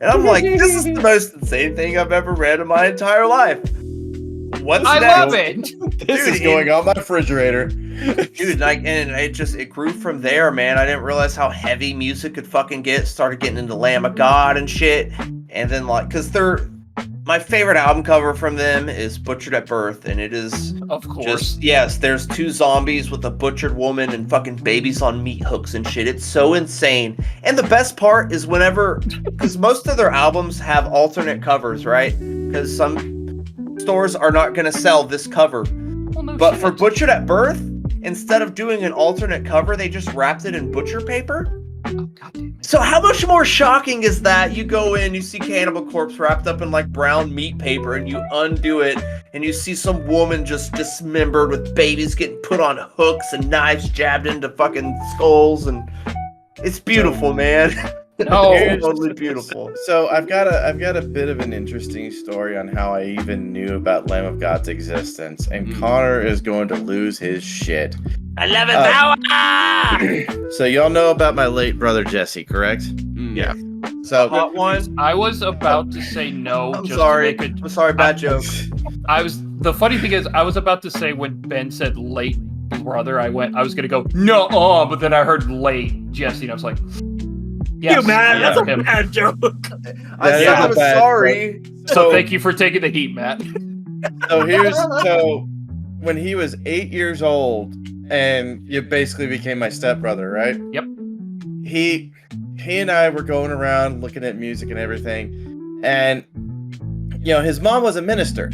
And I'm like, this is the most insane thing I've ever read in my entire life. What's I next? love it. This Dude, is going on my refrigerator. Dude, like, and it grew from there, man. I didn't realize how heavy music could fucking get. Started getting into Lamb of God and shit. And then, like, because my favorite album cover from them is Butchered at Birth. And it is Of course. just, yes, there's two zombies with a butchered woman and fucking babies on meat hooks and shit. It's so insane. And the best part is because most of their albums have alternate covers, right? Because some stores are not going to sell this cover. Well, no But shit. for Butchered at Birth, instead of doing an alternate cover, they just wrapped it in butcher paper. Oh, God damn it. So how much more shocking is that? You go in, you see Cannibal Corpse wrapped up in like brown meat paper, and you undo it, and you see some woman just dismembered with babies getting put on hooks and knives jabbed into fucking skulls, and it's beautiful, man. No. It's totally beautiful. So I've got a bit of an interesting story on how I even knew about Lamb of God's existence, and Connor is going to lose his shit. 11th hour! So y'all know about my late brother Jesse, correct? Yeah. So Hot one. I was about to say no. I'm just sorry. To make I'm sorry, bad joke. the funny thing is, I was about to say when Ben said late stepbrother, I was gonna go no, but then I heard late Jesse, and I was like, yes, You man, yeah, that's a him. bad joke. I said Yeah. I was sorry. So thank you for taking the heat, Matt. So when he was 8 years old, and you basically became my stepbrother, right? Yep. He and I were going around looking at music and everything, and his mom was a minister.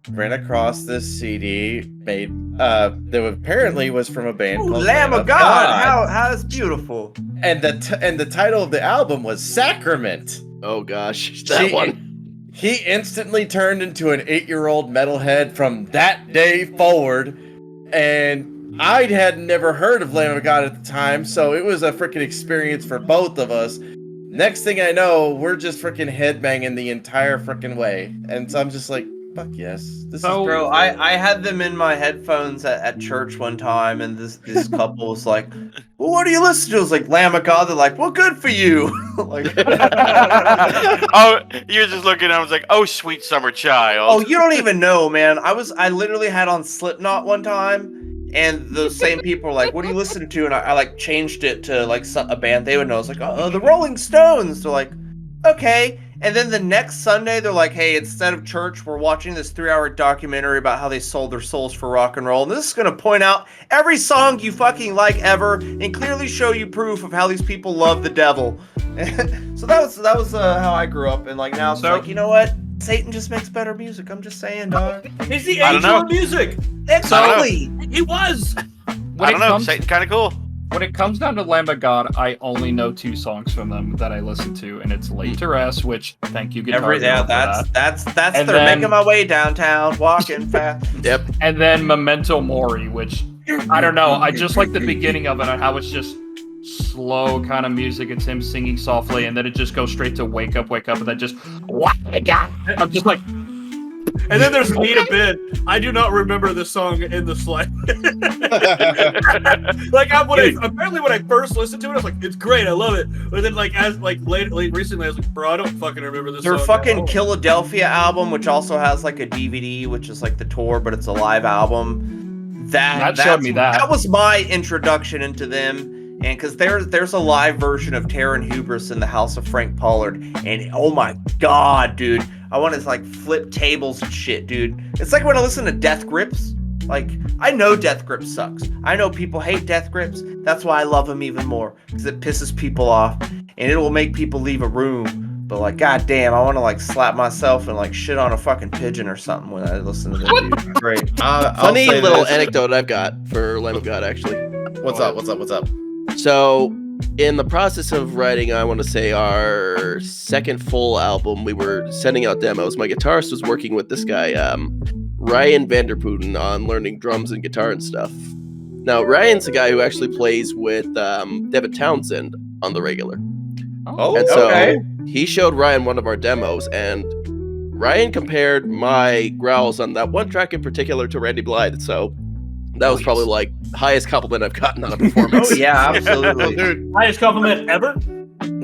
Ran across this CD made that apparently was from a band called Lamb of God. How that's beautiful. And the title of the album was Sacrament. Oh gosh, that one. He instantly turned into an 8-year-old metalhead from that day forward, and I had never heard of Lamb of God at the time, so it was a freaking experience for both of us. Next thing I know, we're just freaking headbanging the entire freaking way, and so I'm just like, fuck yes. Bro, I had them in my headphones at church one time, and this couple was like, well, what do you listen to? I was like, Lamb of God. They're like, well, good for you. Like, Oh, you're just looking. I was like, oh, sweet summer child. oh, you don't even know, man. I literally had on Slipknot one time, and those same people were like, what are you listening to? And I like changed it to like a band they would know. It's like, oh, the Rolling Stones. They're like, okay. And then the next Sunday, they're like, hey, instead of church, we're watching this 3-hour documentary about how they sold their souls for rock and roll. And this is going to point out every song you fucking like ever and clearly show you proof of how these people love the devil. So that was how I grew up. And like now it's like, you know what? Satan just makes better music. I'm just saying, dog. He's the I don't angel know. of music. Exactly. He was. I don't know. Satan's kind of cool. When it comes down to Lamb of God, I only know 2 songs from them that I listen to, and it's "Late to Rest," which thank you, Guitar Hero, for that. That's And they're then- making my way downtown, walking fast. Yep. And then "Memento Mori," which I don't know. I just like the beginning of it and how it's just slow kind of music. It's him singing softly, and then it just goes straight to "Wake Up, Wake Up," and then just what? I'm just like. And then there's Need a Bid. I do not remember this song in the slightest. Like apparently when I first listened to it, I was like, it's great, I love it. But then like as like late recently, I was like, bro, I don't fucking remember this Their song. fucking Philadelphia album, which also has like a DVD, which is like the tour, but it's a live album. That showed me that. That was my introduction into them. And because there's a live version of Terror and Hubris in the House of Frank Pollard, and oh my god, dude, I want to like flip tables and shit, dude. It's like when I listen to Death Grips. Like, I know Death Grips sucks. I know people hate Death Grips. That's why I love them even more, because it pisses people off, and it will make people leave a room. But like, goddamn, I want to like slap myself and like shit on a fucking pigeon or something when I listen to this. Dude. It's great. Funny little anecdote I've got for Lamb of God, actually. What's up? So, in the process of writing, I want to say our second full album, we were sending out demos. My guitarist was working with this guy, Ryan Vanderputen, on learning drums and guitar and stuff. Now, Ryan's the guy who actually plays with Devin Townsend on the regular. Oh, And so okay. he showed Ryan one of our demos, and Ryan compared my growls on that one track in particular to Randy Blythe. So that was probably like the highest compliment I've gotten on a performance. Oh yeah, absolutely. Dude, Highest compliment ever.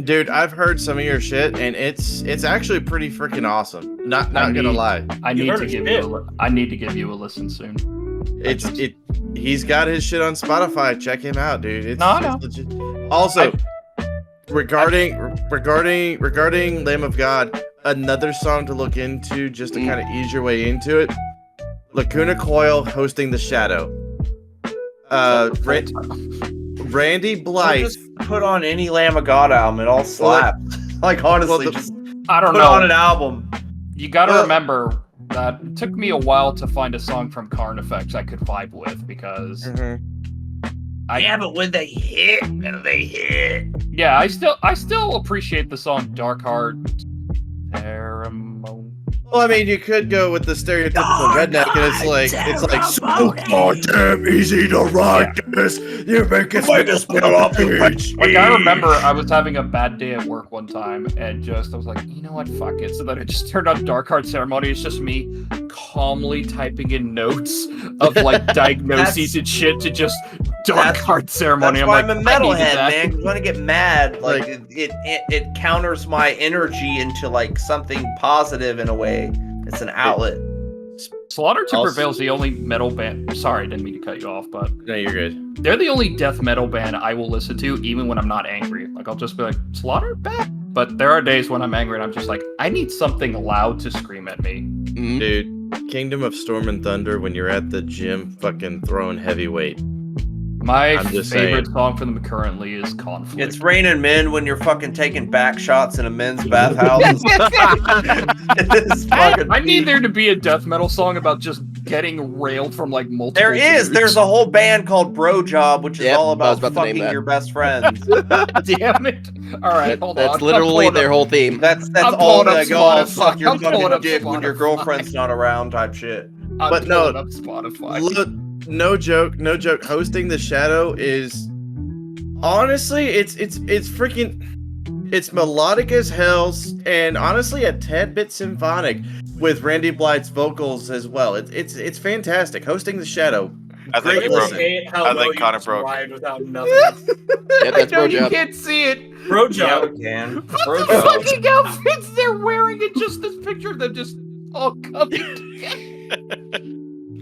Dude, I've heard some of your shit, and it's actually pretty freaking awesome. Not gonna lie. I You need heard to his give shit. you I need to give you a listen soon. He's got his shit on Spotify. Check him out, dude. It's legit. Also, regarding Lamb of God, another song to look into just to kind of ease your way into it. Lacuna Coil hosting The Shadow. Randy Blythe. Just put on any Lamb of God album, it all slaps. Like honestly, just I don't put know. on an album. You got to Well- remember that it took me a while to find a song from Carnifex I could vibe with because Yeah, but when they hit, yeah, I still appreciate the song Dark Heart Ceremony. Well, I mean, you could go with the stereotypical redneck, and it's like so goddamn easy to ride this. You make it Like I remember I was having a bad day at work one time and I was like, you know what, fuck it. So then I just turned on Dark Heart Ceremony. It's just me calmly typing in notes of like diagnoses and shit to just Dark Heart Ceremony. That's I'm why like, I'm a I needed metalhead, that. man. 'Cause when I get mad, like it counters my energy into like something positive in a way. It's an outlet. Slaughter to Also- Prevail is the only metal band. Sorry, I didn't mean to cut you off, but No, you're good. they're the only death metal band I will listen to, even when I'm not angry. Like, I'll just be like, Slaughter back? But there are days when I'm angry and I'm just like, I need something loud to scream at me. Dude, Kingdom of Storm and Thunder when you're at the gym fucking throwing heavyweight. My I'm just favorite saying. song for them currently is Conflict. It's raining men when you're fucking taking back shots in a men's bathhouse. It's fucking I need there to be a death metal song about just getting railed from like multiple. There is. dudes. There's a whole band called Bro Job, which is Yep, all I was about about to name fucking that. your best friends. Damn it! All right, hold on. That's I'm literally pulling their up- whole theme. That's I'm all pulling up like, oh, Spotify. fuck your I'm pulling fucking up dick when your Spotify. girlfriend's not around type shit. I'm But no, pulling up Spotify. Look, no joke. Hosting the Shadow is honestly, it's freaking, it's melodic as hell, and honestly a tad bit symphonic with Randy Blythe's vocals as well. It's fantastic. Hosting the Shadow. I think Great he really broke. listen. hate how I low think you Connor just broke. ride without nothing. Yeah, that's I know Bro you Job. can't see it. Bro Yeah, Job. we can. What Bro the Job. fucking outfits they're wearing and just this picture of them just all coming together.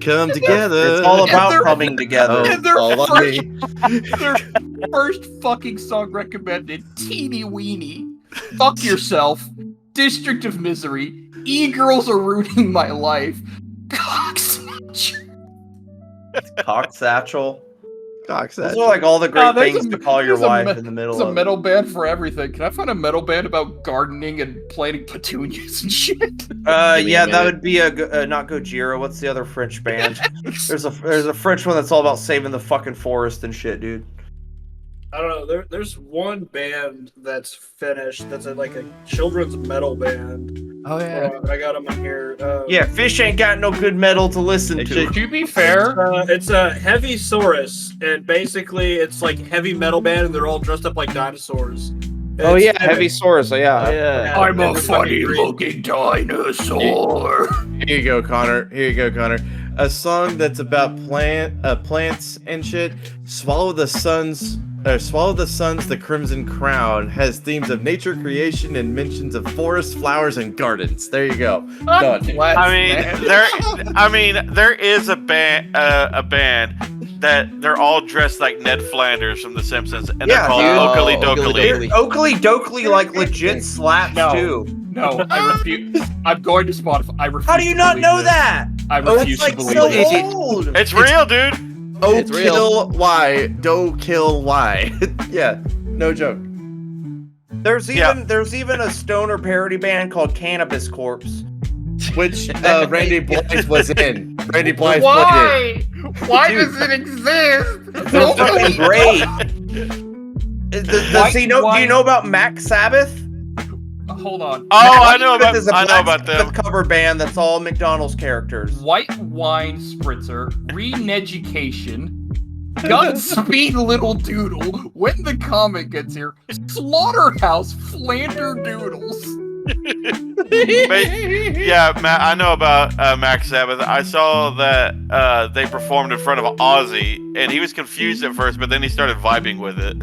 Come together. It's all And about they're- coming together. and they're all on fresh- me. Their first fucking song recommended, Teeny Weeny, Fuck Yourself, District of Misery, E-Girls Are Ruining My Life, Cocksnatcher. Cock Satchel. Cox Those are like all the great there's things a- to call your there's a wife me- in the middle It's a of metal band for everything. Can I find a metal band about gardening and planting petunias and shit? it. me a Yeah, that minute. would be not Gojira. What's the other French band? There's a French one that's all about saving the fucking forest and shit, dude. I don't know. There's one band that's finished. That's like a children's metal band. Oh I got them in here. Yeah, Fish ain't got no good metal to listen to. To be fair, It's a Heavy Saurus, and basically it's like heavy metal band, and they're all dressed up like dinosaurs. Oh It's- yeah, Heavy Source. Yeah. Yeah. I'm a they're fucking great. funny-looking dinosaur. Here you go, Connor. A song that's about plants and shit. Swallow the Sun's, The Crimson Crown has themes of nature, creation, and mentions of forests, flowers, and gardens. There you go. Done. There is a band that they're all dressed like Ned Flanders from The Simpsons, and they're Yeah, called dude. Oakley Dokley. Oakley Dokley like legit slaps No. too. No, I refuse. I'm going to Spotify. I refuse. How do you to not believe know this. that? I Oh, refuse it's to like believe so this. old. It's real, dude. Oh, It's real. kill Y. Do kill Y. Yeah, no joke. There's even a stoner parody band called Cannabis Corpse. Which Randy Blythe was in. Randy Blythe played Why? Why Dude. does it exist? They're fucking great. Do you know about Mac Sabbath? Hold on. Oh, I know Sabbath is a about Black them. Sabbath cover band that's all McDonald's characters. White Wine Spritzer, Green Education, Godspeed Little Doodle, When the Comet Gets Here, Slaughterhouse, Flander Doodles. Yeah, Matt, I know about Max Sabbath. I saw that they performed in front of Ozzy, and he was confused at first, but then he started vibing with it.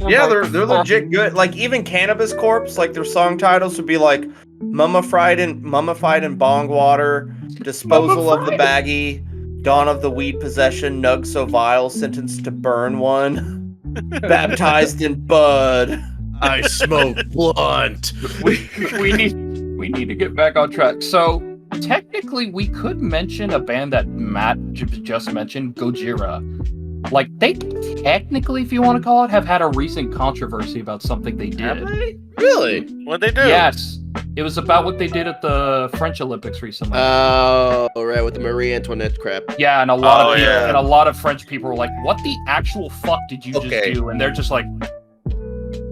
Yeah, they're legit good. Like even Cannabis Corpse, like their song titles would be like Mummified in Bong Water, Disposal of the Baggie, Dawn of the Weed Possession, Nug So Vile, Sentenced to Burn One, Baptized in Bud. I smoke blunt. we need to get back on track. So technically, we could mention a band that Matt just mentioned, Gojira. Like they technically, if you want to call it, have had a recent controversy about something they did. Really? What'd they do? Yes, it was about what they did at the French Olympics recently. Oh, right, with the Marie Antoinette crap. Yeah, and a lot Oh, of people, yeah. and a lot of French people were like, "What the actual fuck did you Okay. just do?" And they're just like,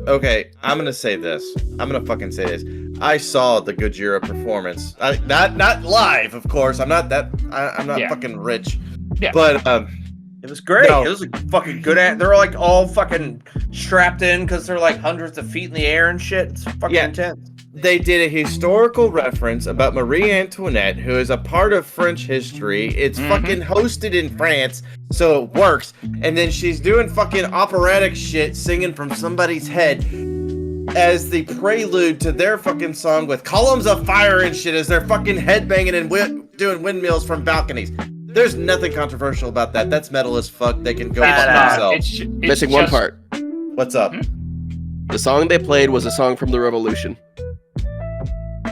Okay, I'm gonna say this. I'm gonna fucking say this. I saw the Gojira performance. Not live, of course. I'm not Yeah. fucking rich. Yeah. But It was great. No. It was a fucking good. They're like all fucking strapped in because they're like hundreds of feet in the air and shit. It's fucking Yeah. intense. they did a historical reference about Marie Antoinette, who is a part of French history. It's fucking hosted in France, so it works. And then she's doing fucking operatic shit, singing from somebody's head as the prelude to their fucking song with columns of fire and shit as they're fucking headbanging and doing windmills from balconies. There's nothing controversial about that. That's metal as fuck. They can go It's fuck not. themselves. It's Missing one just- part. What's up? The song they played was a song from the Revolution.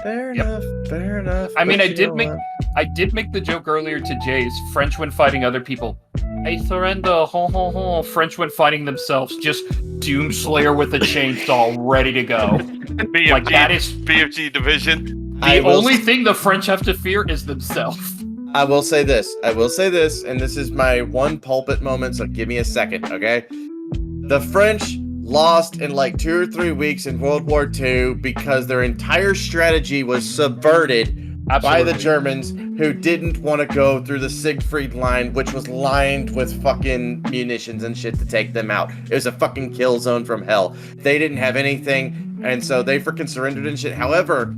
Fair Yep. enough. Fair enough. I mean, but I you did know make what? I did make the joke earlier to Jays. French when fighting other people. I surrender. Ho ho ho. French when fighting themselves. Just Doomslayer with a chainsaw, ready to go. BFG, Like that is BFG division. I the will only thing the French have to fear is themselves. I will say this. And this is my one pulpit moment, so give me a second, okay? The French lost in like 2 or 3 weeks in World War II because their entire strategy was subverted by the Germans, who didn't want to go through the Siegfried line, which was lined with fucking munitions and shit to take them out. It was a fucking kill zone from hell. They didn't have anything, and so they freaking surrendered and shit. However,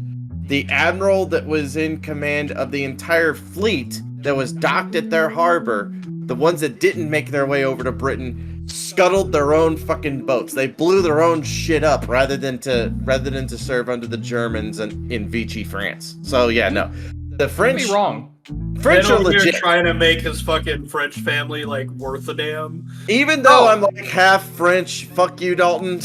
the admiral that was in command of the entire fleet that was docked at their harbor, the ones that didn't make their way over to Britain, scuttled their own fucking boats. They blew their own shit up rather than to serve under the Germans in Vichy, France. So yeah, no, the French. Be wrong. French Ben are over here legit. trying to make his fucking French family like worth a damn. Even though I'm like half French, fuck you, Dalton.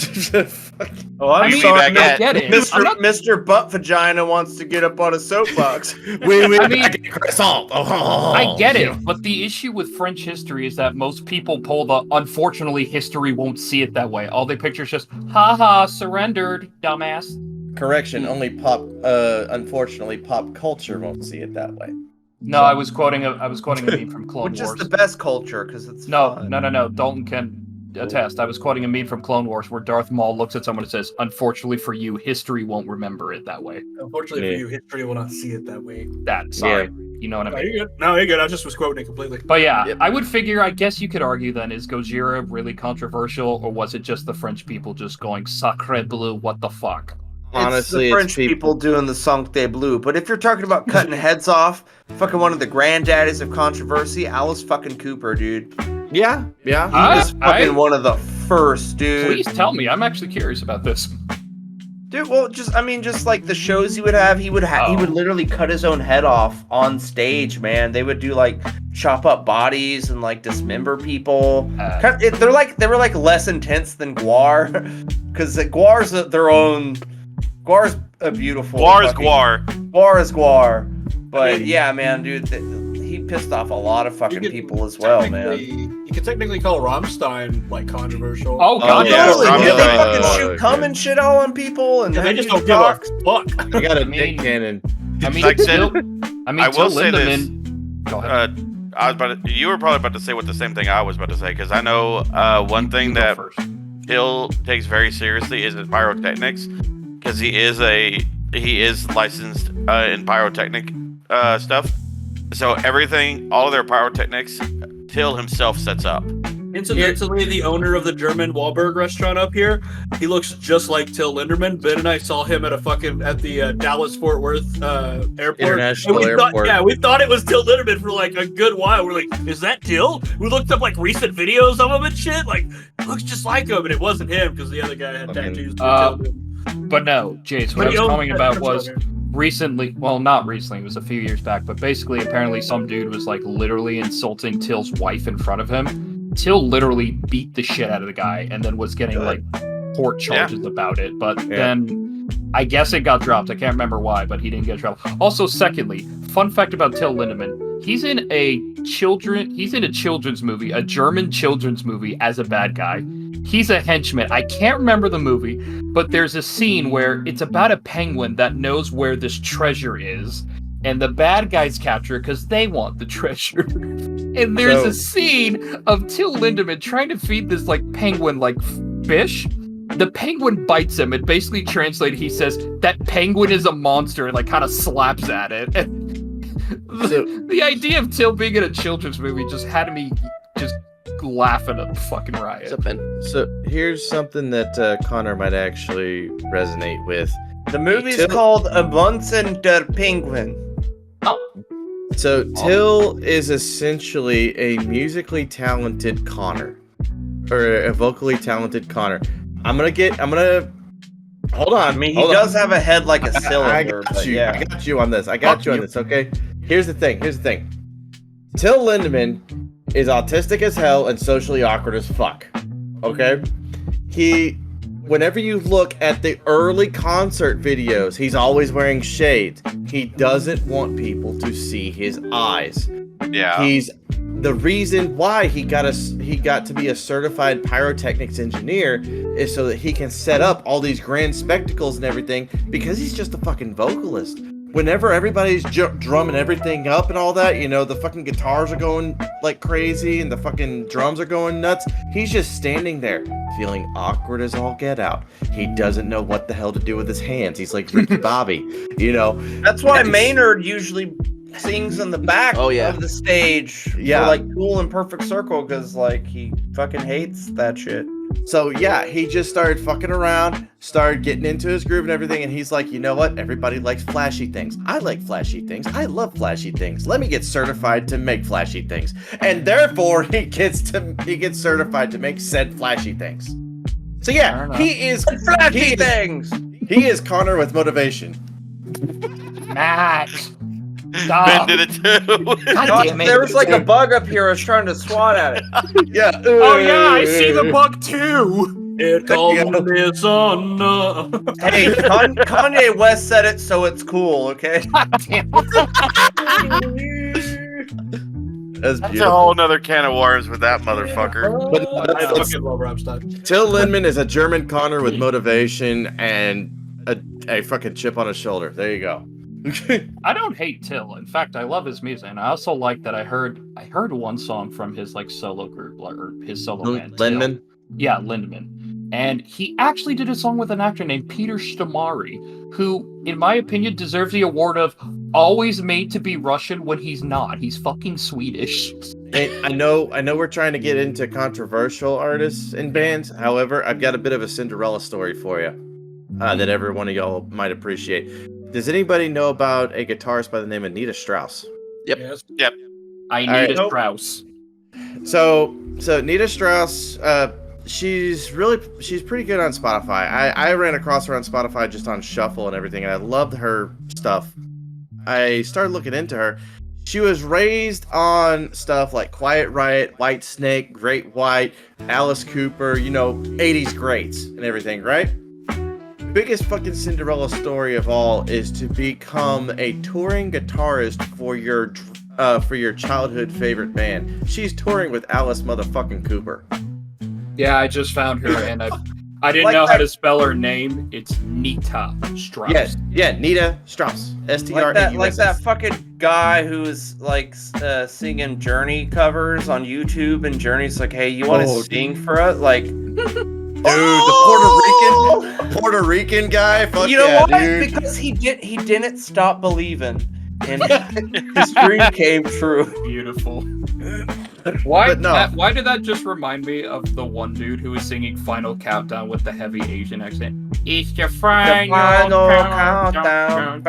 Oh, I'm I mean, sorry. I get it. Mr. I'm not- Mr. Butt Vagina wants to get up on a soapbox. I mean, croissant. Oh. I get it, but the issue with French history is that most people pull the unfortunately history won't see it that way. All they picture is just haha surrendered, dumbass. Correction, only unfortunately pop culture won't see it that way. No, I was quoting a meme from Clone Which is Wars. the best culture because it's No, fun. no. Dalton can attest. I was quoting a meme from Clone Wars where Darth Maul looks at someone and says, "Unfortunately for you, history won't remember it that way." Unfortunately Yeah. for you, history will not see it that way. Sorry, you know what I No, mean. you're good. No, you're good. I just was quoting it completely. But yeah, I would figure. I guess you could argue then: is Gojira really controversial, or was it just the French people just going "Sacre bleu"? What the fuck? Honestly, it's the French people doing the Sancte Bleu. But if you're talking about cutting heads off, fucking one of the granddaddies of controversy, Alice fucking Cooper, dude. Yeah. He was fucking one of the first, dude. Please tell me. I'm actually curious about this. Dude, well, just like the shows he would have, he would literally cut his own head off on stage, man. They would do like chop up bodies and like dismember people. They were like less intense than Guar, because Guar's their own. Guar's a beautiful. Guar is fucking- Guar. Guar is Guar. But I mean- yeah, man, dude, he pissed off a lot of fucking could people as well, man. You could technically call Rammstein like controversial. Oh God, yeah, Totally, Rammstein. dude. They fucking Oh, shoot okay. cum and shit all on people, and And they have just you don't give talk. a fuck. I got a I mean- dick cannon. I mean, Like I said, I will Till say this. Lindemann. Go ahead. I was about to, you were probably about to say what the same thing I was about to say, because I know one thing You go that first. Hill takes very seriously is his pyrotechnics, because he is licensed in pyrotechnic stuff. So all of their pyrotechnics, Till himself sets up. Incidentally, the owner of the German Wahlberg restaurant up here, he looks just like Till Lindemann. Ben and I saw him at the Dallas Fort Worth airport. International And we Airport. we thought it was Till Lindemann for like a good while. We're like, is that Till? We looked up like recent videos of him and shit. Like, looks just like him, and it wasn't him because the other guy had Okay. tattoos. But no, Jace, what But I he was owns talking that about restaurant was here. recently, well, not recently, it was a few years back, but basically, apparently, some dude was like literally insulting Till's wife in front of him. Till literally beat the shit out of the guy and then was getting like court charges about it. But then I guess it got dropped. I can't remember why, but he didn't get in trouble. Also, secondly, fun fact about Till Lindemann. He's in a children's movie, a German children's movie as a bad guy. He's a henchman. I can't remember the movie, but there's a scene where it's about a penguin that knows where this treasure is, and the bad guys capture it because they want the treasure. And there's a scene of Till Lindemann trying to feed this like penguin like fish. The penguin bites him, and basically translated, he says that penguin is a monster, and like kind of slaps at it. And the idea of Till being in a children's movie just had me just laughing at the fucking riot. What's up, Ben? So here's something that Connor might actually resonate with. The movie's Till- called A Monster der Penguin. So Till is essentially a musically talented Connor, or a vocally talented Connor. I'm gonna hold on. I mean, he does have a head like a I cylinder. got but you. yeah. I got you on this. I got Fuck you on you. this. Okay. Here's the thing. Till Lindemann is autistic as hell and socially awkward as fuck. Okay? Whenever you look at the early concert videos, he's always wearing shades. He doesn't want people to see his eyes. Yeah. He's the reason why he got to be a certified pyrotechnics engineer is so that he can set up all these grand spectacles and everything, because he's just a fucking vocalist. Whenever everybody's drumming everything up and all that, you know, the fucking guitars are going like crazy and the fucking drums are going nuts, he's just standing there feeling awkward as all get out. He doesn't know what the hell to do with his hands. He's like Ricky Bobby, you know. That's why Maynard usually sings in the back of the stage for like Cool and Perfect Circle, because like he fucking hates that shit. So yeah, he just started fucking around, started getting into his groove and everything, and he's like, you know what? Everybody likes flashy things. I like flashy things. I love flashy things. Let me get certified to make flashy things. And therefore he gets certified to make said flashy things. So yeah, he is flashy things. He is Connor with motivation. Matt. Ben Stop. did it too. God damn it. There was like a bug up here. I was trying to swat at it. Yeah. Oh yeah, I see the bug too. It calls me son. Hey, Kanye West said it, so it's cool. Okay. God damn it. That's That's a beautiful. whole nother can of worms with that motherfucker. But I fucking love Rammstein. Till Lindemann is a German Connor with motivation and a fucking chip on his shoulder. There you go. I don't hate Till. In fact, I love his music, and I also like that I heard one song from his like solo group or his solo band. Till. Lindemann? Yeah, Lindemann. And he actually did a song with an actor named Peter Stamari, who, in my opinion, deserves the award of always made to be Russian when he's not. He's fucking Swedish. Hey, I know we're trying to get into controversial artists and bands. However, I've got a bit of a Cinderella story for you that every one of y'all might appreciate. Does anybody know about a guitarist by the name of Nita Strauss? Yep. Yes. Yep. I need right. a Strauss. So Nita Strauss, she's pretty good on Spotify. I ran across her on Spotify just on Shuffle and everything, and I loved her stuff. I started looking into her. She was raised on stuff like Quiet Riot, White Snake, Great White, Alice Cooper, you know, 80s greats and everything, right? Biggest fucking Cinderella story of all is to become a touring guitarist for your childhood favorite band. She's touring with Alice motherfucking Cooper. Yeah, I just found her, and I didn't know how to spell her name. It's Nita Strauss. Yeah, Nita Strauss. S-T-R-A-U-S-S. Like that fucking guy who's like singing Journey covers on YouTube, and Journey's like, "Hey, you want to sing for us?" Like, dude, the Puerto Rican guy. Fuck you know yeah, why? dude. Because he didn't stop believing, and his dream came true. Beautiful. Why? But no. Why did that just remind me of the one dude who was singing "Final Countdown" with the heavy Asian accent? It's the final countdown.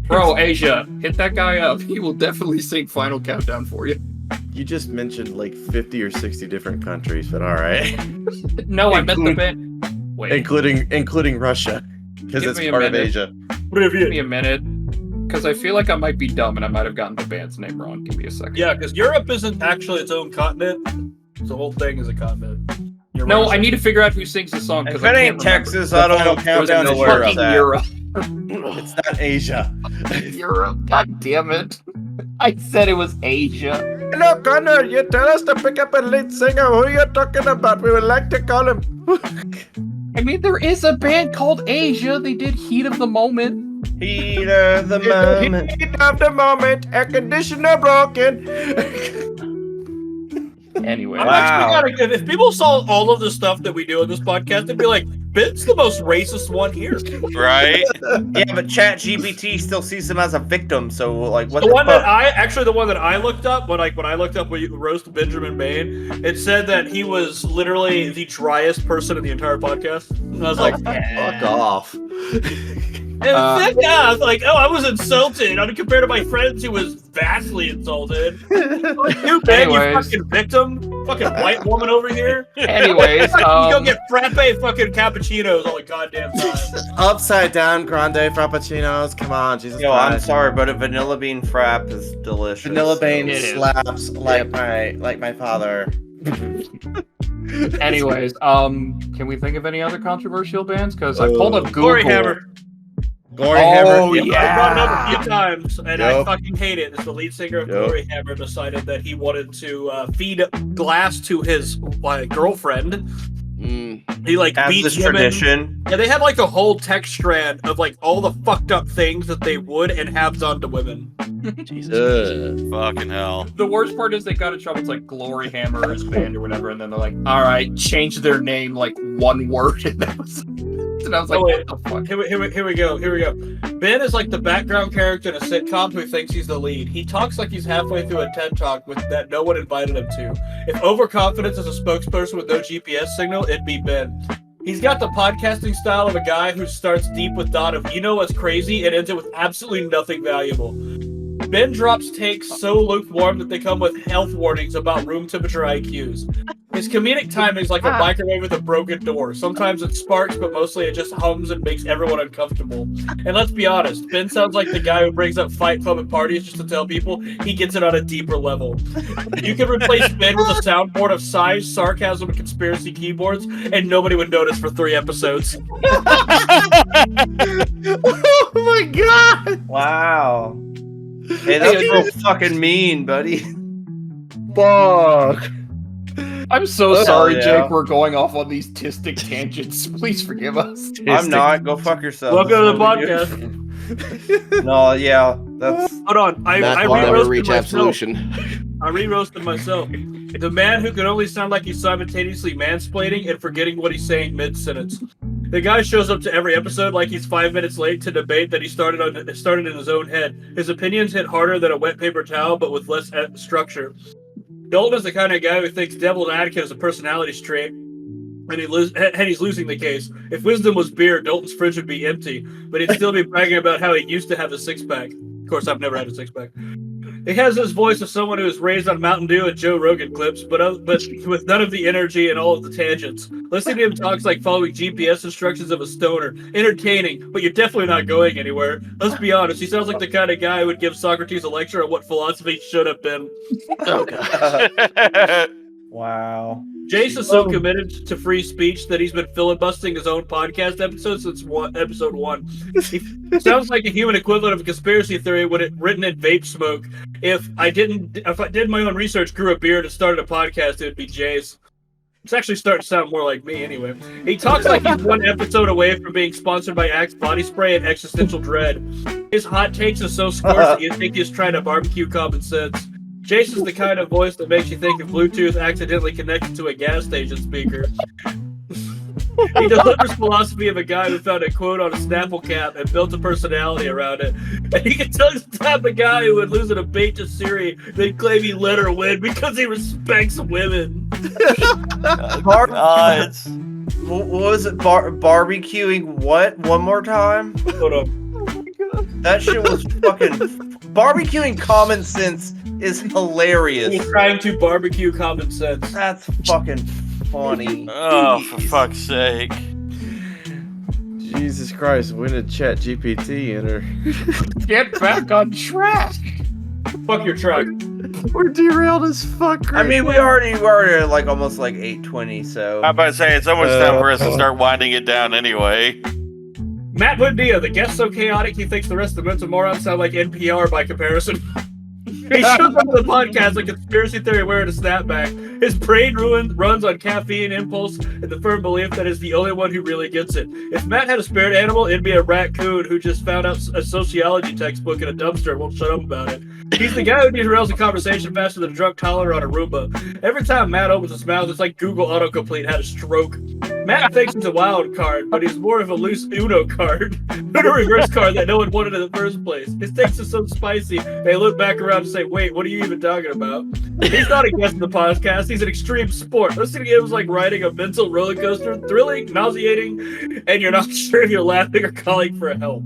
Bro, Asia, hit that guy up. He will definitely sing "Final Countdown" for you. You just mentioned like 50 or 60 different countries, but all right. No, I meant the band. Wait, including Russia, because Give it's me a part of minute. Asia. give me a minute, because I feel like I might be dumb and I might have gotten the band's name wrong. Give me a second. Yeah, because Europe isn't actually its own continent. The whole thing is a continent. You're No, right. I need to figure out who sings the song. If 'cause it I can't ain't remember. Texas, I don't know. Final It was in Countdown is fucking Europe. Europe. It's not Asia. Europe. God damn it! I said it was Asia. Hello, Connor. You tell us to pick up a lead singer. Who are you talking about? We would like to call him. I mean, there is a band called Asia. They did "Heat of the Moment." Heat of the moment. Heat of the moment. Air conditioner broken. Anyway, I'm actually gotta, if people saw all of the stuff that we do on this podcast, they'd be like, Ben's the most racist one here. Right? Yeah, but ChatGPT still sees him as a victim. So like, what The one fuck? that I looked up, when I looked up roast Benjamin Bain, it said that he was literally the driest person in the entire podcast. And I was like, Fuck off. I was like, I was insulted. Compared to my friends, who was vastly insulted. You, Ben, you Anyways. fucking victim. Fucking white woman over here. Anyways, You go get frappe fucking cappuccinos all the goddamn time. Upside down grande frappuccinos. Come on, Jesus Yo, I'm Christ. sorry, but a vanilla bean frap is delicious. Vanilla bean It is. slaps like my father. anyways, can we think of any other controversial bands? Because I pulled up Google. Glory Hammer. Gory Oh, Hammer. I brought it up a few times, and I Yup. fucking hate it. It's the lead singer of Yup. Glory Hammer decided that he wanted to feed glass to his girlfriend. He like As beats this women. tradition. Yeah, they had like a whole text strand of like all the fucked up things that they would and have done to women. Fucking hell. The worst part is they got in trouble. It's like Glory Hammer is banned or whatever, and then they're like, "All right, change their name like one word." And I was like, Oh, wait. "What the fuck?" Here we go. Ben is like the background character in a sitcom who thinks he's the lead. He talks like he's halfway through a TED Talk with that no one invited him to. If overconfidence is a spokesperson with no GPS signal, it'd be Ben. He's got the podcasting style of a guy who starts deep with dot of "you know what's crazy" and ends it with absolutely nothing valuable. Ben drops takes so lukewarm that they come with health warnings about room temperature IQs. His comedic timing is like a microwave with a broken door. Sometimes it sparks, but mostly it just hums and makes everyone uncomfortable. And let's be honest, Ben sounds like the guy who brings up Fight Club at parties just to tell people he gets it on a deeper level. You could replace Ben with a soundboard of size, sarcasm, and conspiracy keyboards, and nobody would notice for 3 episodes. Oh my god! Wow. Hey, that's real fucking mean, buddy. Fuck. I'm so Oh, sorry, yeah. Jake. We're going off on these tistic tangents. Please forgive us. I'm not. Go fuck yourself. Welcome to the That's what we podcast. do. No, yeah, that's. Hold on, I Matt will never re-roasted reach myself. absolution. I re-roasted myself. The man who can only sound like he's simultaneously mansplaining and forgetting what he's saying mid-sentence. The guy shows up to every episode like he's 5 minutes late to debate that he started in his own head. His opinions hit harder than a wet paper towel, but with less structure. Dalton is the kind of guy who thinks devil's advocate is a personality trait, and he's losing the case. If wisdom was beer, Dalton's fridge would be empty, but he'd still be bragging about how he used to have a 6-pack. Of course, I've never had a 6-pack. He has this voice of someone who was raised on Mountain Dew and Joe Rogan clips, but with none of the energy and all of the tangents. Listening to him talks like following GPS instructions of a stoner. Entertaining, but you're definitely not going anywhere. Let's be honest, he sounds like the kind of guy who would give Socrates a lecture on what philosophy should have been. Oh god. Wow. Jace is so committed to free speech that he's been filibustering his own podcast episode since episode 1. He sounds like a human equivalent of a conspiracy theory when it written in vape smoke. If I did my own research, grew a beard, and started a podcast, it would be Jace. It's actually starting to sound more like me anyway. He talks like he's 1 episode away from being sponsored by Axe Body Spray and Existential Dread. His hot takes are so scorched that you think he's trying to barbecue common sense. Jason's the kind of voice that makes you think of Bluetooth accidentally connected to a gas station speaker. He delivers philosophy of a guy who found a quote on a Snapple cap and built a personality around it. And you can tell he's the type of guy who would lose a debate to Siri, then claim he let her win because he respects women. What was it? Barbecuing what? One more time? Hold on. That shit was fucking. Barbecuing common sense is hilarious. He's trying to barbecue common sense. That's fucking funny. Oh, for fuck's sake. Jesus Christ, when did Chat GPT enter? Get back on track. Fuck your truck. We're derailed as fuck. I mean, we're already like almost like 8:20, so. I'm about to say it's almost time for us to start winding it down anyway. Matt Buendia, the guest so chaotic he thinks the rest of the mementomorons sound like NPR by comparison. He shows up to the podcast like conspiracy theory wearing a snapback. His brain runs on caffeine, impulse, and the firm belief that is the only one who really gets it. If Matt had a spirit animal, it'd be a raccoon who just found out a sociology textbook in a dumpster and won't shut up about it. He's the guy who derails a conversation faster than a drunk toddler on a Roomba. Every time Matt opens his mouth, it's like Google autocomplete had a stroke. Matt thinks he's a wild card, but he's more of a loose Uno card. Uno reverse card that no one wanted in the first place. His takes are so spicy, they look back around and say, wait, what are you even talking about? He's not a guest in the podcast, he's an extreme sport. Listening to him is like riding a mental roller coaster, thrilling, nauseating, and you're not sure if you're laughing or calling for help.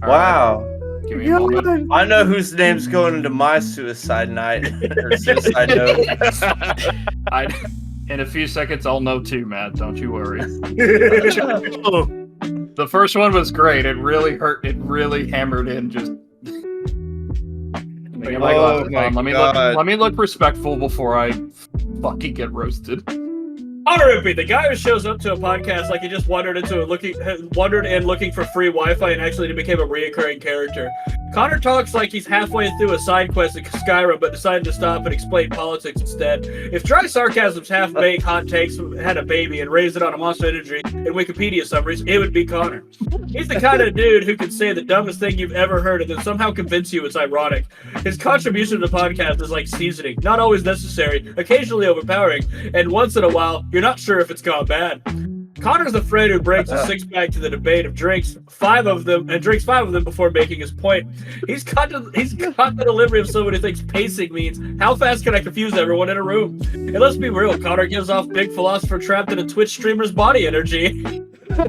Wow. Give me a moment. I know whose name's going into my suicide night or suicide note. In a few seconds, I'll know too, Matt. Don't you worry. The first one was great. It really hurt. It really hammered in. Just. Let me look respectful before I fucking get roasted. Honor the guy who shows up to a podcast like he just wandered in looking for free Wi-Fi and actually became a reoccurring character. Connor talks like he's halfway through a side quest in Skyrim, but decided to stop and explain politics instead. If dry sarcasm's half-baked hot takes had a baby and raised it on a Monster Energy and Wikipedia summaries, it would be Connor. He's the kind of dude who can say the dumbest thing you've ever heard and then somehow convince you it's ironic. His contribution to the podcast is like seasoning, not always necessary, occasionally overpowering, and once in a while, you're not sure if it's gone bad. Connor's the friend who brings a six-pack to the debate of drinks 5 of them before making his point. He's got the delivery of someone who thinks pacing means how fast can I confuse everyone in a room. And let's be real, Connor gives off big philosopher trapped in a Twitch streamer's body energy. He's the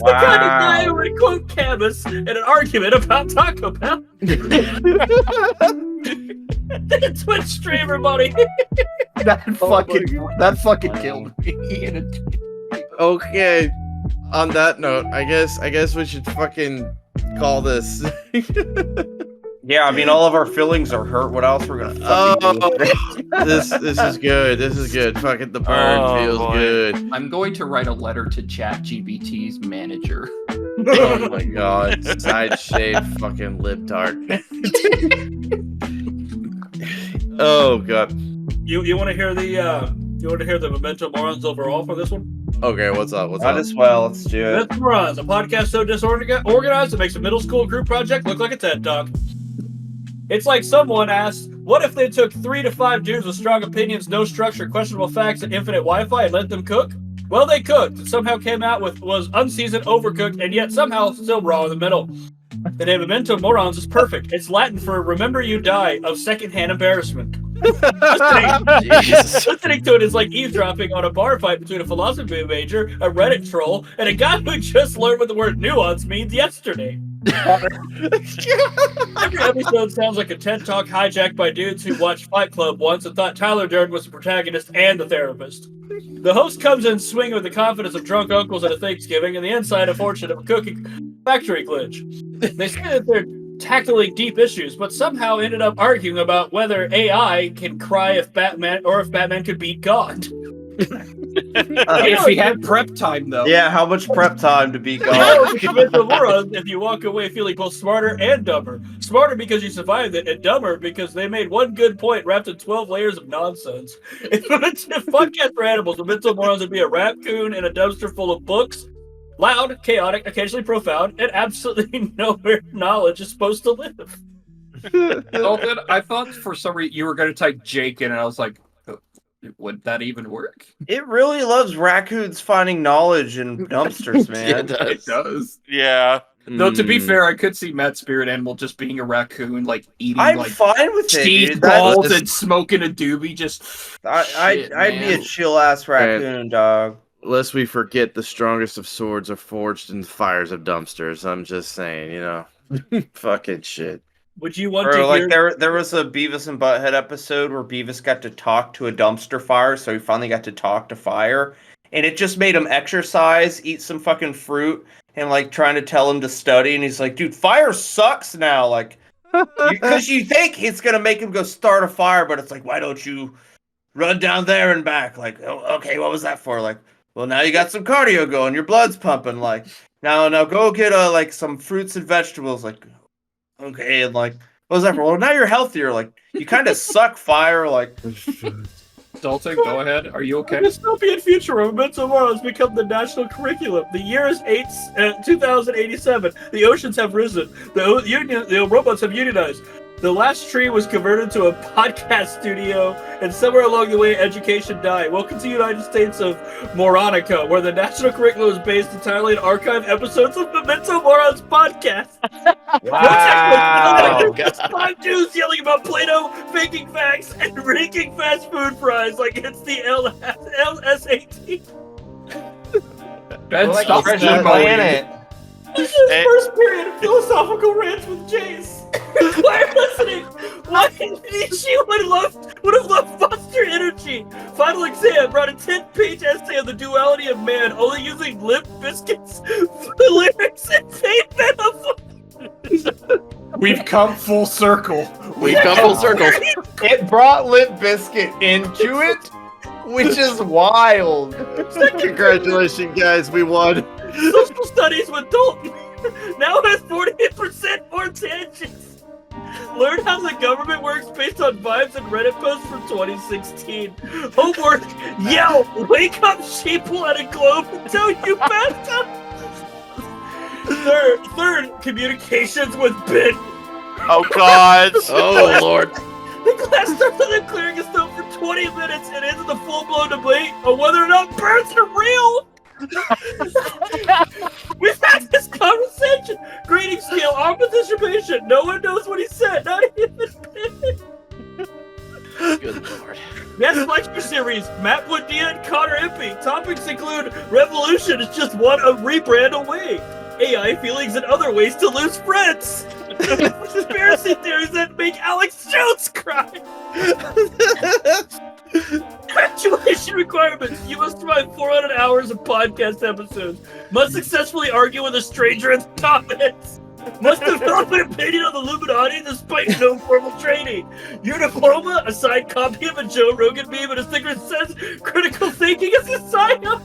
kind of guy who would quote Camus in an argument about Taco Bell. The Twitch streamer buddy. That fucking killed me. Okay. On that note, I guess we should fucking call this. Yeah, I mean, all of our feelings are hurt. What else we're gonna fucking do? This is good. This is good. Fucking the burn feels good. I'm going to write a letter to ChatGPT's manager. Oh my god. Side shade fucking libtard. Oh god. You want to hear the mementomorons overall for this one? Okay, what's up? Might as well. Let's do it. Mementomorons, a podcast so disorganized it makes a middle school group project look like a TED Talk. It's like someone asked, what if they took 3 to 5 dudes with strong opinions, no structure, questionable facts, and infinite Wi-Fi and let them cook? Well, they cooked and somehow came out with was unseasoned, overcooked, and yet somehow still raw in the middle. The name mementomorons is perfect. It's Latin for remember you die of secondhand embarrassment. Listening to it is like eavesdropping on a bar fight between a philosophy major, a Reddit troll, and a guy who just learned what the word nuance means yesterday. Every episode sounds like a TED Talk hijacked by dudes who watched Fight Club once and thought Tyler Durden was the protagonist and the therapist. The host comes in swinging with the confidence of drunk uncles at a Thanksgiving and the inside fortune of a cooking factory glitch. They say that they're tackling deep issues, but somehow ended up arguing about whether AI can cry if Batman could beat God. If he had prep time, though. Yeah, how much prep time to beat God? If you walk away feeling both smarter and dumber. Smarter because you survived it, and dumber because they made one good point wrapped in 12 layers of nonsense. If podcast for animals, mementomorons would be a raccoon in a dumpster full of books. Loud, chaotic, occasionally profound, and absolutely nowhere knowledge is supposed to live. Dalton, I thought for some reason you were going to type Jake in, and I was like, would that even work? It really loves raccoons finding knowledge in dumpsters, man. It does. Yeah. Though, to be fair, I could see Matt's spirit animal just being a raccoon, like eating I'm like fine with it, cheese dude. balls and smoking a doobie. Just I'd be a chill ass raccoon, dog. Lest we forget, the strongest of swords are forged in the fires of dumpsters. I'm just saying, you know, fucking shit. Would you want Bro, to like hear? there was a Beavis and Butthead episode where Beavis got to talk to a dumpster fire, so he finally got to talk to fire, and it just made him exercise, eat some fucking fruit, and like trying to tell him to study, and he's like, dude, fire sucks now, like, because you think it's gonna make him go start a fire, but it's like, why don't you run down there and back? Like, oh, okay, what was that for? Like, well, now you got some cardio going, your blood's pumping, like, now go get like some fruits and vegetables, like, okay, and like, what was that for? Well, now you're healthier, like, you kind of suck fire, like. Dalton, go ahead. Are you okay? Dystopian future where mementomorons has become the national curriculum. The year is 2087. The oceans have risen. The robots have unionized. The last tree was converted to a podcast studio, and somewhere along the way, education died. Welcome to the United States of Moronica, where the national curriculum is based entirely on archived episodes of Mementomorons podcast. Wow. Just 5 dudes yelling about Plato, faking facts, and ranking fast food fries like it's the LSAT. Ben, Like stop Treasure demoing. Planet. This is first period of philosophical rants with Jace. Required listening. Why she would have loved Monster Energy. Final exam brought a 10-page essay on the duality of man, only using Limp Bizkit's lyrics and faith metaphor. We've come full circle. It brought Limp Bizkit into it, which is wild. Congratulations, guys. We won. Social studies with Dalton now has 48% more tangents. Learn how the government works based on vibes and Reddit posts from 2016. Homework: yell, wake up, sheeple at a globe until you passed out. Third, communications with Ben. Oh God! Oh Lord. The class starts on them clearing a stone for 20 minutes and ends in the full-blown debate on whether or not birds are real. We've had this conversation. Grading scale, opposition patient. No one knows what he said. Not even Ben. Good Lord. Next lecture series: Matt Buendia and Connor Impey. Topics include revolution is just one a rebrand away, AI feelings and other ways to lose friends, conspiracy theories that make Alex Jones cry. Graduation requirements: you must survive 400 hours of podcast episodes. Must successfully argue with a stranger in the comments. Must develop an opinion on the Illuminati despite no formal training. Your diploma: a signed copy of a Joe Rogan meme and a sticker that says critical thinking is a sign up.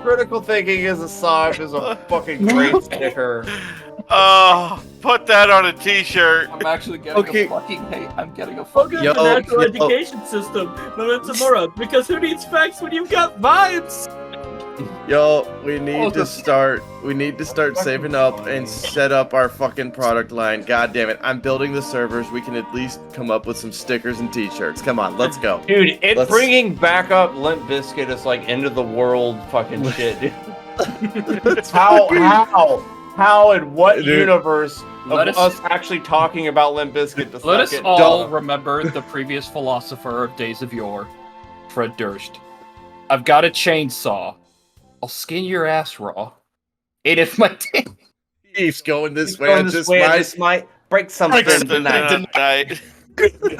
Critical thinking is a fucking great sticker. Oh, put that on a T-shirt. I'm actually getting Okay. a fucking hate. I'm getting a Focus fucking. on the natural education system, mementomorons, because who needs facts when you've got vibes? Yo, we need to start saving up and set up our fucking product line. God damn it. I'm building the servers. We can at least come up with some stickers and t-shirts. Come on, let's go. Dude, Let's- bringing back up Limp Bizkit is like end of the world fucking shit, dude. How in what Dude. universe of Let us actually talking about Limp Bizkit to Let us suck it? all remember the previous philosopher of days of yore, Fred Durst. I've got a chainsaw. I'll skin your ass raw. And if my Keeps going this way. Going I this just way, I might. just might break something tonight. Tonight.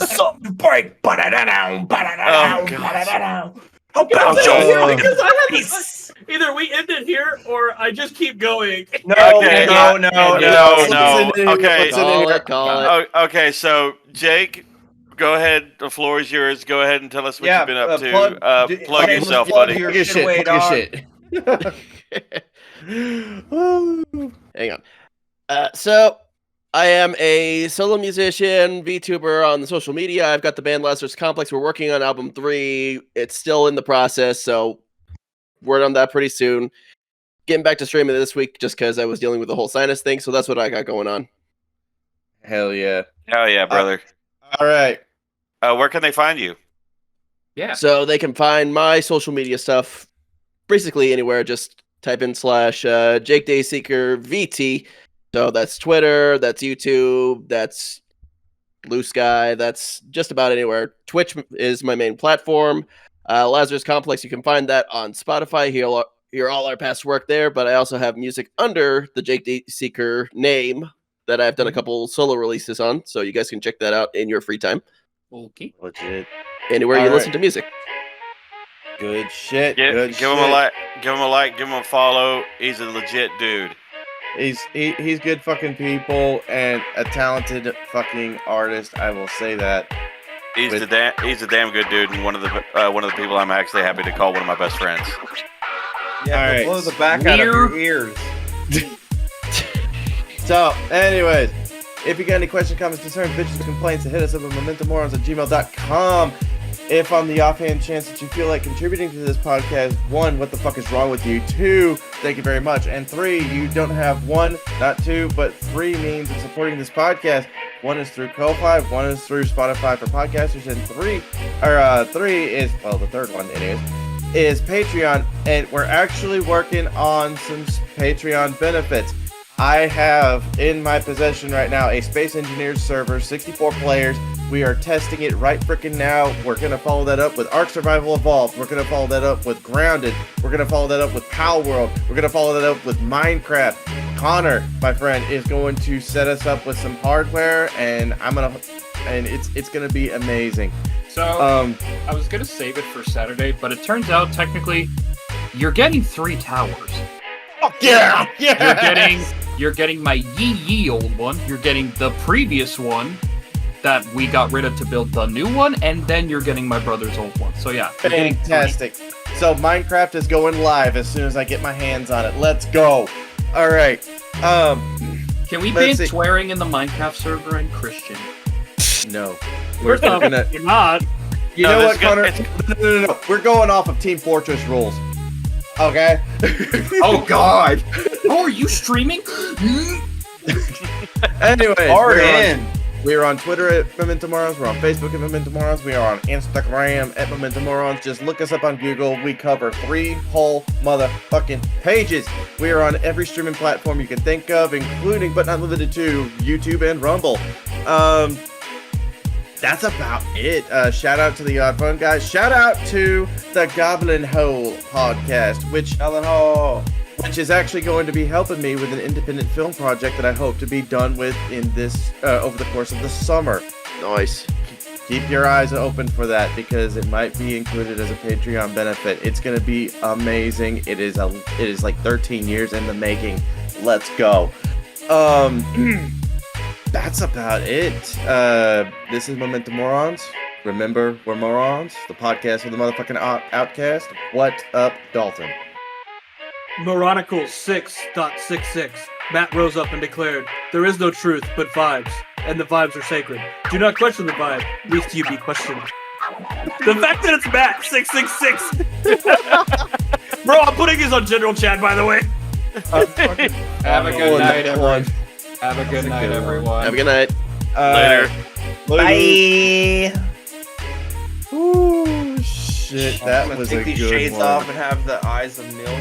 something break, ba-da-da-down, ba-da-da-down, Oh, God. ba-da-da-down. How about Oh. because I have this. Either we end it here or I just keep going. No, Okay, no. no. Okay. Call it. Okay, so Jake, go ahead. The floor is yours. Go ahead and tell us what Yeah, you've been up to. plug- Plug okay, yourself, plug buddy. your Plug your shit shit. away, Plug your dog. shit. Hang on. So, I am a solo musician, VTuber on the social media. I've got the band Lazarus Complex. We're working on album 3. It's still in the process, so word on that pretty soon. Getting back to streaming this week just because I was dealing with the whole sinus thing, so that's what I got going on. Hell yeah. Hell yeah, brother. All right. Where can they find you? Yeah. So they can find my social media stuff basically anywhere. Just type in / Jake Dayseeker VT. So that's Twitter, that's YouTube, that's Blue Sky, that's just about anywhere. Twitch is my main platform. Lazarus Complex, you can find that on Spotify. Hear all our past work there, but I also have music under the Jake Dayseeker name that I've done a couple solo releases on, so you guys can check that out in your free time. Okay. Legit. Anywhere All you right. listen to music. Good shit. Give Good him shit. a like. Give him a like. Give him a follow. He's a legit dude. He's good fucking people and a talented fucking artist. I will say that. He's With- a damn good dude, and one of the people I'm actually happy to call one of my best friends. Yeah, All right. blow the back out of your ears. So, anyways, if you got any questions, comments, concerns, bitches, complaints, hit us up at mementomorons@gmail.com. If on the offhand chance that you feel like contributing to this podcast, 1, what the fuck is wrong with you? 2, thank you very much. And 3, you don't have 1, not 2, but 3 means of supporting this podcast. 1 is through Ko-Fi, 1 is through Spotify for podcasters, and 3 is, well, the third one is Patreon. And we're actually working on some Patreon benefits. I have in my possession right now a Space Engineers server, 64 players. We are testing it right frickin' now. We're going to follow that up with Ark Survival Evolved. We're going to follow that up with Grounded. We're going to follow that up with Pal World. We're going to follow that up with Minecraft. Connor, my friend, is going to set us up with some hardware, and it's going to be amazing. So, I was gonna save it for Saturday, but it turns out technically, you're getting 3 towers. Oh, yeah! You're getting my yee old one. You're getting the previous one that we got rid of to build the new one, and then you're getting my brother's old one. So yeah, you're getting 3. Fantastic. So Minecraft is going live as soon as I get my hands on it. Let's go. All right. Can we ban swearing in the Minecraft server and Christian? No. First off, you're not. You know what, Connor? No. We're going off of Team Fortress rules. Okay? Oh, God. Oh, are you streaming? Anyway, we're on Twitter at mementomorons. We're on Facebook at mementomorons. We are on Instagram at mementomorons. Just look us up on Google. We cover 3 whole motherfucking pages. We are on every streaming platform you can think of, including but not limited to YouTube and Rumble. That's about it. Shout out to the Odd Fun guys. Shout out to the Goblin Hole podcast, which is actually going to be helping me with an independent film project that I hope to be done with in this over the course of the summer. Nice. Keep your eyes open for that because it might be included as a Patreon benefit. It's going to be amazing. It is like 13 years in the making. Let's go. That's about it. This is Mementomorons. Remember, we're morons. The podcast with the motherfucking outcast. What up, Dalton? Moronical 6.66. Matt rose up and declared, "There is no truth but vibes, and the vibes are sacred. Do not question the vibe, lest you be questioned." The fact that it's Matt 666. Bro, I'm putting this on general chat, by the way. Have a good night, everyone. Have a good night, everyone. Have a good night. Later. Bye. Ooh, shit, that was a Take these good shades one. off and have the eyes of Neil.